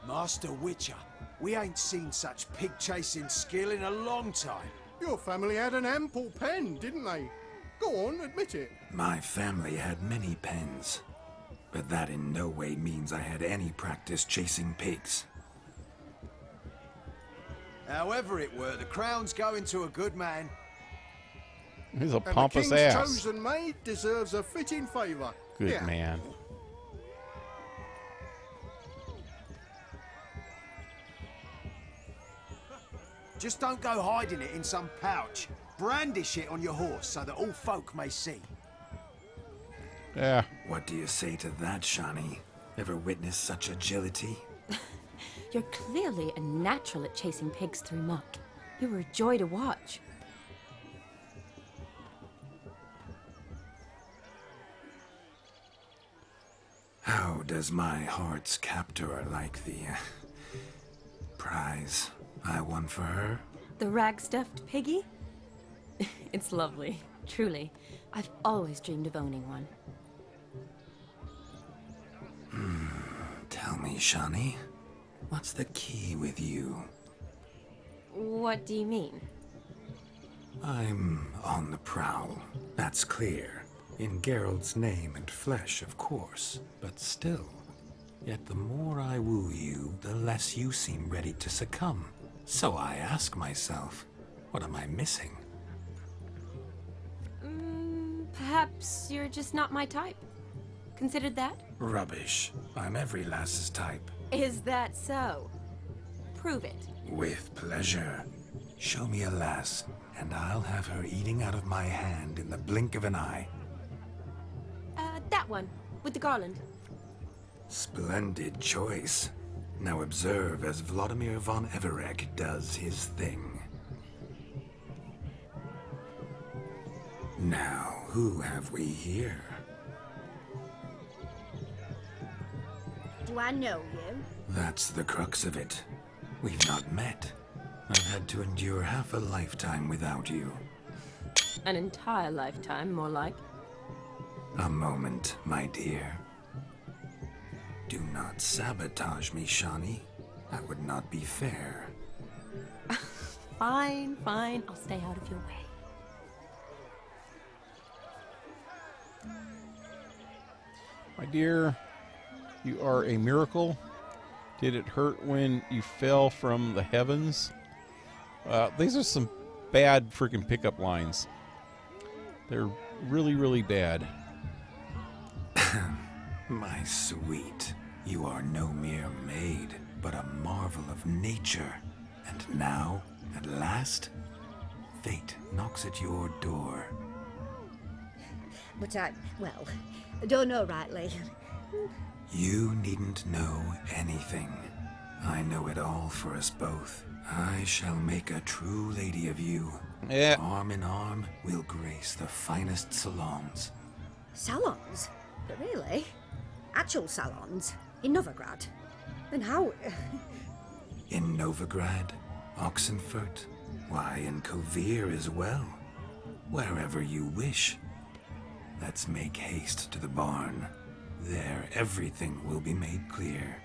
Master Witcher, we ain't seen such pig-chasing skill in a long time. Your family had an ample pen, didn't they? Go on, admit it. My family had many pens, but that in no way means I had any practice chasing pigs. However it were, the crown's going to a good man. He's a And pompous the king's ass. chosen maid deserves a fitting favour. Good Here. man. Just don't go hiding it in some pouch. Brandish it on your horse so that all folk may see. Yeah. What do you say to that, Shawnee? Ever witnessed such agility? You're clearly a natural at chasing pigs through muck. You were a joy to watch. How does my heart's captor like the prize I won for her? The rag-stuffed piggy? It's lovely, truly. I've always dreamed of owning one. Tell me, Shawnee, what's the key with you? What do you mean? I'm on the prowl, that's clear. In Geralt's name and flesh, of course, but still. Yet the more I woo you, the less you seem ready to succumb. So I ask myself, what am I missing? Perhaps you're just not my type. Considered that? Rubbish. I'm every lass's type. Is that so? Prove it. With pleasure. Show me a lass, and I'll have her eating out of my hand in the blink of an eye. That one, with the garland. Splendid choice. Now observe as Vladimir von Everek does his thing. Now, who have we here? Do I know you? That's the crux of it. We've not met. I've had to endure half a lifetime without you. An entire lifetime, more like. A moment, my dear. Do not sabotage me, Shawnee. That would not be fair. Fine, fine. I'll stay out of your way. My dear, you are a miracle. Did it hurt when you fell from the heavens? These are some bad freaking pickup lines. They're really, really bad. My sweet, you are no mere maid, but a marvel of nature. And now, at last, fate knocks at your door. But I don't know rightly. You needn't know anything. I know it all for us both. I shall make a true lady of you. Yeah. Arm in arm, we'll grace the finest salons. Salons? But really? Actual salons? In Novigrad? Then how? In Novigrad, Oxenfurt, why, in Kovir as well. Wherever you wish. Let's make haste to the barn. There, everything will be made clear.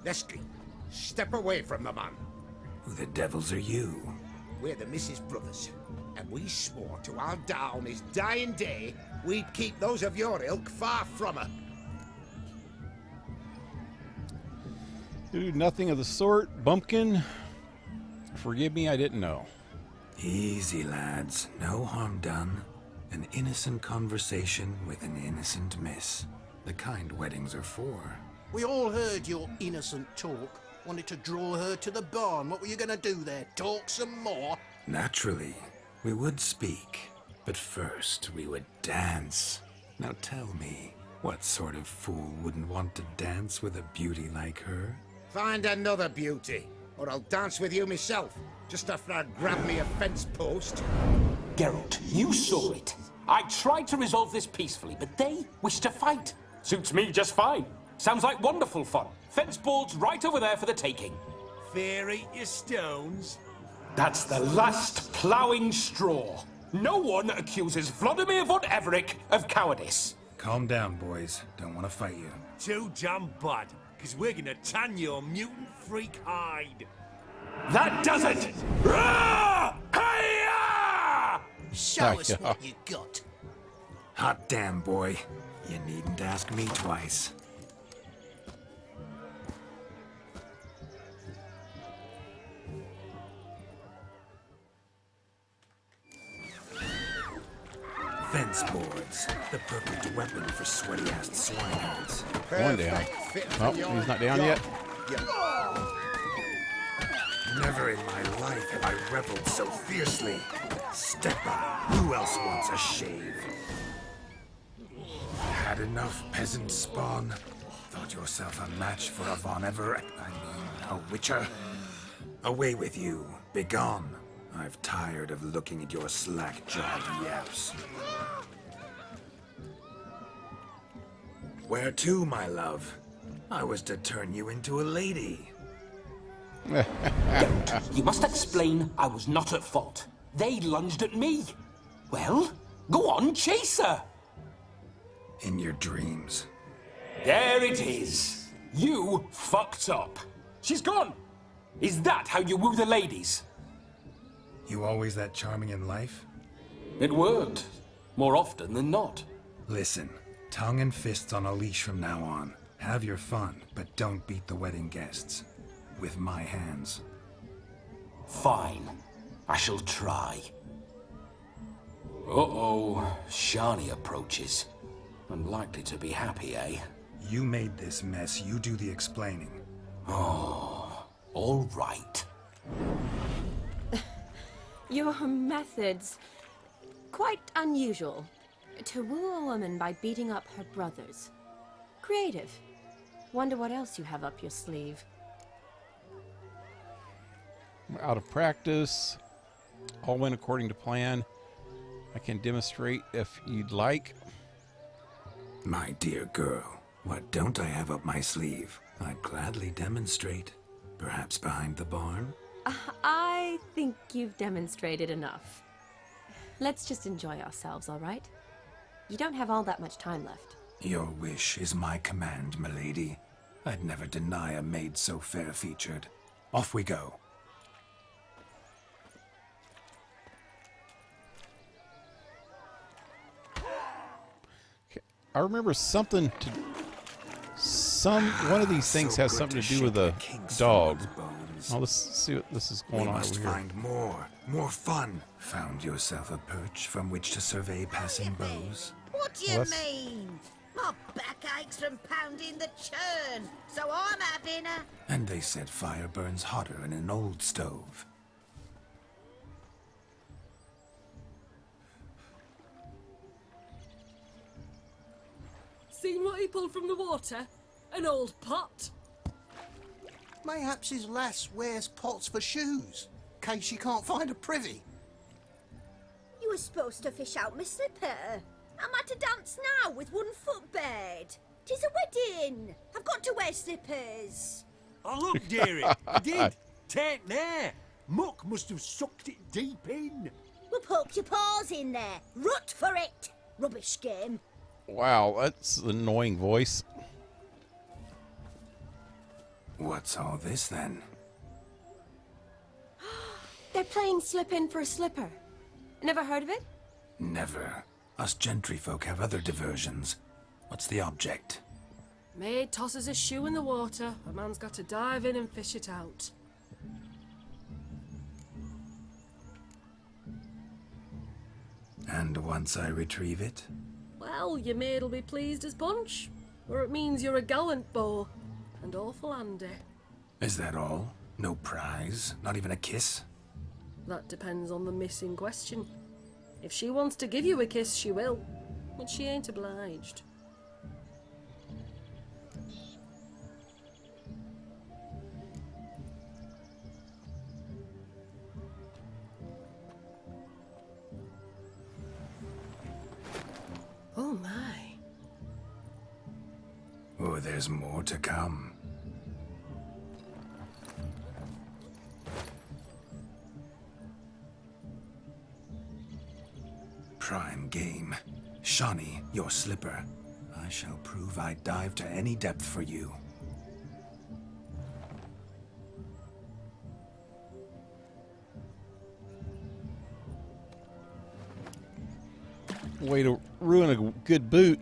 Leslie, step away from the man. Who the devils are you? We're the Mrs. Brothers, and we swore to our da on his dying day we'd keep those of your ilk far from her. You do nothing of the sort, bumpkin. Forgive me, I didn't know. Easy, lads. No harm done. An innocent conversation with an innocent miss. The kind weddings are for. We all heard your innocent talk. Wanted to draw her to the barn. What were you going to do there? Talk some more? Naturally, we would speak. But first, we would dance. Now tell me, what sort of fool wouldn't want to dance with a beauty like her? Find another beauty. or I'll dance with you myself, just after I grab me a fence post. Geralt, you saw it. I tried to resolve this peacefully, but they wish to fight. Suits me just fine. Sounds like wonderful fun. Fence boards right over there for the taking. Fear eat your stones. That's the last ploughing straw. No one accuses Vladimir von Everett of cowardice. Calm down, boys. Don't want to fight you. Too damn bad, because we're gonna tan your mutant freak hide. That does it! Rah! Hi-ya! Show us what you got. Hot damn, boy. You needn't ask me twice. Fence boards. The perfect weapon for sweaty-assed swineherds. One down. Oh, he's not down yet. Never in my life have I reveled so fiercely. Step up. Who else wants a shave? Had enough, peasant spawn? Thought yourself a match for a Von Everett? I mean, a witcher? Away with you. Begone. I've tired of looking at your slack-jawed yaps. Where to, my love? I was to turn you into a lady. You must explain I was not at fault. They lunged at me. Well, go on, chase her. In your dreams. There it is. You fucked up. She's gone. Is that how you woo the ladies? You always that charming in life? It worked. More often than not. Listen, tongue and fists on a leash from now on. Have your fun, but don't beat the wedding guests. With my hands. Fine. I shall try. Uh-oh. Shani approaches. Unlikely to be happy, eh? You made this mess. You do the explaining. Oh, all right. Your methods... quite unusual. To woo a woman by beating up her brothers. Creative. Wonder what else you have up your sleeve. We're out of practice. All went according to plan. I can demonstrate if you'd like. My dear girl, what don't I have up my sleeve? I'd gladly demonstrate. Perhaps behind the barn? I think you've demonstrated enough. Let's just enjoy ourselves, all right? You don't have all that much time left. Your wish is my command, milady. I'd never deny a maid so fair-featured. Off we go. I remember something to... one of these things has something to do with a dog. Well, let's see what this is going on over here. We must find more fun. Found yourself a perch from which to survey passing bows? What do you mean? My back aches from pounding the churn, so I'm having a... And they said fire burns hotter in an old stove. Seen what he pulled from the water? An old pot? Mayhaps his lass wears pots for shoes, in case she can't find a privy. You were supposed to fish out my slipper. I'm at a dance now with one foot bared. 'Tis a wedding. I've got to wear slippers. Oh, look, dearie. He did. Take there. Muck must have sucked it deep in. Well, poke your paws in there. Rut for it. Rubbish game. Wow, that's an annoying voice. What's all this, then? They're playing slip in for a slipper. Never heard of it? Never. Us gentry folk have other diversions. What's the object? Maid tosses a shoe in the water. A man's got to dive in and fish it out. And once I retrieve it? Well, your maid'll be pleased as punch. Or it means you're a gallant beau. And awful handy. Is that all? No prize? Not even a kiss? That depends on the miss in question. If she wants to give you a kiss, she will. But she ain't obliged. For there's more to come. Prime game. Shawnee, your slipper. I shall prove I dive to any depth for you. Way to ruin a good boot.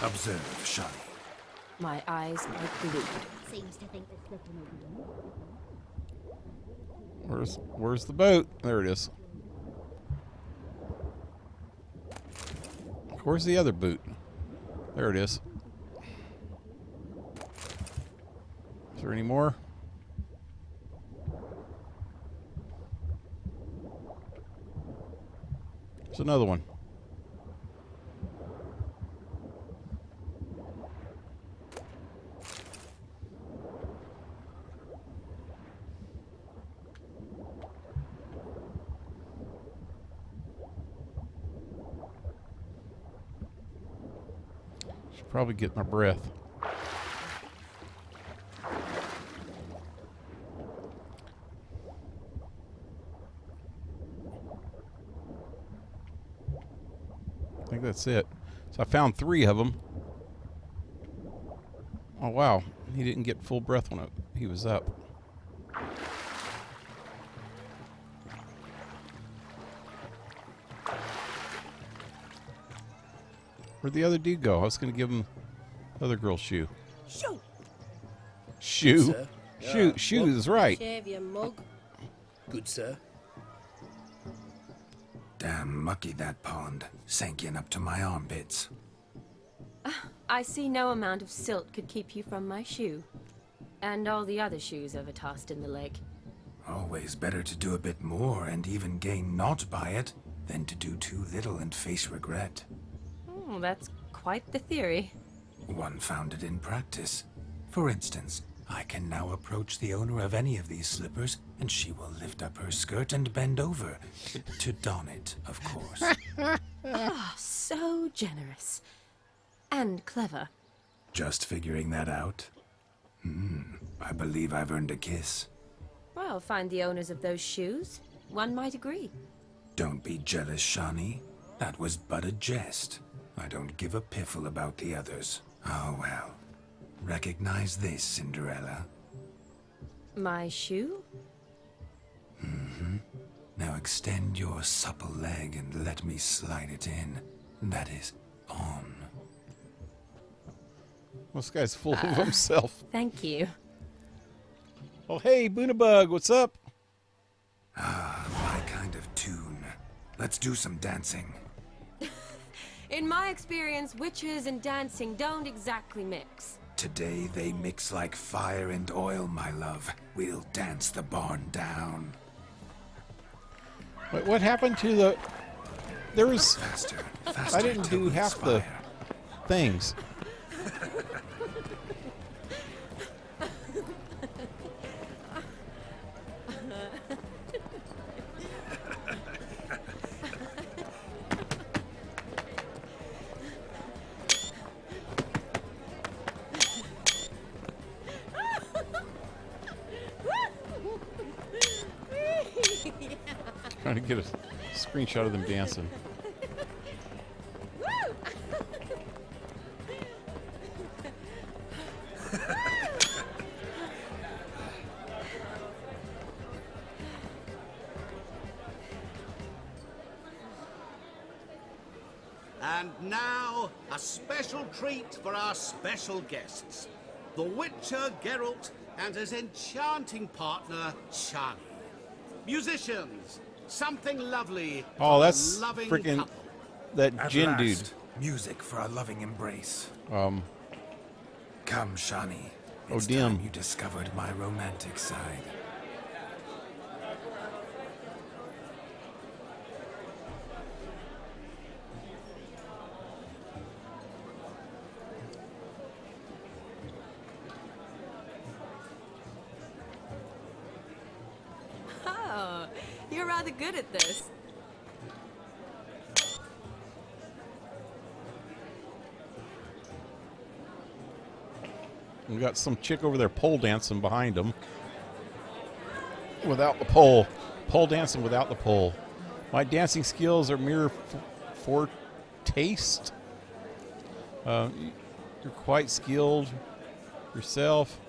Observe, Shawnee. My eyes are glued. Seems to think the slipper may be done. Where's the boat? There it is. Where's the other boot? There it is. Is there any more? There's another one. Should probably get my breath. I think that's it. So I found 3 of them. Oh wow, he didn't get full breath when he was up. Where'd the other dude go? I was going to give him the other girl's shoe. Shoot! Shoe? Sir? Shoe is right. Shave your mug. Good, sir. Damn mucky that pond. Sank in up to my armpits. I see no amount of silt could keep you from my shoe. And all the other shoes ever tossed in the lake. Always better to do a bit more and even gain naught by it than to do too little and face regret. Oh, that's quite the theory. One founded in practice. For instance, I can now approach the owner of any of these slippers, and she will lift up her skirt and bend over. To don it, of course. Ah, so generous. And clever. Just figuring that out? I believe I've earned a kiss. Well, find the owners of those shoes. One might agree. Don't be jealous, Shawnee. That was but a jest. I don't give a piffle about the others. Oh well. Recognize this, Cinderella. My shoe? Now extend your supple leg and let me slide it in. That is, on. This guy's full of himself. Thank you. Oh, hey, TheBunaBug, what's up? Ah, my kind of tune. Let's do some dancing. In my experience, witches and dancing don't exactly mix. Today they mix like fire and oil, my love. We'll dance the barn down. Wait, what happened to the... There was... Faster, I didn't do half the things. Trying to get a screenshot of them dancing. And now, a special treat for our special guests. The Witcher Geralt and his enchanting partner, Shani. Musicians, something lovely Oh, for that's a loving freaking couple. that At Jin last, dude. Music for a loving embrace. Um. Come, Shani. Oh, It's damn. time you discovered my romantic side. Oh, you're rather good at this. We got some chick over there pole dancing behind him. Without the pole. Pole dancing without the pole. My dancing skills are mere foretaste. You're quite skilled yourself.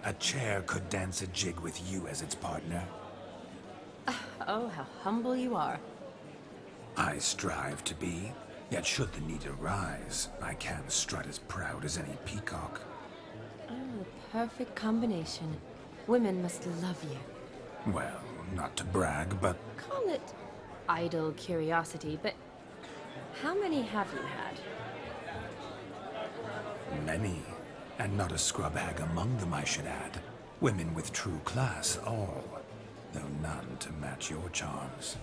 A chair could dance a jig with you as its partner. Oh, how humble you are. I strive to be, yet should the need arise, I can strut as proud as any peacock. Oh, the perfect combination. Women must love you. Well, not to brag, but Call it idle curiosity, but how many have you had? many. And not a scrub hag among them, I should add. Women with true class, all. Though none to match your charms.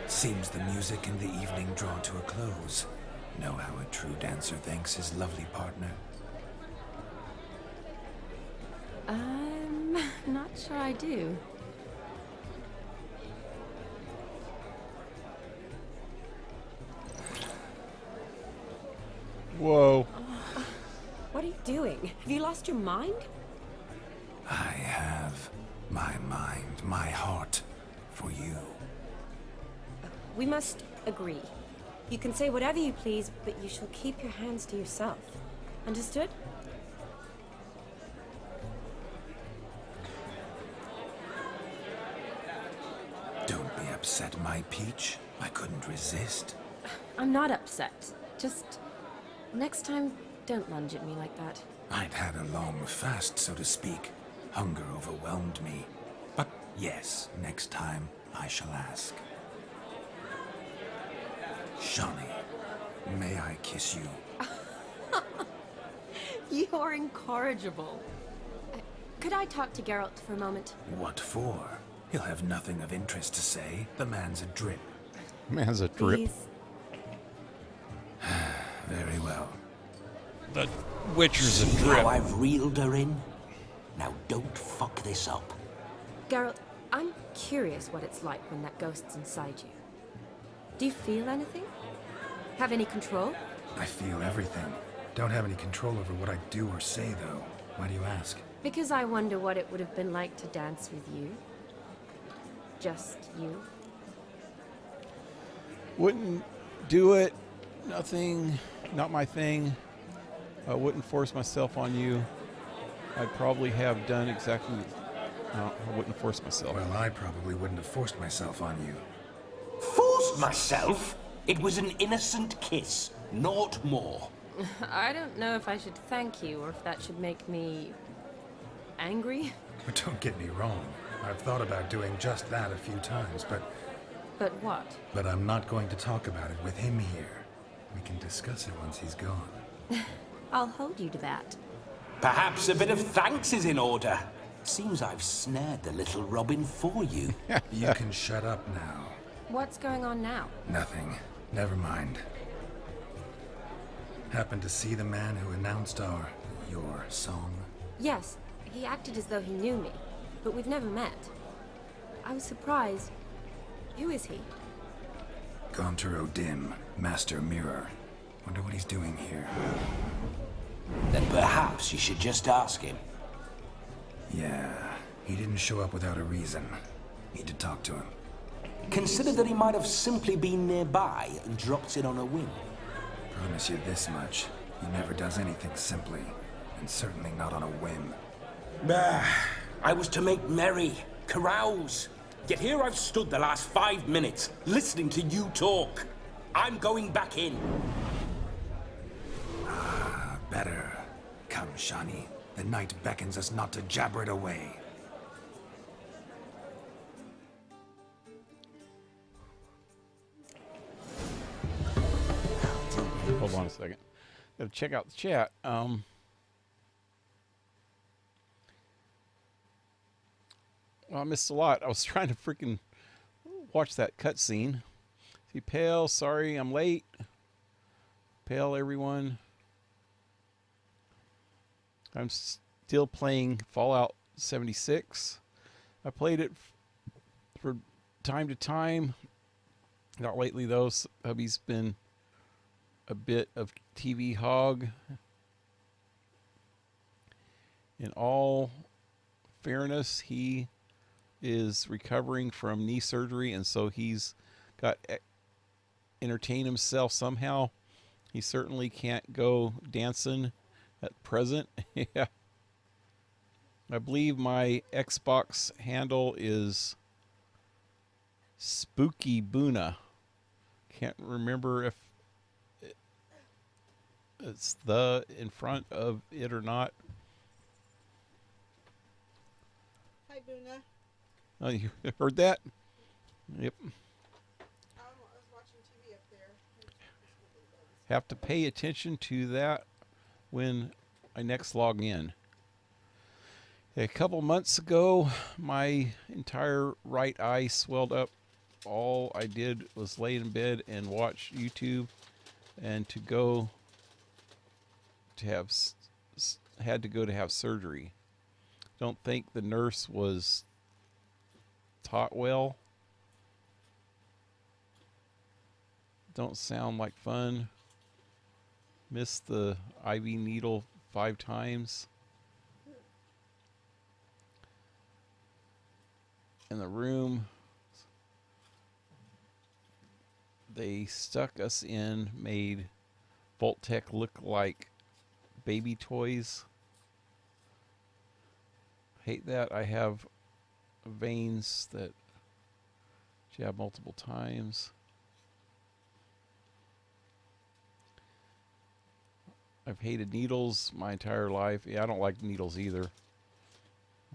Seems the music and the evening draw to a close. Know how a true dancer thanks his lovely partner? I'm not sure I do. Whoa. What are you doing? Have you lost your mind? I have my mind, my heart for you. We must agree. You can say whatever you please, but you shall keep your hands to yourself. Understood? Don't be upset, my peach. I couldn't resist. I'm not upset. Just next time, don't lunge at me like that. I'd had a long fast, so to speak. Hunger overwhelmed me. But yes, next time I shall ask. Shawnee, may I kiss you? You are incorrigible. Could I talk to Geralt for a moment? What for? He'll have nothing of interest to say. The man's a drip. Man's a drip. Please. Very well. The Witcher's a See drip. how I've reeled her in? Now don't fuck this up. Geralt, I'm curious what it's like when that ghost's inside you. Do you feel anything? Have any control? I feel everything. Don't have any control over what I do or say, though. Why do you ask? Because I wonder what it would have been like to dance with you. Just you. Wouldn't do it. Nothing. Not my thing. I wouldn't force myself on you. I'd probably have done exactly... No, I wouldn't force myself. Well, I probably wouldn't have forced myself on you. Forced myself? It was an innocent kiss, naught more. I don't know if I should thank you or if that should make me... angry? But don't get me wrong. I've thought about doing just that a few times, but... But what? But I'm not going to talk about it with him here. We can discuss it once he's gone. I'll hold you to that. Perhaps a bit of thanks is in order. Seems I've snared the little Robin for you. You can shut up now. What's going on now? Nothing. Never mind. Happened to see the man who announced your song? Yes, he acted as though he knew me, but we've never met. I was surprised. Who is he? Gaunter O'Dim, Master Mirror. Wonder what he's doing here. Then perhaps you should just ask him. Yeah, he didn't show up without a reason. Need to talk to him. Consider that he might have simply been nearby and dropped in on a whim. Promise you this much. He never does anything simply, and certainly not on a whim. I was to make merry, carouse. Yet here I've stood the last 5 minutes, listening to you talk. I'm going back in. Better. Come, Shawnee. The night beckons us not to jabber it away. Hold on a second. Gotta check out the chat. I missed a lot. I was trying to freaking watch that cutscene. See, Pale, sorry I'm late. Pale, everyone. I'm still playing Fallout 76. I played it for time to time. Not lately though. Hubby's been a bit of TV hog. In all fairness, he is recovering from knee surgery, and so he's got to entertain himself somehow. He certainly can't go dancing at present. Yeah. I believe my Xbox handle is Spooky Boona. Can't remember if it's the in front of it or not. Hi, Boona. Oh, you heard that? Yep. I was watching TV up there. Have to pay attention to that when I next log in. A couple months ago, my entire right eye swelled up. All I did was lay in bed and watch YouTube, and had to go to have surgery. Don't think the nurse was taught well. Don't sound like fun. Missed the IV needle 5 times. In the room they stuck us in made Voltec look like baby toys. Hate that. I have veins that jab multiple times. I've hated needles my entire life. Yeah, I don't like needles either.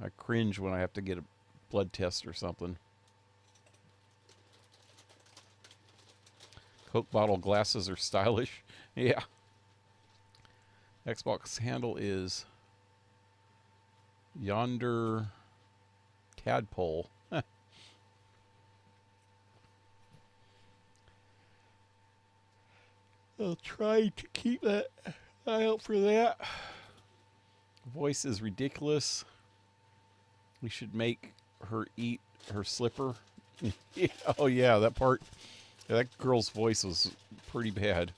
I cringe when I have to get a blood test or something. Coke bottle glasses are stylish. Yeah. Xbox handle is Yonder Tadpole. I'll try to keep that eye out for that. Voice is ridiculous. We should make her eat her slipper. Yeah, oh yeah, that part. Yeah, that girl's voice was pretty bad.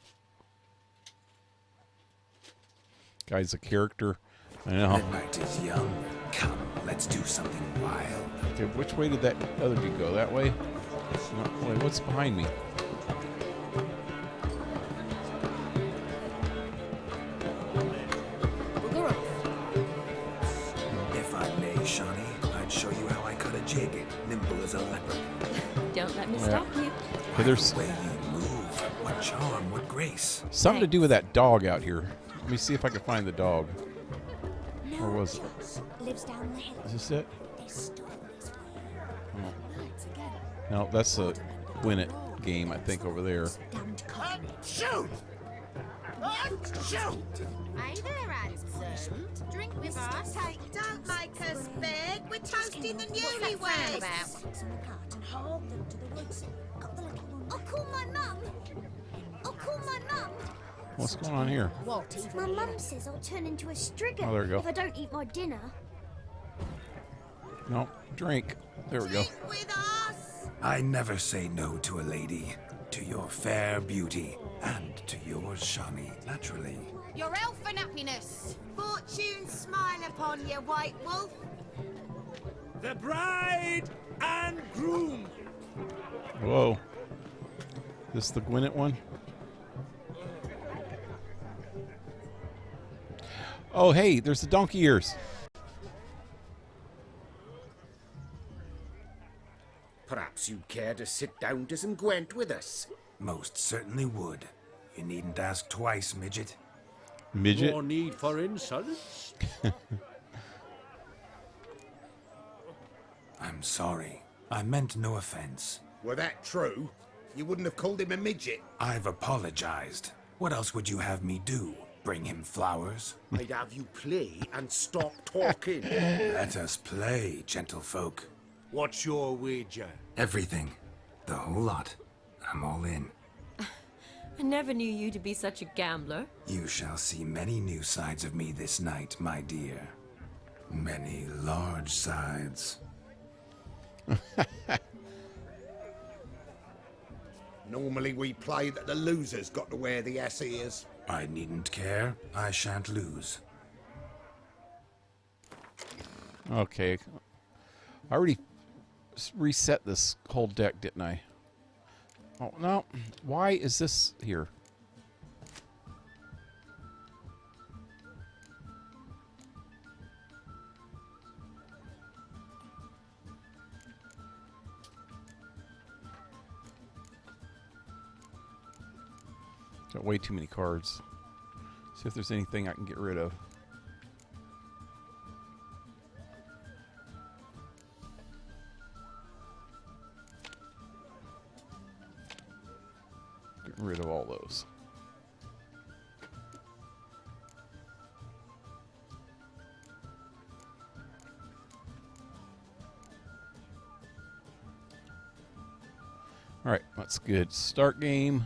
Guy's a character. I know. Midnight is young. Come, let's do something wild. Okay, which way did that other dude go? That way? No, wait, what's behind me? If I may, Shawnee, I'd show you how I cut a jig, nimble as a leopard. Don't let me stop you. Okay, there's The way you move, what charm, what grace. something to do with that dog out here. Let me see if I can find the dog. Or was it? Lives down the hill. Is this it? They stole this way. Oh. No, that's a Gwyneth game, I think, over there. Shoot! Shoot! Hey there, Hanson. Drink with us. Hey, don't make us beg. We're toasting the newlyweds. I'll call my mum. I'll call my mum. What's going on here? My mum says I'll turn into a striga Oh, there we go. if I don't eat my dinner. No, drink. There we go. I never say no to a lady. To your fair beauty, and to yours, Shawnee, naturally. Your elfin happiness. Fortune smile upon you, White Wolf. The bride and groom. Whoa. This the Gwyneth one? Oh, hey, there's the donkey ears. Perhaps you'd care to sit down to some Gwent with us. Most certainly would. You needn't ask twice, midget. Midget? No need for insults. I'm sorry. I meant no offense. Were that true, you wouldn't have called him a midget. I've apologized. What else would you have me do? Bring him flowers? I'd have you play and stop talking. Let us play, gentlefolk. What's your wager? Everything. The whole lot. I'm all in. I never knew you to be such a gambler. You shall see many new sides of me this night, my dear. many large sides. Normally we play that the loser's got to wear the ass ears. I needn't care. I shan't lose. Okay. I already reset this whole deck, didn't I? Oh, no. Why is this here? Got way too many cards. See if there's anything I can get rid of. Getting rid of all those. All right, that's good. Start game.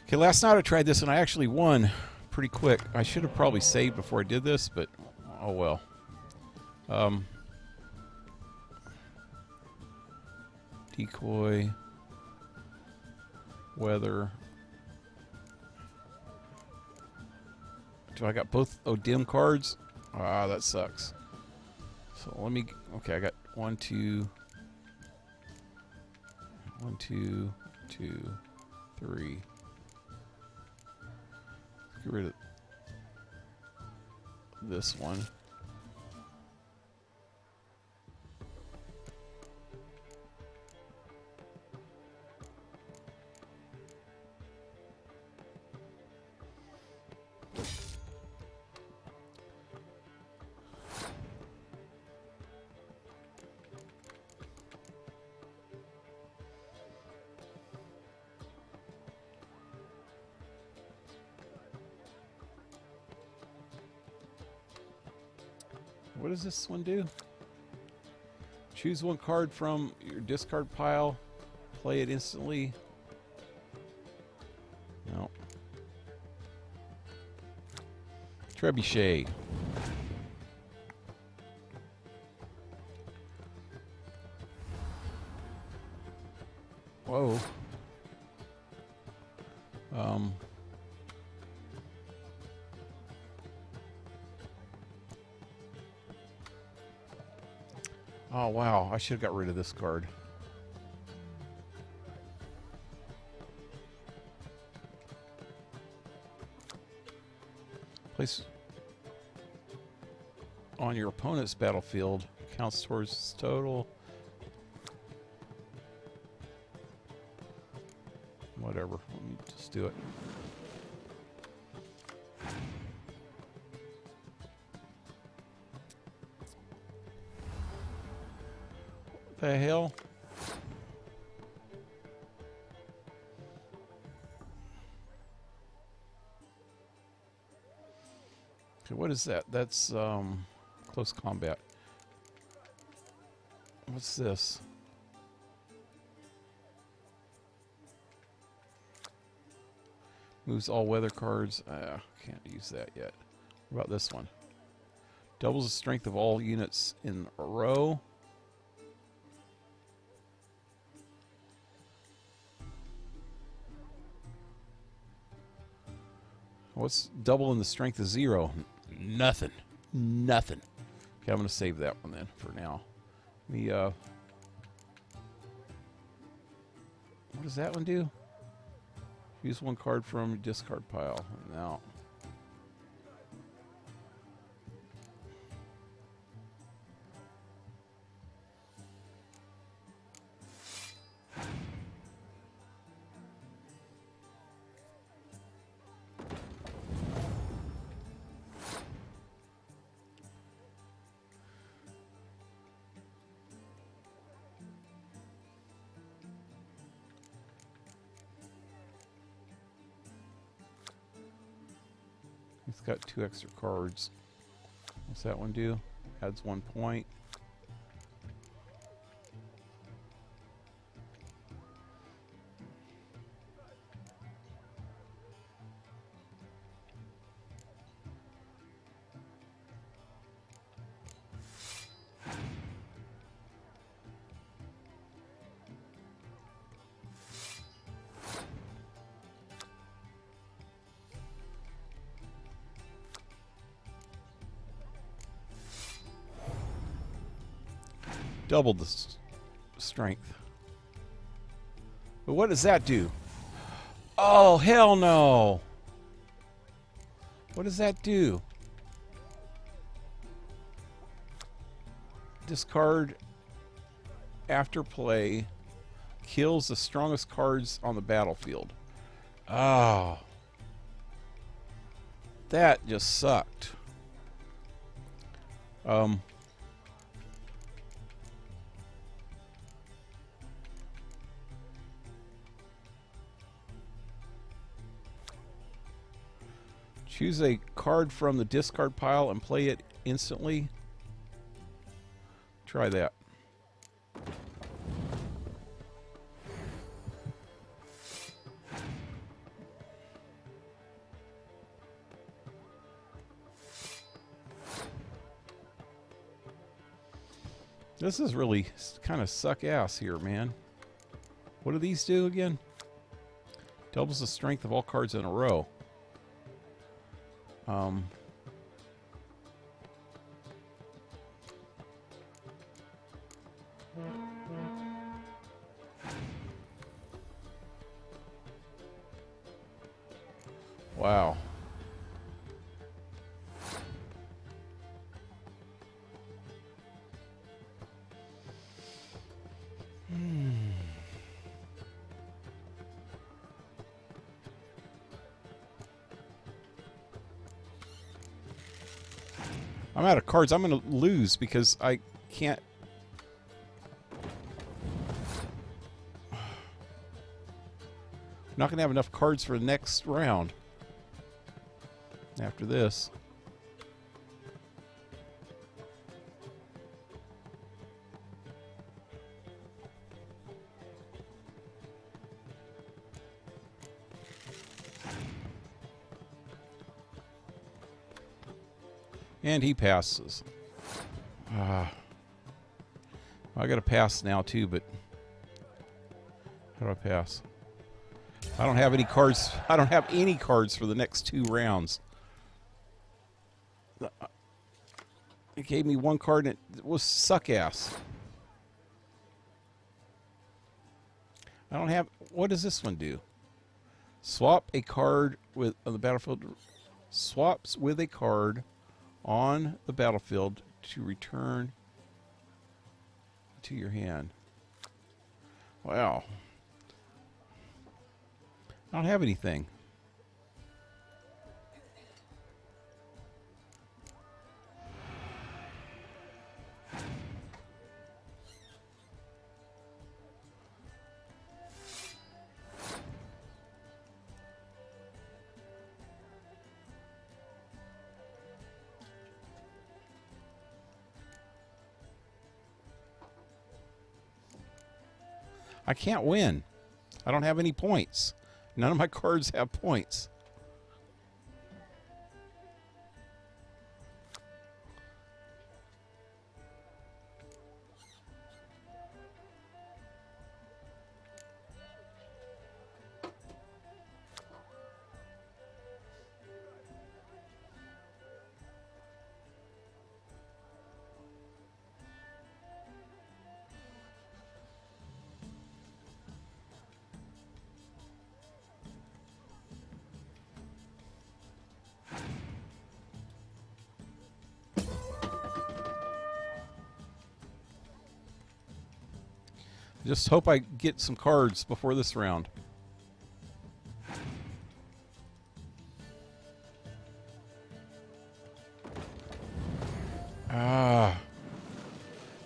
Okay, last night I tried this and I actually won pretty quick. I should have probably saved before I did this, but oh well. Decoy. Weather. Do I got both ODIM cards? Ah, that sucks. So let me, okay, I got 1, 2, 1, 2, 2, 3. Get rid of this one. What does this one do? Choose one card from your discard pile. Play it instantly. No. Trebuchet. Whoa. Oh, wow. I should have got rid of this card. Place on your opponent's battlefield. Counts towards its total. Whatever. Let me just do it. The hell? Okay, what is that? That's close combat. What's this? Moves all weather cards. Can't use that yet. What about this one? Doubles the strength of all units in a row. What's double in the strength of 0? Nothing. Nothing. Okay, I'm going to save that one then for now. What does that one do? Use one card from discard pile. No. It's got 2 extra cards. What's that one do? Adds 1 point. Doubled the strength. But what does that do? Oh, hell no! What does that do? Discard after play. Kills the strongest cards on the battlefield. Oh. That just sucked. Choose a card from the discard pile and play it instantly. Try that. This is really kind of suck ass here, man. What do these do again? Doubles the strength of all cards in a row. Wow. I'm out of cards. I'm going to lose because I can't. I'm not going to have enough cards for the next round. After this. And he passes. I got to pass now too, but how do I pass? I don't have any cards. I don't have any cards for the next 2 rounds. It gave me 1 card and it was suck ass. I don't have. What does this one do? Swap a card with on the battlefield. Swaps with a card on the battlefield to return to your hand. Wow. I don't have anything. I can't win. I don't have any points. None of my cards have points. Just hope I get some cards before this round.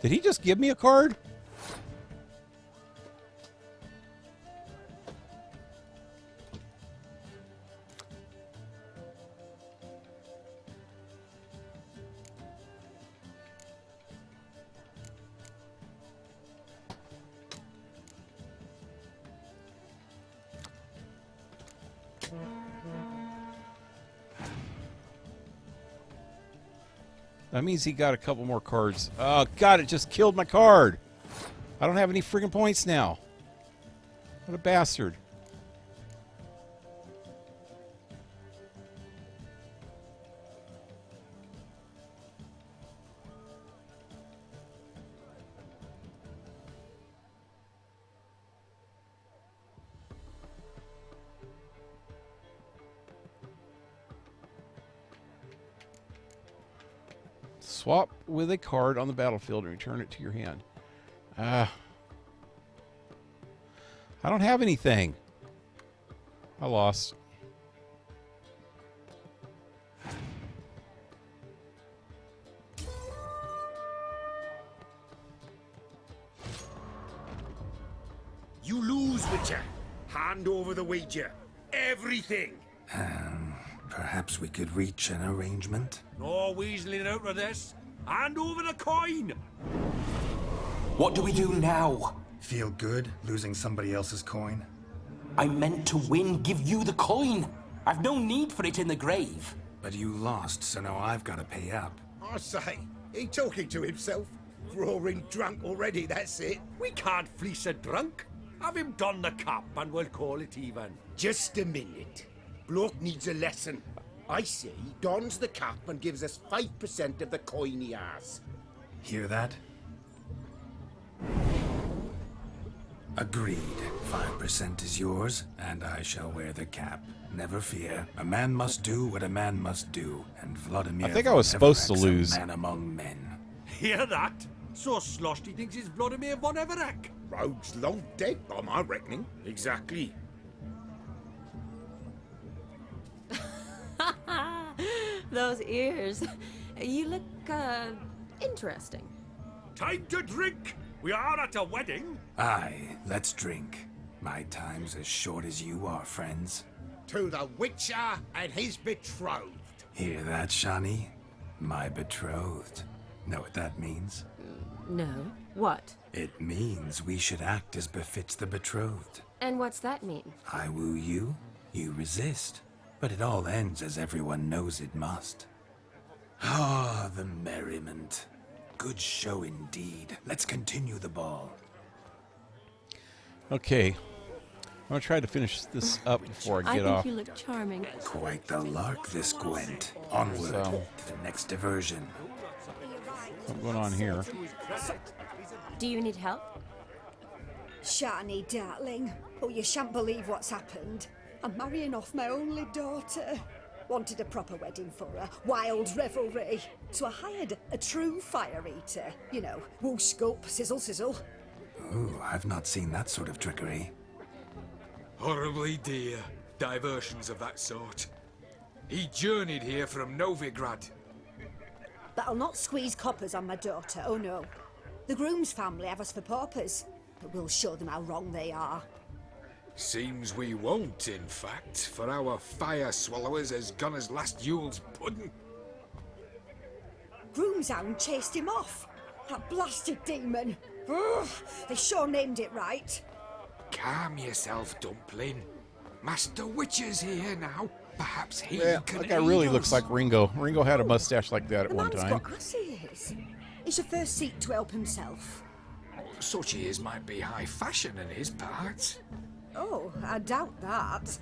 Did he just give me a card? That means he got a couple more cards. Oh, God, it just killed my card. I don't have any friggin' points now. What a bastard. Swap with a card on the battlefield and return it to your hand. I don't have anything. I lost. You lose, Witcher. Hand over the wager. Everything. Perhaps we could reach an arrangement? No weaseling out of this. Hand over the coin. What do we do now? Feel good losing somebody else's coin? I meant to win, give you the coin. I've no need for it in the grave. But you lost, so now I've got to pay up. I say, he talking to himself. Roaring drunk already, that's it. We can't fleece a drunk. Have him don the cap and we'll call it even. Just a minute. Bloke needs a lesson. I say he dons the cap and gives us 5% of the coin he has. Hear that? Agreed. 5% is yours, and I shall wear the cap. Never fear. A man must do what a man must do, and Vladimir... I think I was supposed to lose. A man among men. Hear that? So sloshed he thinks he's Vladimir von Everett. Rogue's long dead, by my reckoning. Exactly. Those ears. You look, interesting. Time to drink! We are at a wedding. Aye, let's drink. My time's as short as you are, friends. To the Witcher and his betrothed. Hear that, Shani? My betrothed. Know what that means? No. What? It means we should act as befits the betrothed. And what's that mean? I woo you, you resist. But it all ends as everyone knows it must. Ah, the merriment. Good show indeed. Let's continue the ball. Okay. I'm going to try to finish this up before I get off. I think you look charming. Quite the lark, this Gwent. Onward to the next diversion. What's going on here? Do you need help? Shani, darling. Oh, you shan't believe what's happened. I'm marrying off my only daughter. Wanted a proper wedding for her, wild revelry. So I hired a true fire eater. You know, whoosh, scope, sizzle, sizzle. Ooh, I've not seen that sort of trickery. Horribly dear diversions of that sort. He journeyed here from Novigrad. But I'll not squeeze coppers on my daughter, oh no. The groom's family have us for paupers, but we'll show them how wrong they are. Seems we won't, in fact, for our fire swallowers has gone as last Yule's pudding. Groom's hound chased him off. That blasted demon. Ugh, they sure named it right. Calm yourself, Dumpling. Master Witcher's here now. Perhaps he Yeah, can that guy really aid looks us. like Ringo. Ringo had a mustache like that at The one man's time. got asses. He should first seek to help himself. Such ears might be high fashion in his parts. Oh, I doubt that.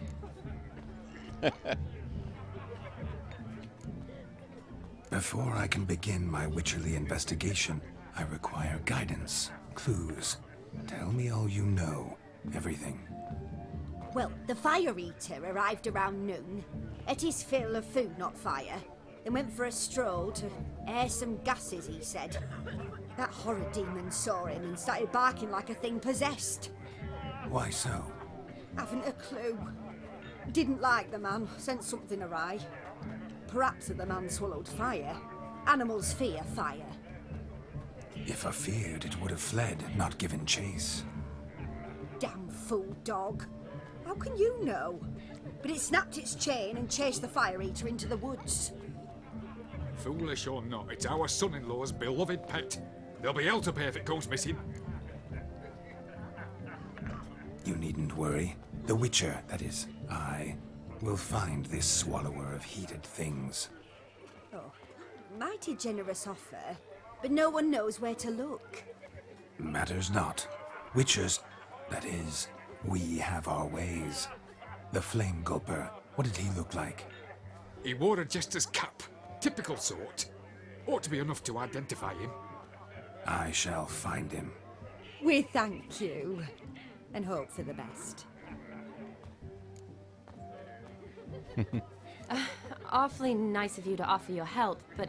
Before I can begin my witcherly investigation, I require guidance, clues. Tell me all you know. Everything. Well, the fire eater arrived around noon. Ate his fill of food, not fire. Then went for a stroll to air some gases, he said. That horror demon saw him and started barking like a thing possessed. Why so? Haven't a clue. Didn't like the man, sent something awry. Perhaps that the man swallowed fire. Animals fear fire. If I feared, it would have fled, not given chase. Damn fool dog. How can you know? But it snapped its chain and chased the fire eater into the woods. Foolish or not, it's our son-in-law's beloved pet. There'll be hell to pay if it goes missing. You needn't worry. The Witcher, that is, I, will find this swallower of heated things. Oh, mighty generous offer, but no one knows where to look. Matters not. Witchers, that is, we have our ways. The Flame Gulper, what did he look like? He wore a jester's cap. Typical sort. Ought to be enough to identify him. I shall find him. We thank you, and hope for the best. Awfully nice of you to offer your help, but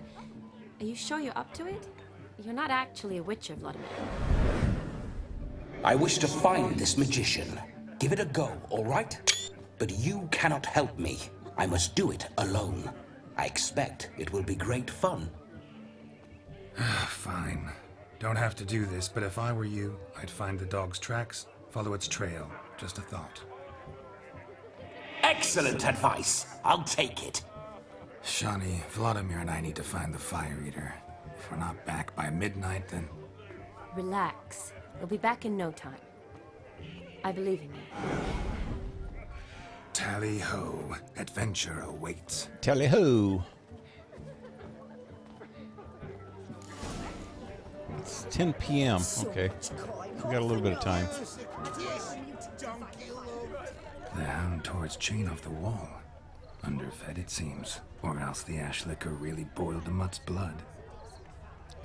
Are you sure you're up to it? You're not actually a witcher, Vladimir. I wish to find this magician. Give it a go, all right? But you cannot help me. I must do it alone. I expect it will be great fun. Fine. Don't have to do this, but if I were you, I'd find the dog's tracks, follow its trail. Just a thought. Excellent advice. I'll take it. Shawnee, Vladimir and I need to find the fire eater. If we're not back by midnight, then... Relax. We'll be back in no time. I believe in you. Tally-ho. Adventure awaits. Tally-ho. It's 10 p.m. Okay. We got a little bit of time. The hound tore its chain off the wall. Underfed, it seems. Or else the ash liquor really boiled the mutt's blood.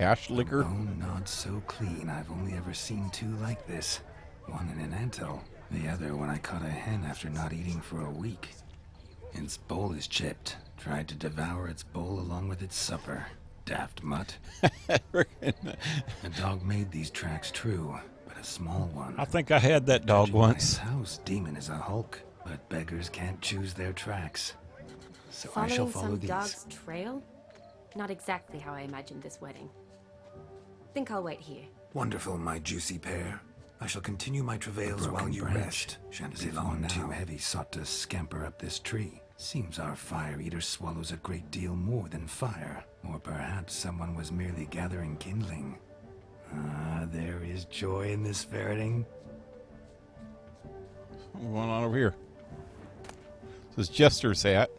Ash liquor? Bone not so clean. I've only ever seen two like this. One in an anthill. The other when I caught a hen after not eating for a week. Its bowl is chipped. Tried to devour its bowl along with its supper. Daft mutt. A dog made these tracks true, but a small one. I think I had that dog once. House demon is a hulk, but beggars can't choose their tracks. So Following I shall follow some these. dog's trail? Not exactly how I imagined this wedding. Think I'll wait here. Wonderful, my juicy pair. I shall continue my travails while you rest. As if one too heavy sought to scamper up this tree. Seems our fire eater swallows a great deal more than fire. Or perhaps someone was merely gathering kindling. Ah, there is joy in this ferreting. What's going on over here? This is Jester's hat.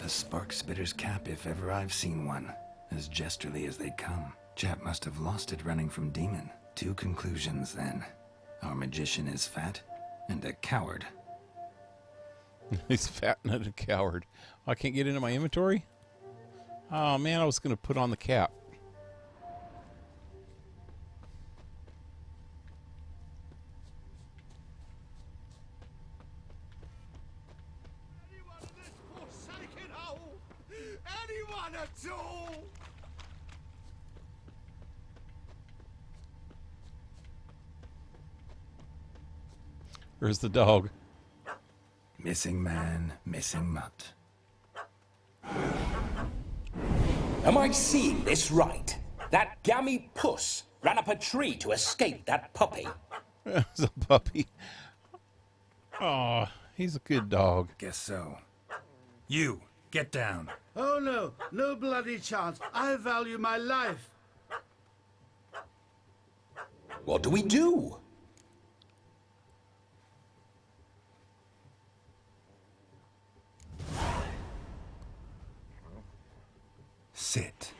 A spark spitter's cap if ever I've seen one. As jesterly as they come. Chap must have lost it running from demon. Two conclusions then. Our magician is fat and a coward. He's fat and a coward. I can't get into my inventory? Oh man, I was going to put on the cap. Anyone at all? Where's the dog? Missing man, missing mutt. Am I seeing this right? That gammy puss ran up a tree to escape that puppy. It's a puppy. Oh, he's a good dog. Guess so. You, get down. Oh no, no bloody chance. I value my life. What do we do? Sit.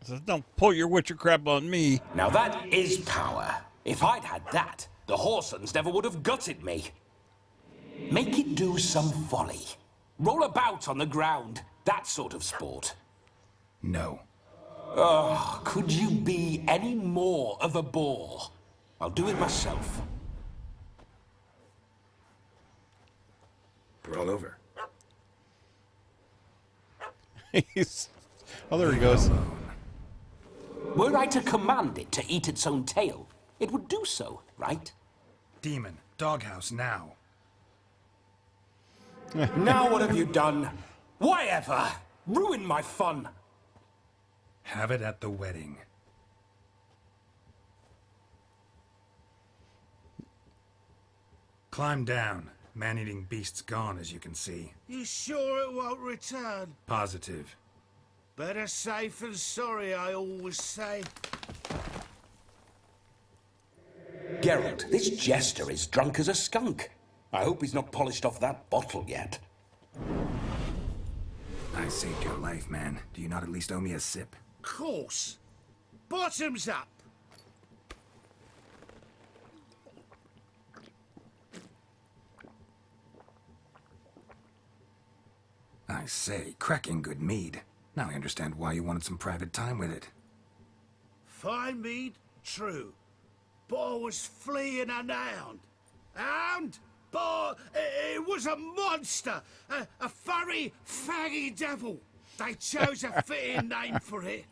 So don't pull your witcher crap on me. Now that is power. If I'd had that, the Horsons never would have gutted me. Make it do some folly. Roll about on the ground. That sort of sport. No. Oh, could you be any more of a bore? I'll do it myself. Roll over. Oh, there he goes. Were I to command it to eat its own tail, it would do so, right? Demon, doghouse now. Now what have you done? Why ever? Ruin my fun. Have it at the wedding. Climb down. Man-eating beast's gone, as you can see. You sure it won't return? Positive. Better safe than sorry, I always say. Geralt, this jester is drunk as a skunk. I hope he's not polished off that bottle yet. I saved your life, man. Do you not at least owe me a sip? Course. Bottoms up. I say, cracking good mead. Now I understand why you wanted some private time with it. Fine mead, true. But I was fleeing an hound. Hound, Oh, it was a monster! A furry, faggy devil! They chose a fitting name for it.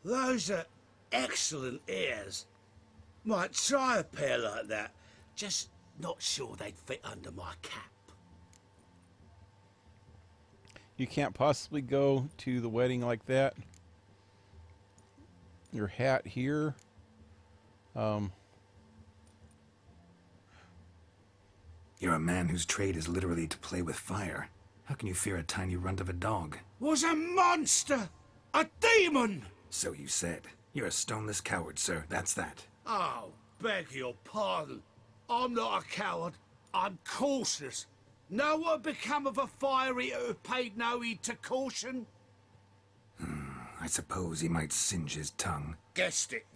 Those are excellent ears. Might try a pair like that. Just not sure they'd fit under my cap. You can't possibly go to the wedding like that. Your hat here. You're a man whose trade is literally to play with fire. How can you fear a tiny runt of a dog? Was a monster! A demon! So you said. You're a stoneless coward, sir. That's that. Oh, beg your pardon. I'm not a coward. I'm cautious. Know what become of a fire eater who paid no heed to caution? I suppose he might singe his tongue. Guessed it.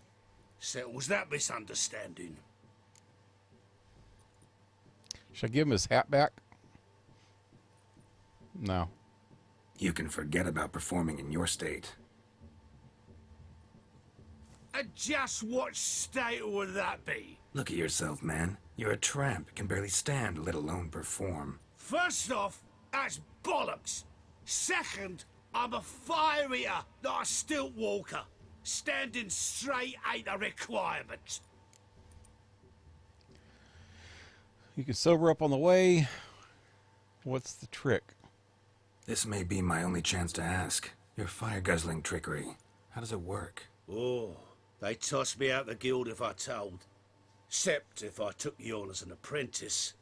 Settles that misunderstanding. Should I give him his hat back? No. You can forget about performing in your state. And just what state would that be? Look at yourself, man. You're a tramp, can barely stand, let alone perform. First off, that's bollocks. Second, I'm a fire eater, not a stilt walker. Standing straight ain't a requirement. You can sober up on the way. What's the trick? This may be my only chance to ask. Your fire-guzzling trickery. How does it work? Oh, they tossed me out the guild if I told. Except if I took you on as an apprentice.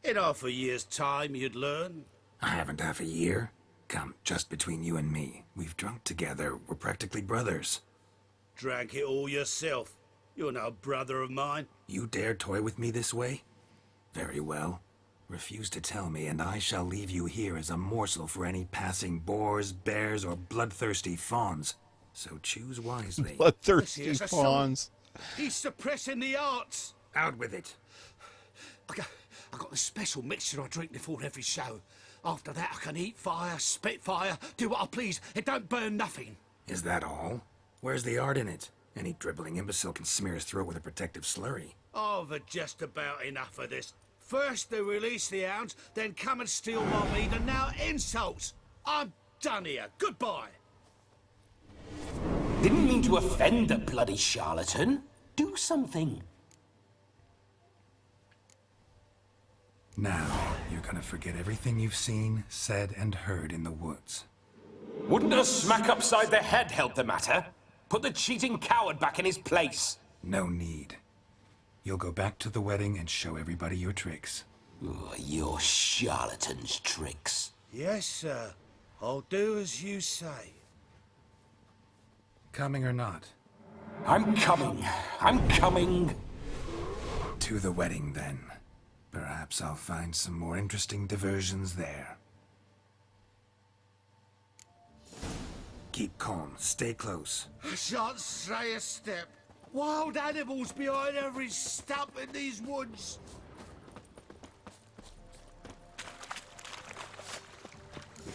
In half a year's time, you'd learn. I haven't half a year. Come, just between you and me. We've drunk together. We're practically brothers. Drank it all yourself. You're no brother of mine. You dare toy with me this way? Very well. Refuse to tell me, and I shall leave you here as a morsel for any passing boars, bears, or bloodthirsty fawns. So choose wisely. Bloodthirsty fawns. He's suppressing the arts. Out with it. I got the special mixture I drink before every show. After that, I can eat fire, spit fire, do what I please. It don't burn nothing. Is that all? Where's the art in it? Any dribbling imbecile can smear his throat with a protective slurry. I've had just about enough of this. First they release the hounds, then come and steal my meat, and now insults. I'm done here. Goodbye. Didn't mean to offend the bloody charlatan. Do something. Now, you're gonna forget everything you've seen, said, and heard in the woods. Wouldn't a smack upside the head help the matter? Put the cheating coward back in his place. No need. You'll go back to the wedding and show everybody your tricks. Oh, your charlatan's tricks. Yes, sir. I'll do as you say. Coming or not? I'm coming. I'm coming. To the wedding, then. Perhaps I'll find some more interesting diversions there. Keep calm. Stay close. I shan't stray a step. Wild animals behind every stump in these woods.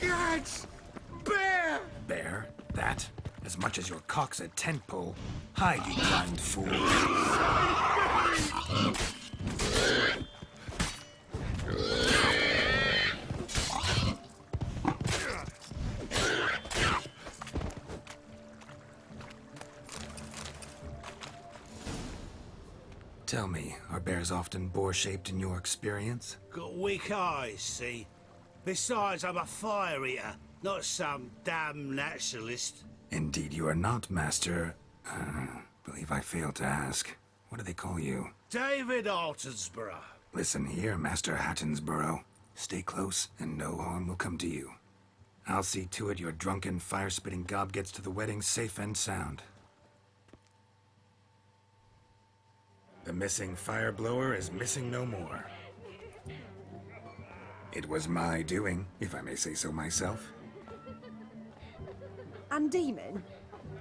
Yes! Bear! Bear? That? As much as your cock's a tent pole. Hide, you blind fool. Tell me, are bears often boar-shaped in your experience? Got weak eyes, see? Besides, I'm a fire eater, not some damn naturalist. Indeed you are not, Master... believe I failed to ask. What do they call you? David Altonsborough. Listen here, Master Hattonsborough. Stay close, and no harm will come to you. I'll see to it your drunken, fire-spitting gob gets to the wedding safe and sound. The missing fire blower is missing no more. It was my doing, if I may say so myself. And Demon?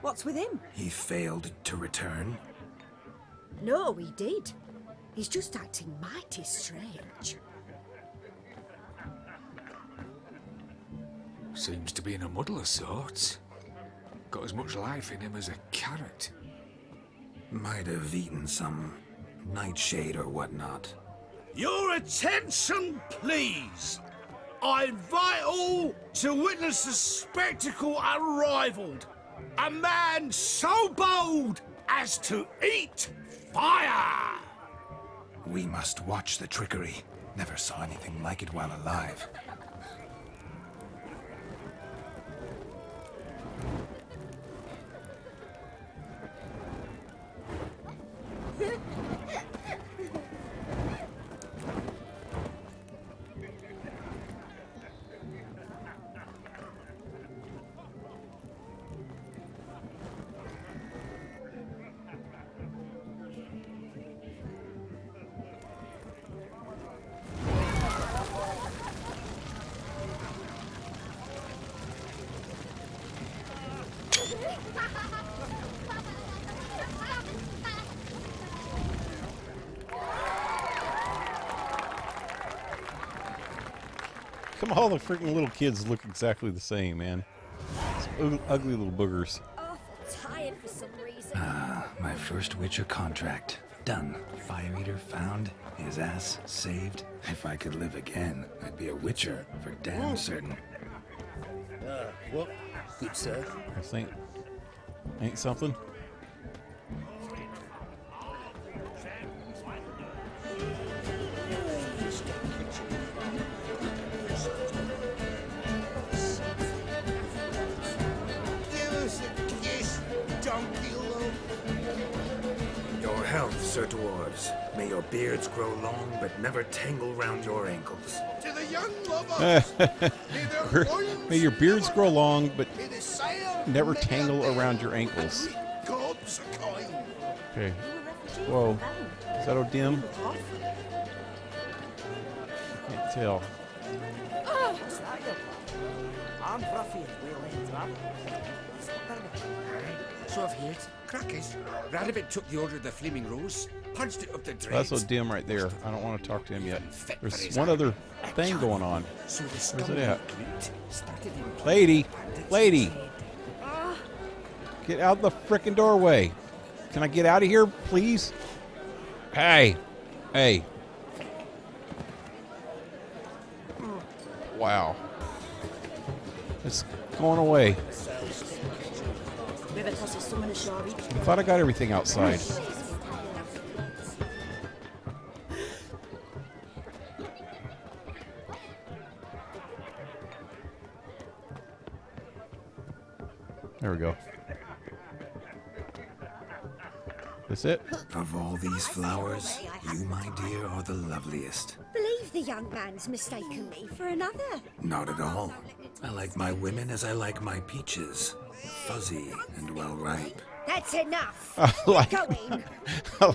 What's with him? He failed to return. No, he did. He's just acting mighty strange. Seems to be in a muddle of sorts. Got as much life in him as a carrot. Might have eaten some nightshade or whatnot. Your attention, please. I invite all to witness a spectacle unrivaled. A man so bold as to eat fire! We must watch the trickery. Never saw anything like it while alive. Come on, all the freaking little kids look exactly the same, man. It's ugly little boogers. Awful tired for some reason. Ah, my first Witcher contract. Done. Fire Eater found. His ass saved. If I could live again, I'd be a Witcher for damn certain. What? Good, sir. This ain't something. Your health, Sir Dwarves. May your beards grow long, but never tangle round your ankles. To the young lover. May your beards grow long, but never tangle around your ankles. Okay. Whoa. Is that O'Dim? I can't tell. So I've heard. Crackers. Radovid took the order of the Flaming Rose, punched it up the So dregs. that's O'Dim right there. I don't want to talk to him yet. There's one other thing going on. Where's it at? Lady! Lady! Get out the frickin' doorway. Can I get out of here, please? Hey! Hey. Wow. It's going away. I thought I got everything outside. There we go. That's it? Of all these flowers, you, my dear, are the loveliest. Believe the young man's mistaken me for another. Not at all. I like my women as I like my peaches. Fuzzy and well ripe. That's enough. like, Going.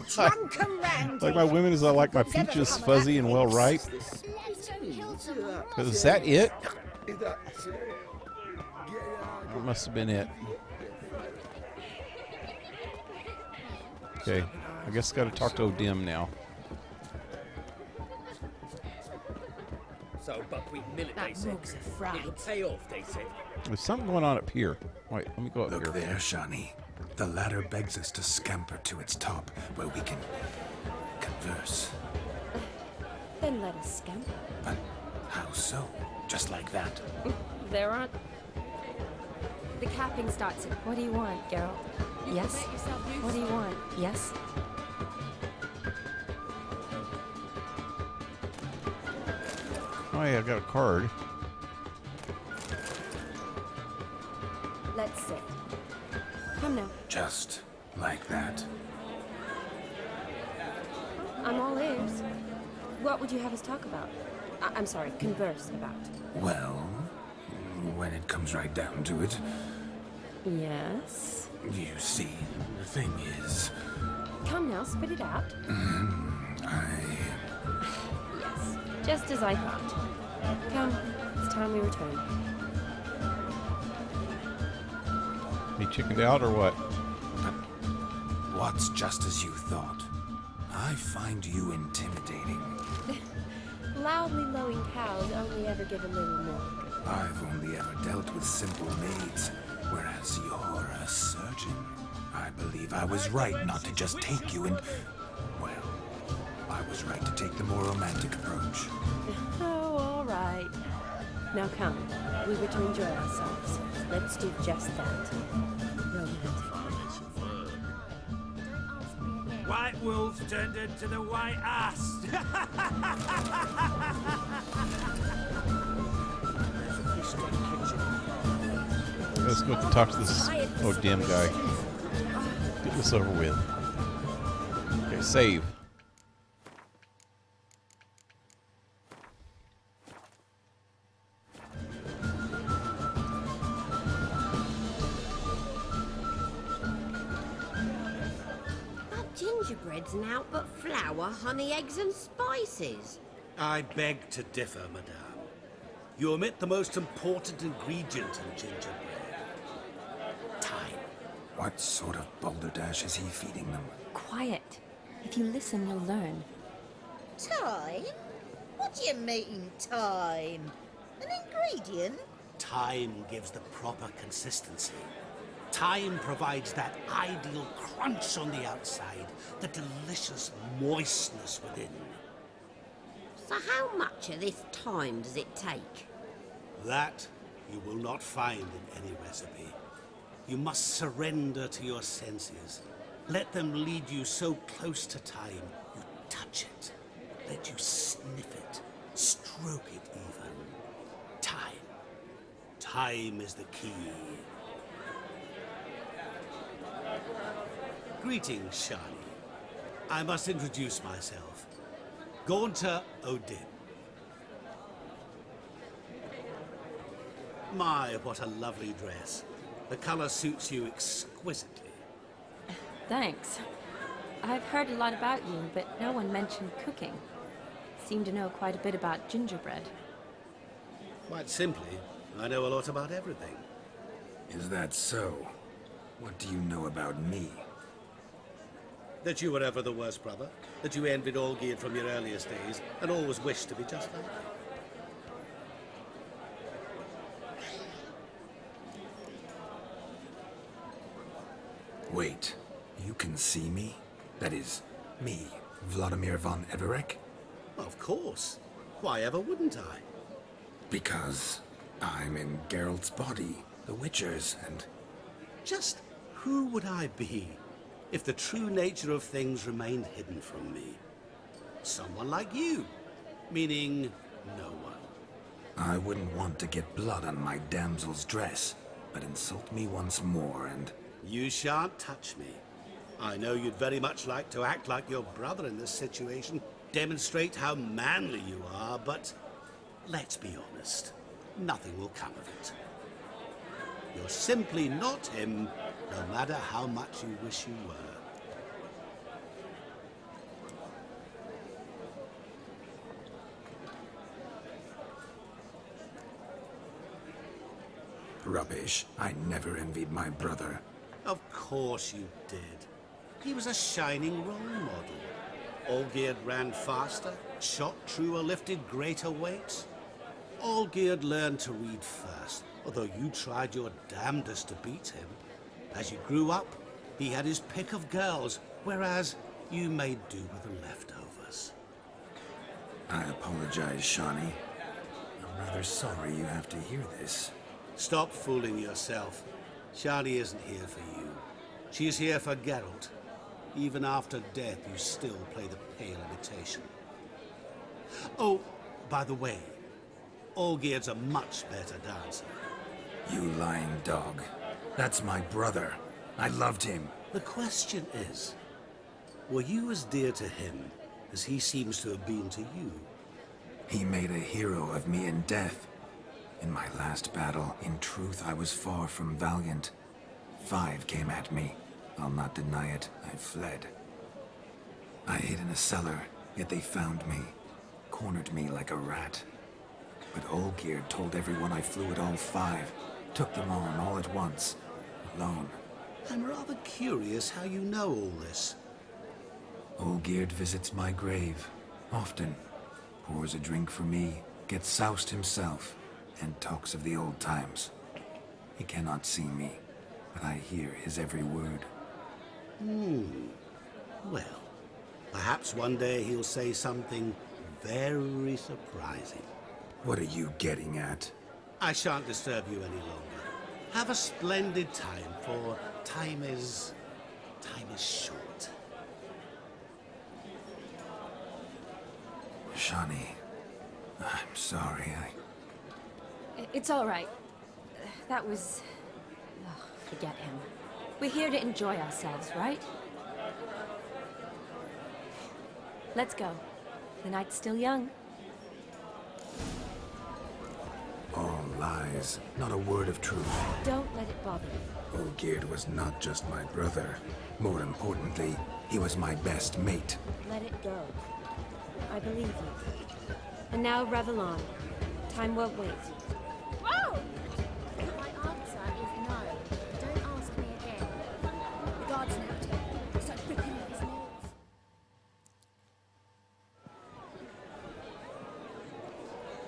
Drunken randy. Like my women as I like my peaches fuzzy and well ripe. Is that it? That must have been it. Okay, I guess got to talk to O'Dim now. So buckwheat millet, they said. It'll pay off, they said. There's something going on up here. Wait, let me go up Look here. there, Shani. The ladder begs us to scamper to its top, where we can converse. Then let us scamper. But how so? Just like that? There aren't... The capping starts at, what do you want, Geralt? Yes? What do you want? Yes? Oh yeah, I got a card. Let's sit. Come now. Just like that. I'm all ears. What would you have us talk about? I'm sorry, converse about. Well, when it comes right down to it, Yes? you see, the thing is... Come now, spit it out. Yes, just as I thought. Come, it's time we return. He chickened out or what? What's just as you thought? I find you intimidating. Loudly lowing cows only ever give a little milk. I've only ever dealt with simple maids, whereas you're a surgeon. I believe I was right not to just take you and... Well, I was right to take the more romantic approach. Oh, all right. Now come, we were to enjoy ourselves. Let's do just that. Romantic. White wolf turned into the white ass. Let's go talk to this damn guy. Get this over with. Okay, save. Gingerbread's naught but flour, honey, eggs and spices. I beg to differ, madame. You omit the most important ingredient in gingerbread. Time. What sort of balderdash is he feeding them? Quiet. If you listen, you'll learn. Time? What do you mean, time? An ingredient? Time gives the proper consistency. Time provides that ideal crunch on the outside, the delicious moistness within. So how much of this time does it take? That you will not find in any recipe. You must surrender to your senses. Let them lead you so close to time, you touch it. Let you sniff it, stroke it even. Time. Time is the key. Greetings, Shani. I must introduce myself. Gaunter Odin. My, what a lovely dress. The color suits you exquisitely. Thanks. I've heard a lot about you, but no one mentioned cooking. Seem to know quite a bit about gingerbread. Quite simply, I know a lot about everything. Is that so? What do you know about me? That you were ever the worst brother, that you envied Olgierd from your earliest days, and always wished to be just like him. Wait, you can see me? That is, me, Vladimir von Everek? Of course. Why ever wouldn't I? Because I'm in Geralt's body, the Witcher's, and... Just who would I be if the true nature of things remained hidden from me? Someone like you, meaning no one. I wouldn't want to get blood on my damsel's dress, but insult me once more and... You shan't touch me. I know you'd very much like to act like your brother in this situation, demonstrate how manly you are, but let's be honest, nothing will come of it. You're simply not him, no matter how much you wish you were. Rubbish. I never envied my brother. Of course you did. He was a shining role model. Olgierd ran faster, shot truer, lifted greater weights. Olgierd learned to read first, although you tried your damnedest to beat him. As you grew up, he had his pick of girls, whereas you made do with the leftovers. I apologize, Shani. I'm rather sorry you have to hear this. Stop fooling yourself. Shani isn't here for you. She's here for Geralt. Even after death, you still play the pale imitation. Oh, by the way, Olgierd's a much better dancer. You lying dog. That's my brother. I loved him. The question is, were you as dear to him as he seems to have been to you? He made a hero of me in death. In my last battle, in truth, I was far from valiant. 5 came at me. I'll not deny it, I fled. I hid in a cellar, yet they found me. Cornered me like a rat. But Olgierd told everyone I flew at all 5. Took them on all at once. Alone. I'm rather curious how you know all this. Olgierd visits my grave. Often. Pours a drink for me. Gets soused himself. And talks of the old times. He cannot see me, but I hear his every word. Well, Perhaps one day he'll say something very surprising. What are you getting at? I shan't disturb you any longer. Have a splendid time, for time is short. Shawnee, I'm sorry, It's all right. That was... Oh, forget him. We're here to enjoy ourselves, right? Let's go. The night's still young. All lies, not a word of truth. Don't let it bother you. Olgierd was not just my brother. More importantly, he was my best mate. Let it go. I believe you. And now revel on. Time won't wait. Whoa! My answer is no. Don't ask me again. The guard's napped him. Start ripping at his nails.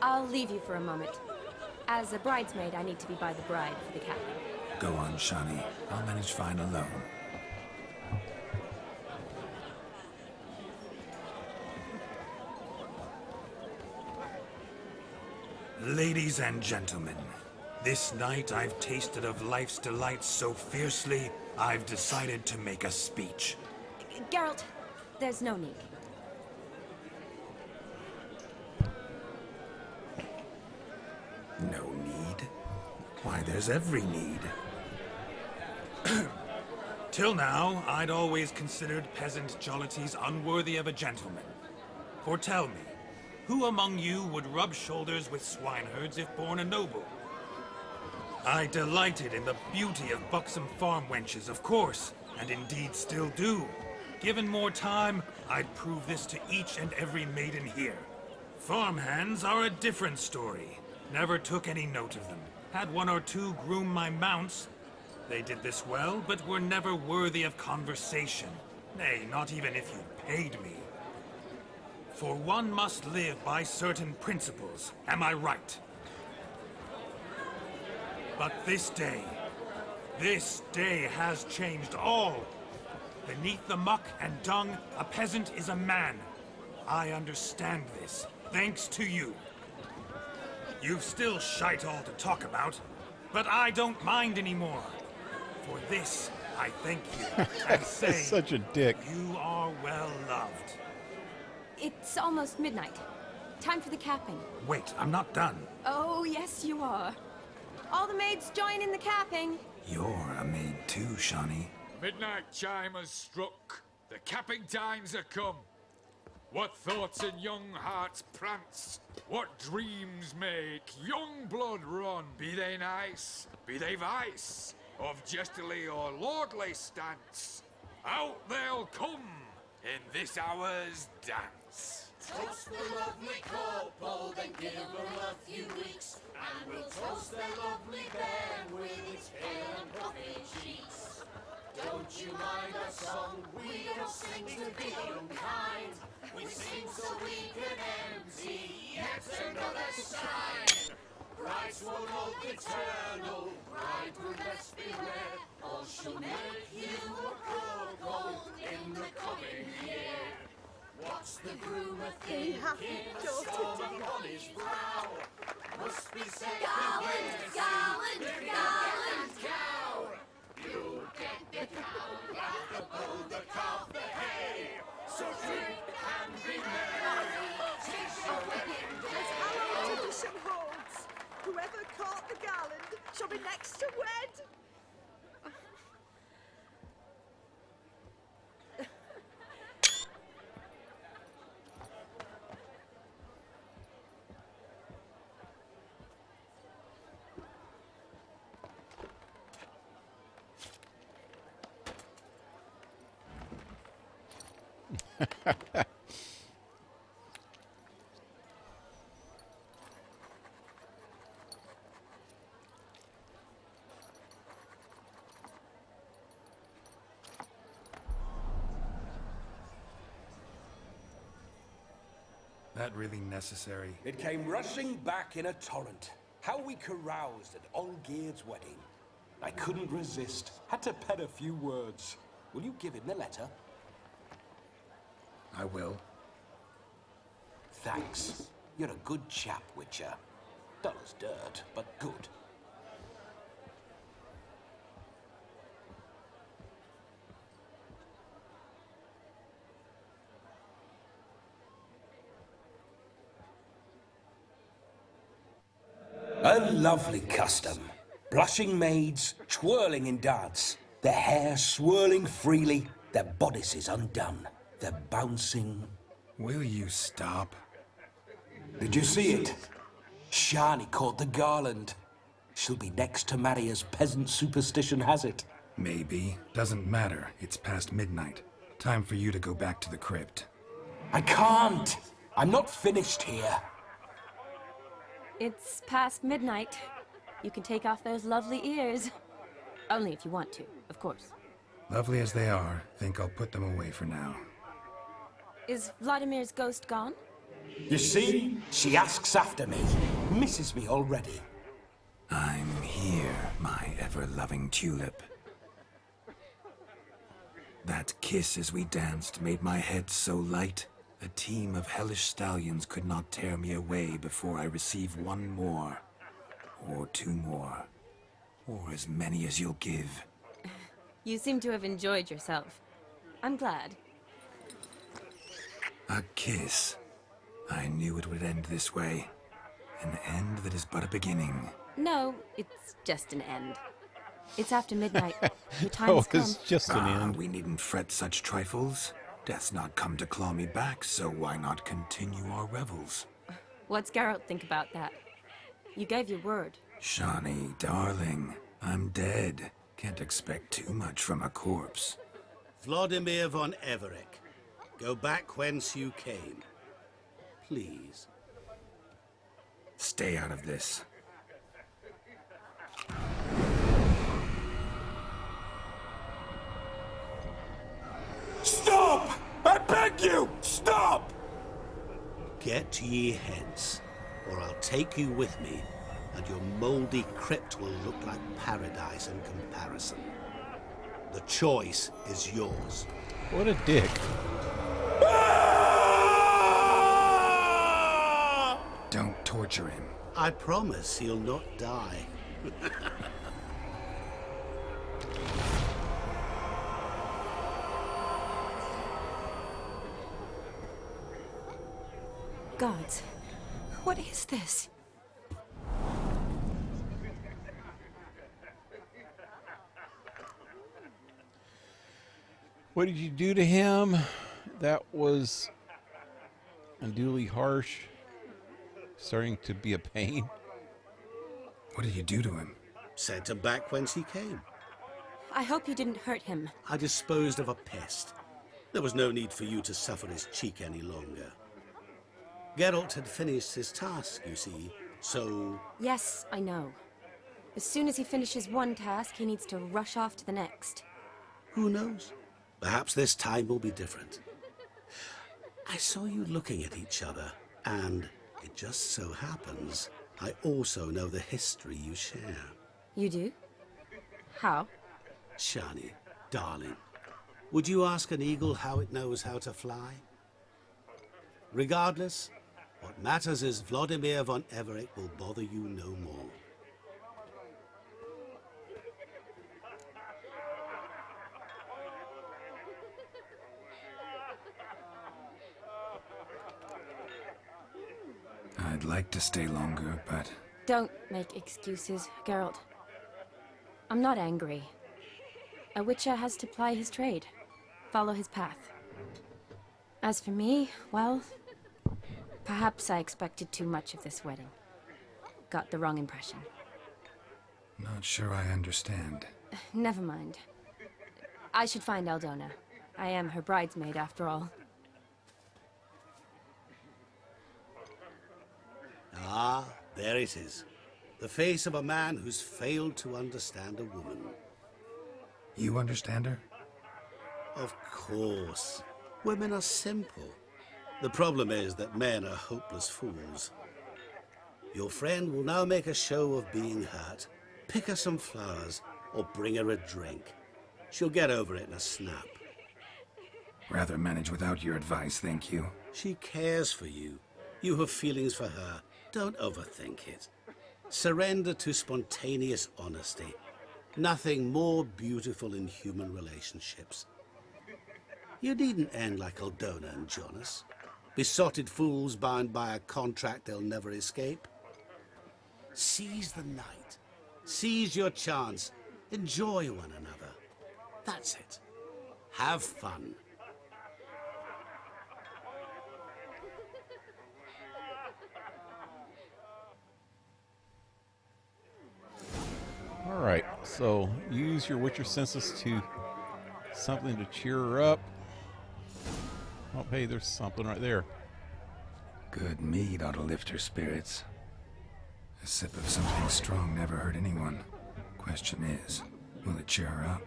I'll leave you for a moment. As a bridesmaid, I need to be by the bride for the captain. Go on, Shawnee. I'll manage fine alone. Ladies and gentlemen, this night I've tasted of life's delights so fiercely, I've decided to make a speech. Geralt, there's no need. No need? Why, there's every need. Till now, I'd always considered peasant jollities unworthy of a gentleman. For tell me, who among you would rub shoulders with swineherds if born a noble? I delighted in the beauty of buxom farm wenches, of course, and indeed still do. Given more time, I'd prove this to each and every maiden here. Farmhands are a different story. Never took any note of them. Had one or two groom my mounts. They did this well, but were never worthy of conversation. Nay, not even if you paid me. For one must live by certain principles, am I right? But this day has changed all. Beneath the muck and dung, a peasant is a man. I understand this, thanks to you. You've still shite all to talk about, but I don't mind anymore. For this, I thank you, and say, such a dick. You are well loved. It's almost midnight. Time for the capping. Wait, I'm not done. Oh, yes, you are. All the maids join in the capping. You're a maid too, Shawnee. Midnight chime has struck. The capping times are come. What thoughts in young hearts prance? What dreams make young blood run? Be they nice, be they vice, of jestily or lordly stance, out they'll come in this hour's dance. Toast the lovely corporal, then give her a few weeks, and we'll toast the lovely bairn with its pale and puffy cheeks. Don't you mind our song? We don't sing to be unkind. We sing so we can empty yet another shrine. Brides won't hold eternal, bridegroom best beware, or she'll make you a cuckold in the coming year. What's the groom a thinking? Storm upon his brow. Must be said gallant, cow. You get the cow, laugh the bull, the calf, the hay. So drink and be merry. Tis your wedding day. As our tradition holds, whoever caught the garland shall be next to wed. That really necessary? It came rushing back in a torrent. How we caroused at Olgierd's wedding. I couldn't resist. Had to pen a few words. Will you give him the letter? I will. Thanks. You're a good chap, Witcher. Dull as dirt, but good. A lovely custom. Blushing maids, twirling in dance, their hair swirling freely, their bodices undone, their bouncing... Will you stop? Did you see it? Shani caught the garland. She'll be next to marry as peasant superstition has it. Maybe. Doesn't matter. It's past midnight. Time for you to go back to the crypt. I can't! I'm not finished here. It's past midnight. You can take off those lovely ears. Only if you want to, of course. Lovely as they are, think I'll put them away for now. Is Vladimir's ghost gone? You see? She asks after me. Misses me already. I'm here, my ever-loving tulip. That kiss as we danced made my head so light. A team of hellish stallions could not tear me away before I receive one more. Or two more. Or as many as you'll give. You seem to have enjoyed yourself. I'm glad. A kiss. I knew it would end this way. An end that is but a beginning. No, it's just an end. It's after midnight. The time has come. It's just an end. We needn't fret such trifles. Death's not come to claw me back, so why not continue our revels? What's Geralt think about that? You gave your word. Shani, darling, I'm dead. Can't expect too much from a corpse. Vladimir von Everec, go back whence you came. Please. Stay out of this. Stop! I beg you! Stop! Get ye hence, or I'll take you with me, and your mouldy crypt will look like paradise in comparison. The choice is yours. What a dick. Don't torture him. I promise he'll not die. Gods, what is this? What did you do to him? That was unduly harsh. Starting to be a pain. What did you do to him? Sent him back whence he came. I hope you didn't hurt him. I disposed of a pest. There was no need for you to suffer his cheek any longer. Geralt had finished his task, you see, so... Yes, I know. As soon as he finishes one task, he needs to rush off to the next. Who knows? Perhaps this time will be different. I saw you looking at each other, and it just so happens I also know the history you share. You do? How? Shani, darling, would you ask an eagle how it knows how to fly? Regardless, what matters is Vladimir von Everec will bother you no more. I'd like to stay longer, but... Don't make excuses, Geralt. I'm not angry. A witcher has to ply his trade, follow his path. As for me, well, perhaps I expected too much of this wedding. Got the wrong impression. Not sure I understand. Never mind. I should find Aldona. I am her bridesmaid, after all. Ah, there it is. The face of a man who's failed to understand a woman. You understand her? Of course. Women are simple. The problem is that men are hopeless fools. Your friend will now make a show of being hurt, pick her some flowers, or bring her a drink. She'll get over it in a snap. Rather manage without your advice, thank you. She cares for you. You have feelings for her. Don't overthink it. Surrender to spontaneous honesty. Nothing more beautiful in human relationships. You needn't end like Aldona and Jonas. Besotted fools bound by a contract they'll never escape. Seize the night. Seize your chance. Enjoy one another. That's it. Have fun. Alright, so use your Witcher senses to something to cheer her up. Oh, hey, there's something right there. Good mead ought to lift her spirits. A sip of something strong never hurt anyone. Question is, will it cheer her up?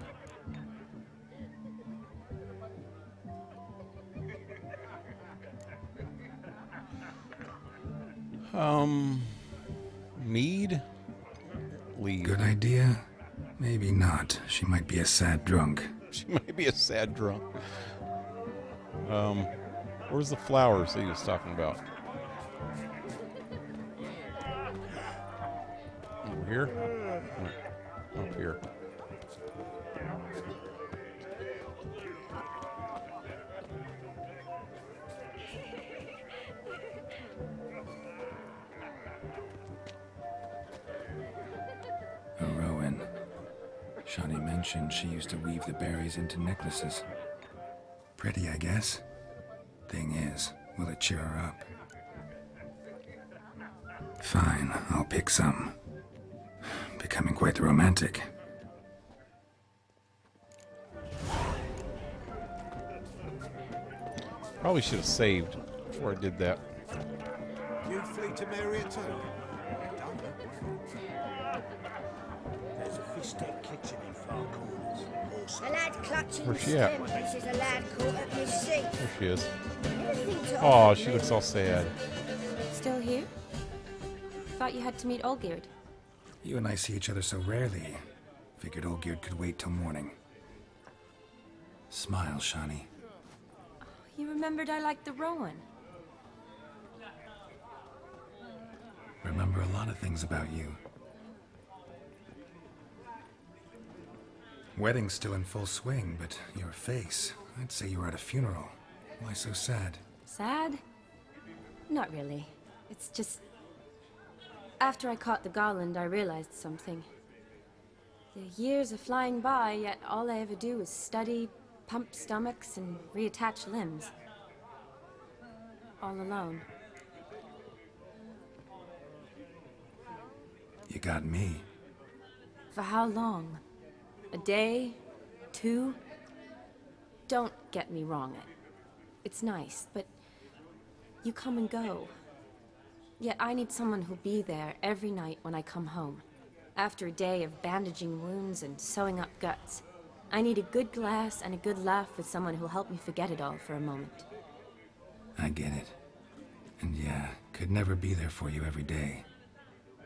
Mead? Leave. Good idea? Maybe not. She might be a sad drunk. She might be a sad drunk. Where's the flowers that he was talking about? Over here? No, up here. A rowan. Shani mentioned she used to weave the berries into necklaces. Pretty, I guess. Thing is, will it cheer her up? Fine, I'll pick some. Becoming quite the romantic. Probably should have saved before I did that. You flee to Maria too? There's a fish-deck kitchen in far corners. A lad clutching Where's she at? stems is a lad caught at mischief. There she is. Anything to Oh, offer she me? looks all sad. Still here? Thought you had to meet Olgierd. You and I see each other so rarely. Figured Olgierd could wait till morning. Smile, Shani. You remembered I liked the rowan. Remember a lot of things about you. Wedding's still in full swing, but your face, I'd say you were at a funeral. Why so sad? Sad? Not really. It's just... After I caught the garland, I realized something. The years are flying by, yet all I ever do is study, pump stomachs, and reattach limbs. All alone. You got me. For how long? A day? 2? Don't get me wrong. It's nice, but you come and go. Yet I need someone who'll be there every night when I come home. After a day of bandaging wounds and sewing up guts, I need a good glass and a good laugh with someone who'll help me forget it all for a moment. I get it. And yeah, could never be there for you every day.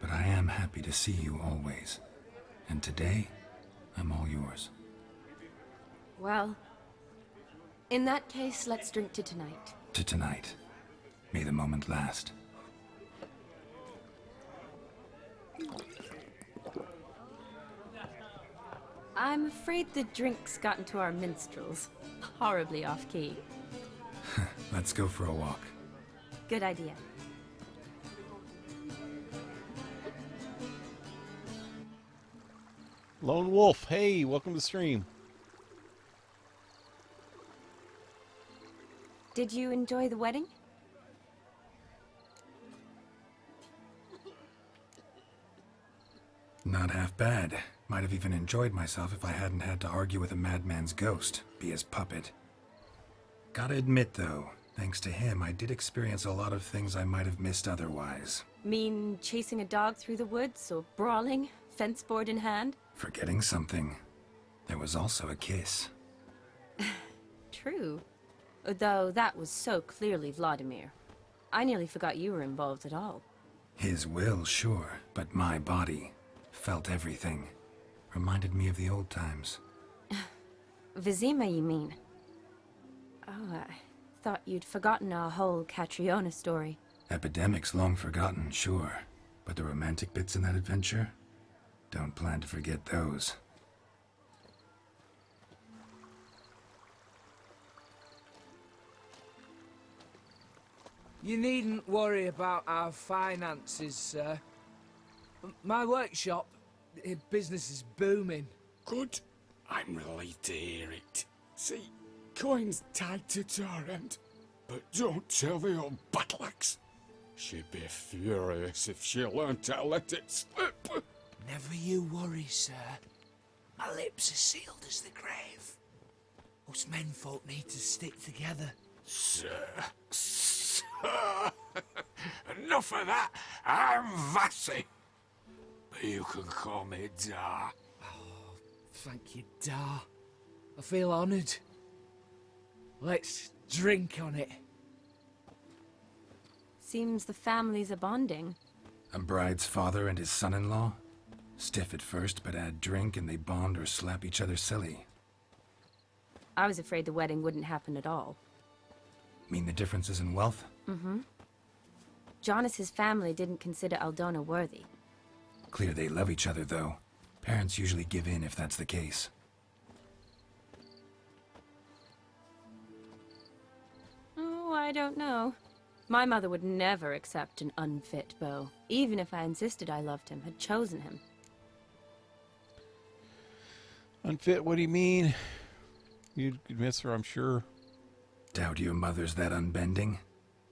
But I am happy to see you always. And today, I'm all yours. Well, in that case, let's drink to tonight. To tonight. May the moment last. I'm afraid the drinks got into our minstrels. Horribly off-key. Let's go for a walk. Good idea. Lone Wolf, hey, welcome to the stream. Did you enjoy the wedding? Not half bad. Might have even enjoyed myself if I hadn't had to argue with a madman's ghost, be his puppet. Gotta admit, though, thanks to him, I did experience a lot of things I might have missed otherwise. Mean chasing a dog through the woods, or brawling, fence board in hand? Forgetting something. There was also a kiss. True. Though that was so clearly Vladimir. I nearly forgot you were involved at all. His will, sure, but my body felt everything. Reminded me of the old times. Vizima, you mean? Oh, I thought you'd forgotten our whole Catriona story. Epidemics long forgotten, sure. But the romantic bits in that adventure? Don't plan to forget those. You needn't worry about our finances, sir. My workshop, business is booming. Good. I'm relieved to hear it. See, coin's tied to Torrent, but don't tell the old battleaxe. She'd be furious if she learned to let it slip. Never you worry, sir. My lips are sealed as the grave. Us menfolk need to stick together. Sir. Enough of that. I'm Vassy. But you can call me Dar. Oh, thank you, Dar. I feel honoured. Let's drink on it. Seems the families are bonding. A bride's father and his son-in-law? Stiff at first, but add drink and they bond or slap each other silly. I was afraid the wedding wouldn't happen at all. Mean the differences in wealth? Mm-hmm. Jonas's family didn't consider Aldona worthy. Clear they love each other, though. Parents usually give in if that's the case. Oh, I don't know. My mother would never accept an unfit beau, even if I insisted I loved him, had chosen him. Unfit, what do you mean? You'd miss her, I'm sure. Doubt your mother's that unbending?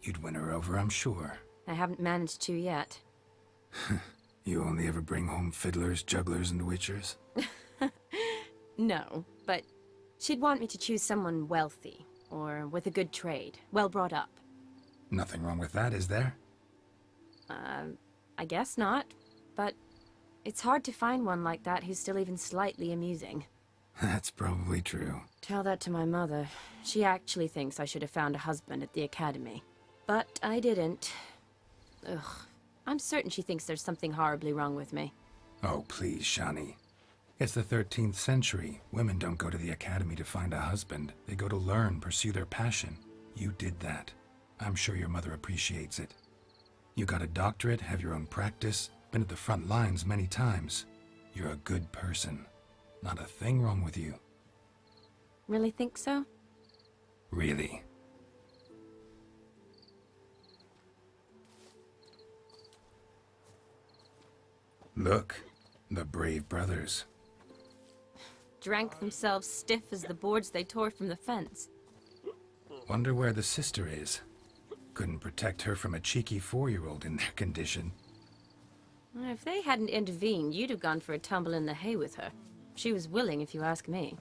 You'd win her over, I'm sure. I haven't managed to yet. You only ever bring home fiddlers, jugglers, and witchers? No, but she'd want me to choose someone wealthy, or with a good trade, well brought up. Nothing wrong with that, is there? I guess not, but it's hard to find one like that who's still even slightly amusing. That's probably true. Tell that to my mother. She actually thinks I should have found a husband at the academy. But I didn't. Ugh. I'm certain she thinks there's something horribly wrong with me. Oh, please, Shani. It's the 13th century. Women don't go to the academy to find a husband. They go to learn, pursue their passion. You did that. I'm sure your mother appreciates it. You got a doctorate, have your own practice, been at the front lines many times. You're a good person. Not a thing wrong with you. Really think so? Really. Look, the brave brothers. Drank themselves stiff as the boards they tore from the fence. Wonder where the sister is. Couldn't protect her from a cheeky 4-year-old in their condition. If they hadn't intervened, you'd have gone for a tumble in the hay with her. She was willing, if you ask me.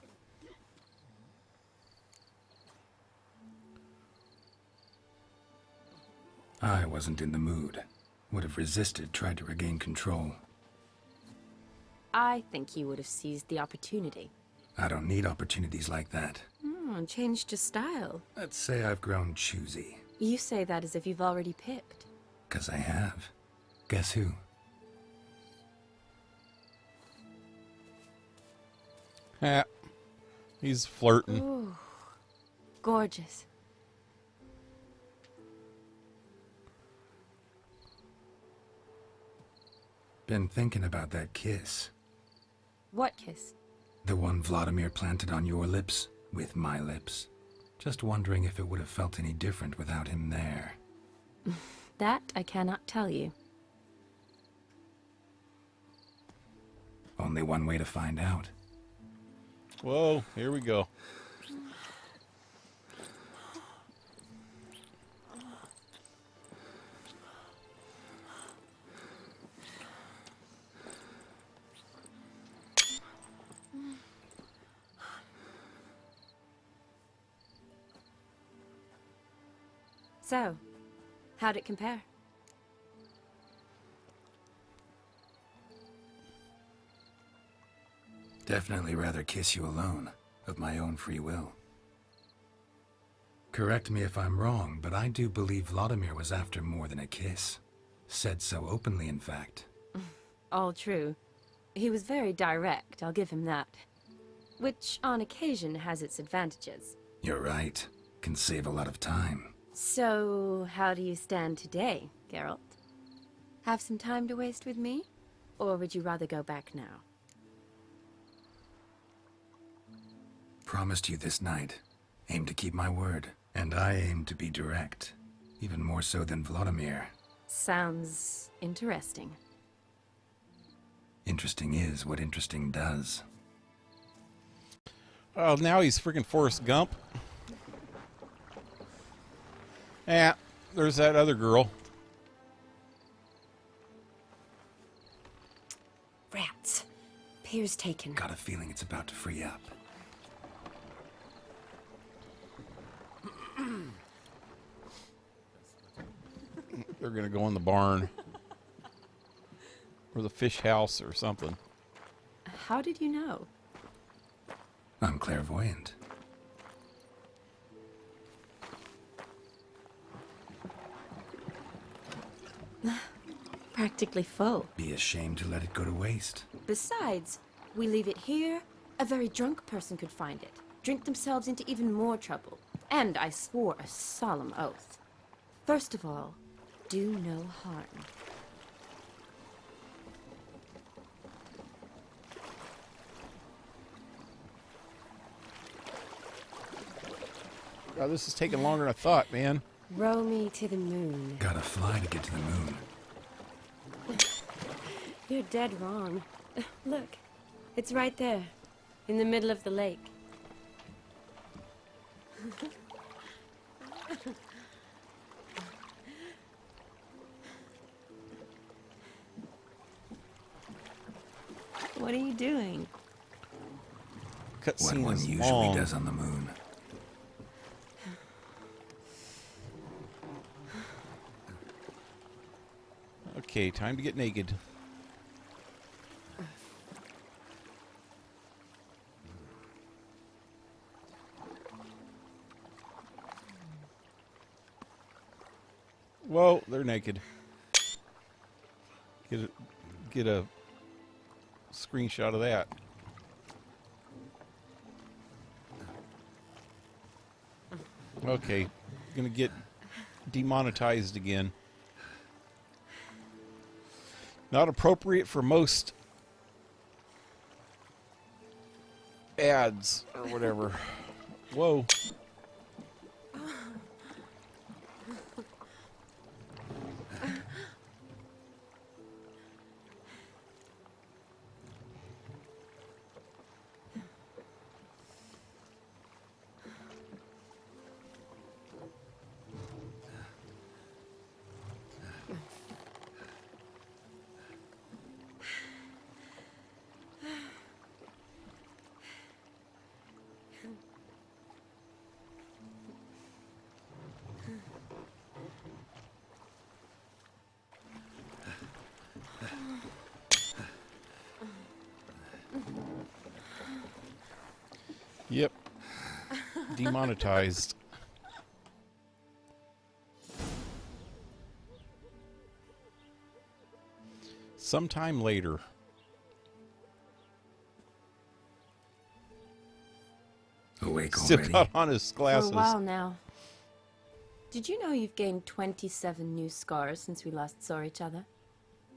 I wasn't in the mood. Would have resisted, tried to regain control. I think you would have seized the opportunity. I don't need opportunities like that. Changed your style. Let's say I've grown choosy. You say that as if you've already picked. 'Cause I have. Guess who? Ha. He's flirting. Ooh. Gorgeous. Been thinking about that kiss. What kiss? The one Vladimir planted on your lips, with my lips. Just wondering if it would have felt any different without him there. That I cannot tell you. Only one way to find out. Whoa, here we go. So, how'd it compare? Definitely rather kiss you alone, of my own free will. Correct me if I'm wrong, but I do believe Vladimir was after more than a kiss. Said so openly, in fact. All true. He was very direct, I'll give him that. Which, on occasion, has its advantages. You're right. Can save a lot of time. So, how do you stand today, Geralt? Have some time to waste with me? Or would you rather go back now? Promised you this night. Aim to keep my word. And I aim to be direct. Even more so than Vladimir. Sounds interesting. Interesting is what interesting does. Oh, now he's freaking Forrest Gump. Yeah, there's that other girl. Rats. Pier's taken. Got a feeling it's about to free up. They're gonna go in the barn. Or the fish house or something. How did you know? I'm clairvoyant. Practically full. Be ashamed to let it go to waste. Besides, we leave it here, a very drunk person could find it, drink themselves into even more trouble. And I swore a solemn oath. First of all, do no harm. God, this is taking longer than I thought, man. Row me to the moon. Gotta fly to get to the moon. You're dead wrong. Look, it's right there, in the middle of the lake. What are you doing? Cut What scene one is usually long. does on the moon. Okay, time to get naked. Whoa, they're naked. Get a screenshot of that. Okay, gonna get demonetized again. Not appropriate for most ads or whatever. Whoa. Yep. Demonetized. Sometime later. Awake Still already? got on his glasses. For a while now. Did you know you've gained 27 new scars since we last saw each other?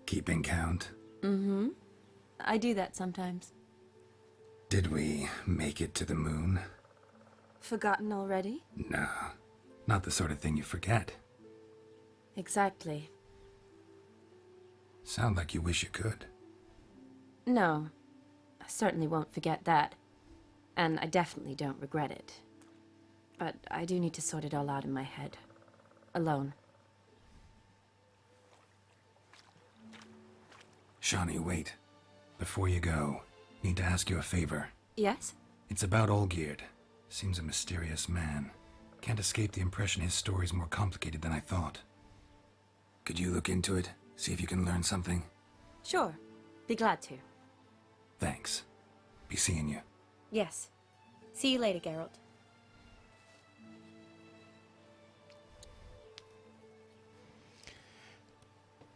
Keeping count? Mm-hmm. I do that sometimes. Did we make it to the moon? Forgotten already? No. Not the sort of thing you forget. Exactly. Sound like you wish you could. No. I certainly won't forget that. And I definitely don't regret it. But I do need to sort it all out in my head. Alone. Shawnee, wait. Before you go, need to ask you a favor. Yes? It's about Olgierd. Seems a mysterious man. Can't escape the impression his story's more complicated than I thought. Could you look into it? See if you can learn something? Sure. Be glad to. Thanks. Be seeing you. Yes. See you later, Geralt.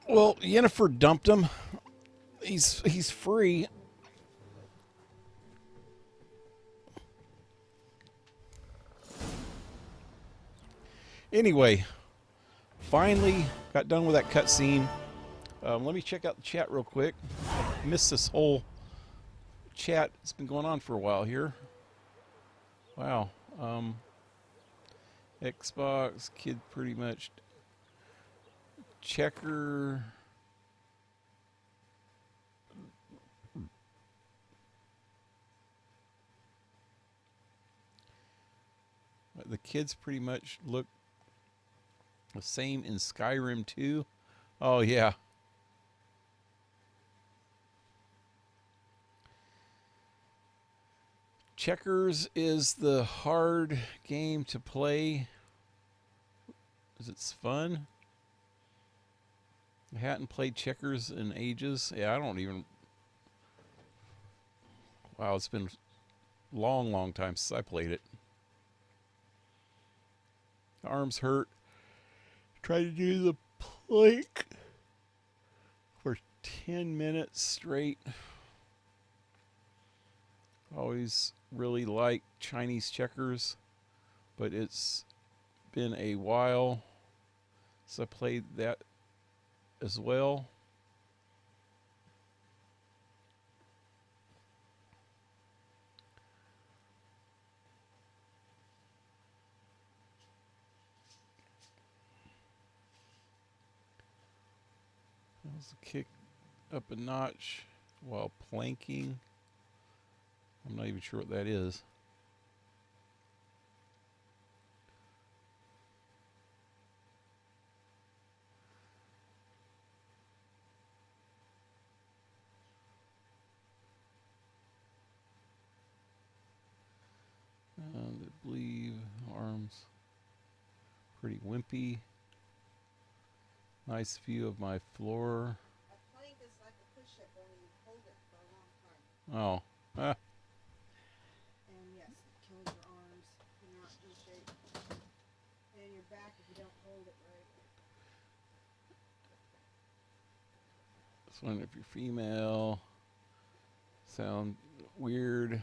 Well, Yennefer dumped him. He's free. Anyway, finally got done with that cutscene. Let me check out the chat real quick. I missed this whole chat. It's been going on for a while here. Wow. Xbox, kid pretty much. Checker. The kids pretty much look the same in Skyrim too. Oh yeah. Checkers is the hard game to play. Because it's fun. I hadn't played checkers in ages. Yeah, I don't even... Wow, it's been a long time since I played it. Arms hurt. Try to do the plank for 10 minutes straight. Always really like Chinese checkers, but it's been a while since I played that as well. That was a kick up a notch while planking. I'm not even sure what that is. And I believe arms pretty wimpy. Nice view of my floor. A plank is like a push-up when you hold it for a long time. Oh. Ah. And yes, it kills your arms. You're not in shape. And your back if you don't hold it right. This one, if you're female, sound weird.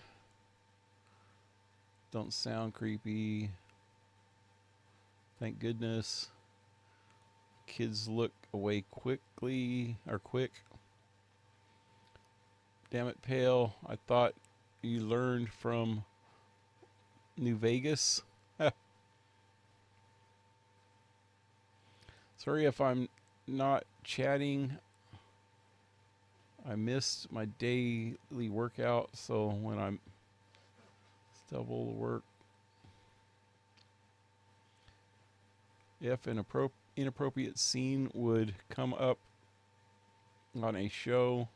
Don't sound creepy. Thank goodness. Kids look away quickly, or quick. Damn it, Pale. I thought you learned from New Vegas. Sorry if I'm not chatting. I missed my daily workout, so when I'm double the work. If an inappropriate scene would come up on a show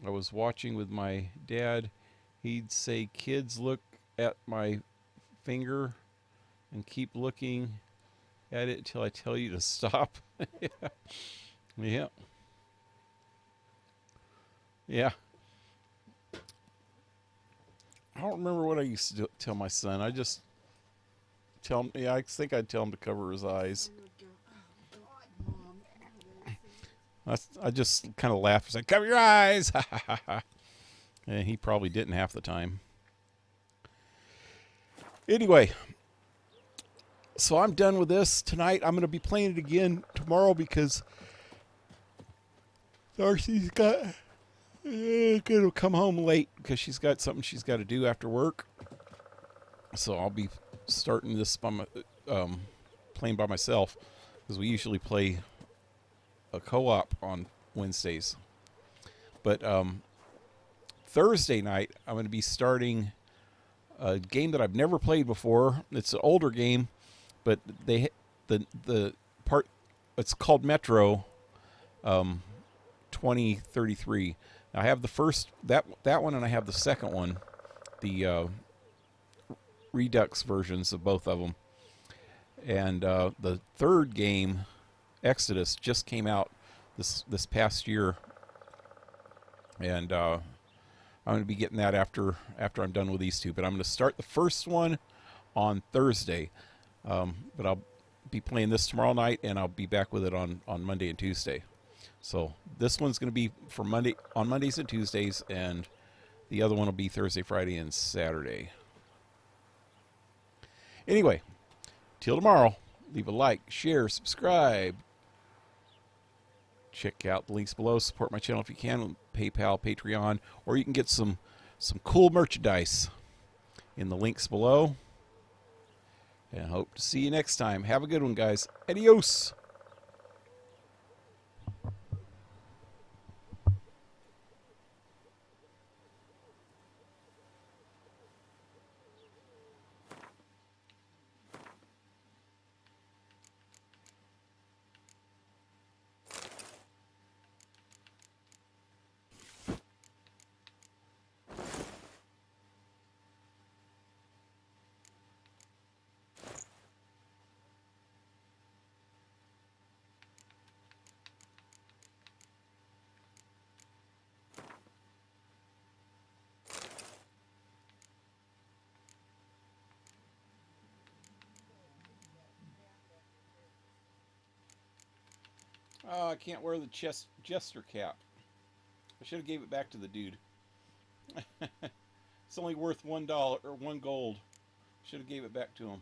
I was watching with my dad, he'd say, "Kids, look at my finger and keep looking at it until I tell you to stop." Yeah. Yeah. I don't remember what I used to tell my son. I just tell him, yeah, I think I'd tell him to cover his eyes. I just kind of laughed and said, "Cover your eyes." And he probably didn't half the time. Anyway, so I'm done with this tonight. I'm going to be playing it again tomorrow because Darcy's got... gonna come home late because she's got something she's got to do after work. So I'll be starting this by my, playing by myself because we usually play a co-op on Wednesdays. But Thursday night I'm going to be starting a game that I've never played before. It's an older game, but the part, it's called Metro 2033. I have the first that one, and I have the second one, the Redux versions of both of them. And the third game, Exodus, just came out this past year, and I'm going to be getting that after I'm done with these two. But I'm going to start the first one on Thursday, but I'll be playing this tomorrow night, and I'll be back with it on Monday and Tuesday. So this one's going to be for on Mondays and Tuesdays, and the other one will be Thursday, Friday, and Saturday. Anyway, Till tomorrow, leave a like, share, subscribe. Check out the links below. Support my channel if you can. PayPal, Patreon, or you can get some cool merchandise in the links below. And I hope to see you next time. Have a good one, guys. Adios. Oh, I can't wear the jester cap. I should have gave it back to the dude. It's only worth $1 or 1 gold. Should have gave it back to him.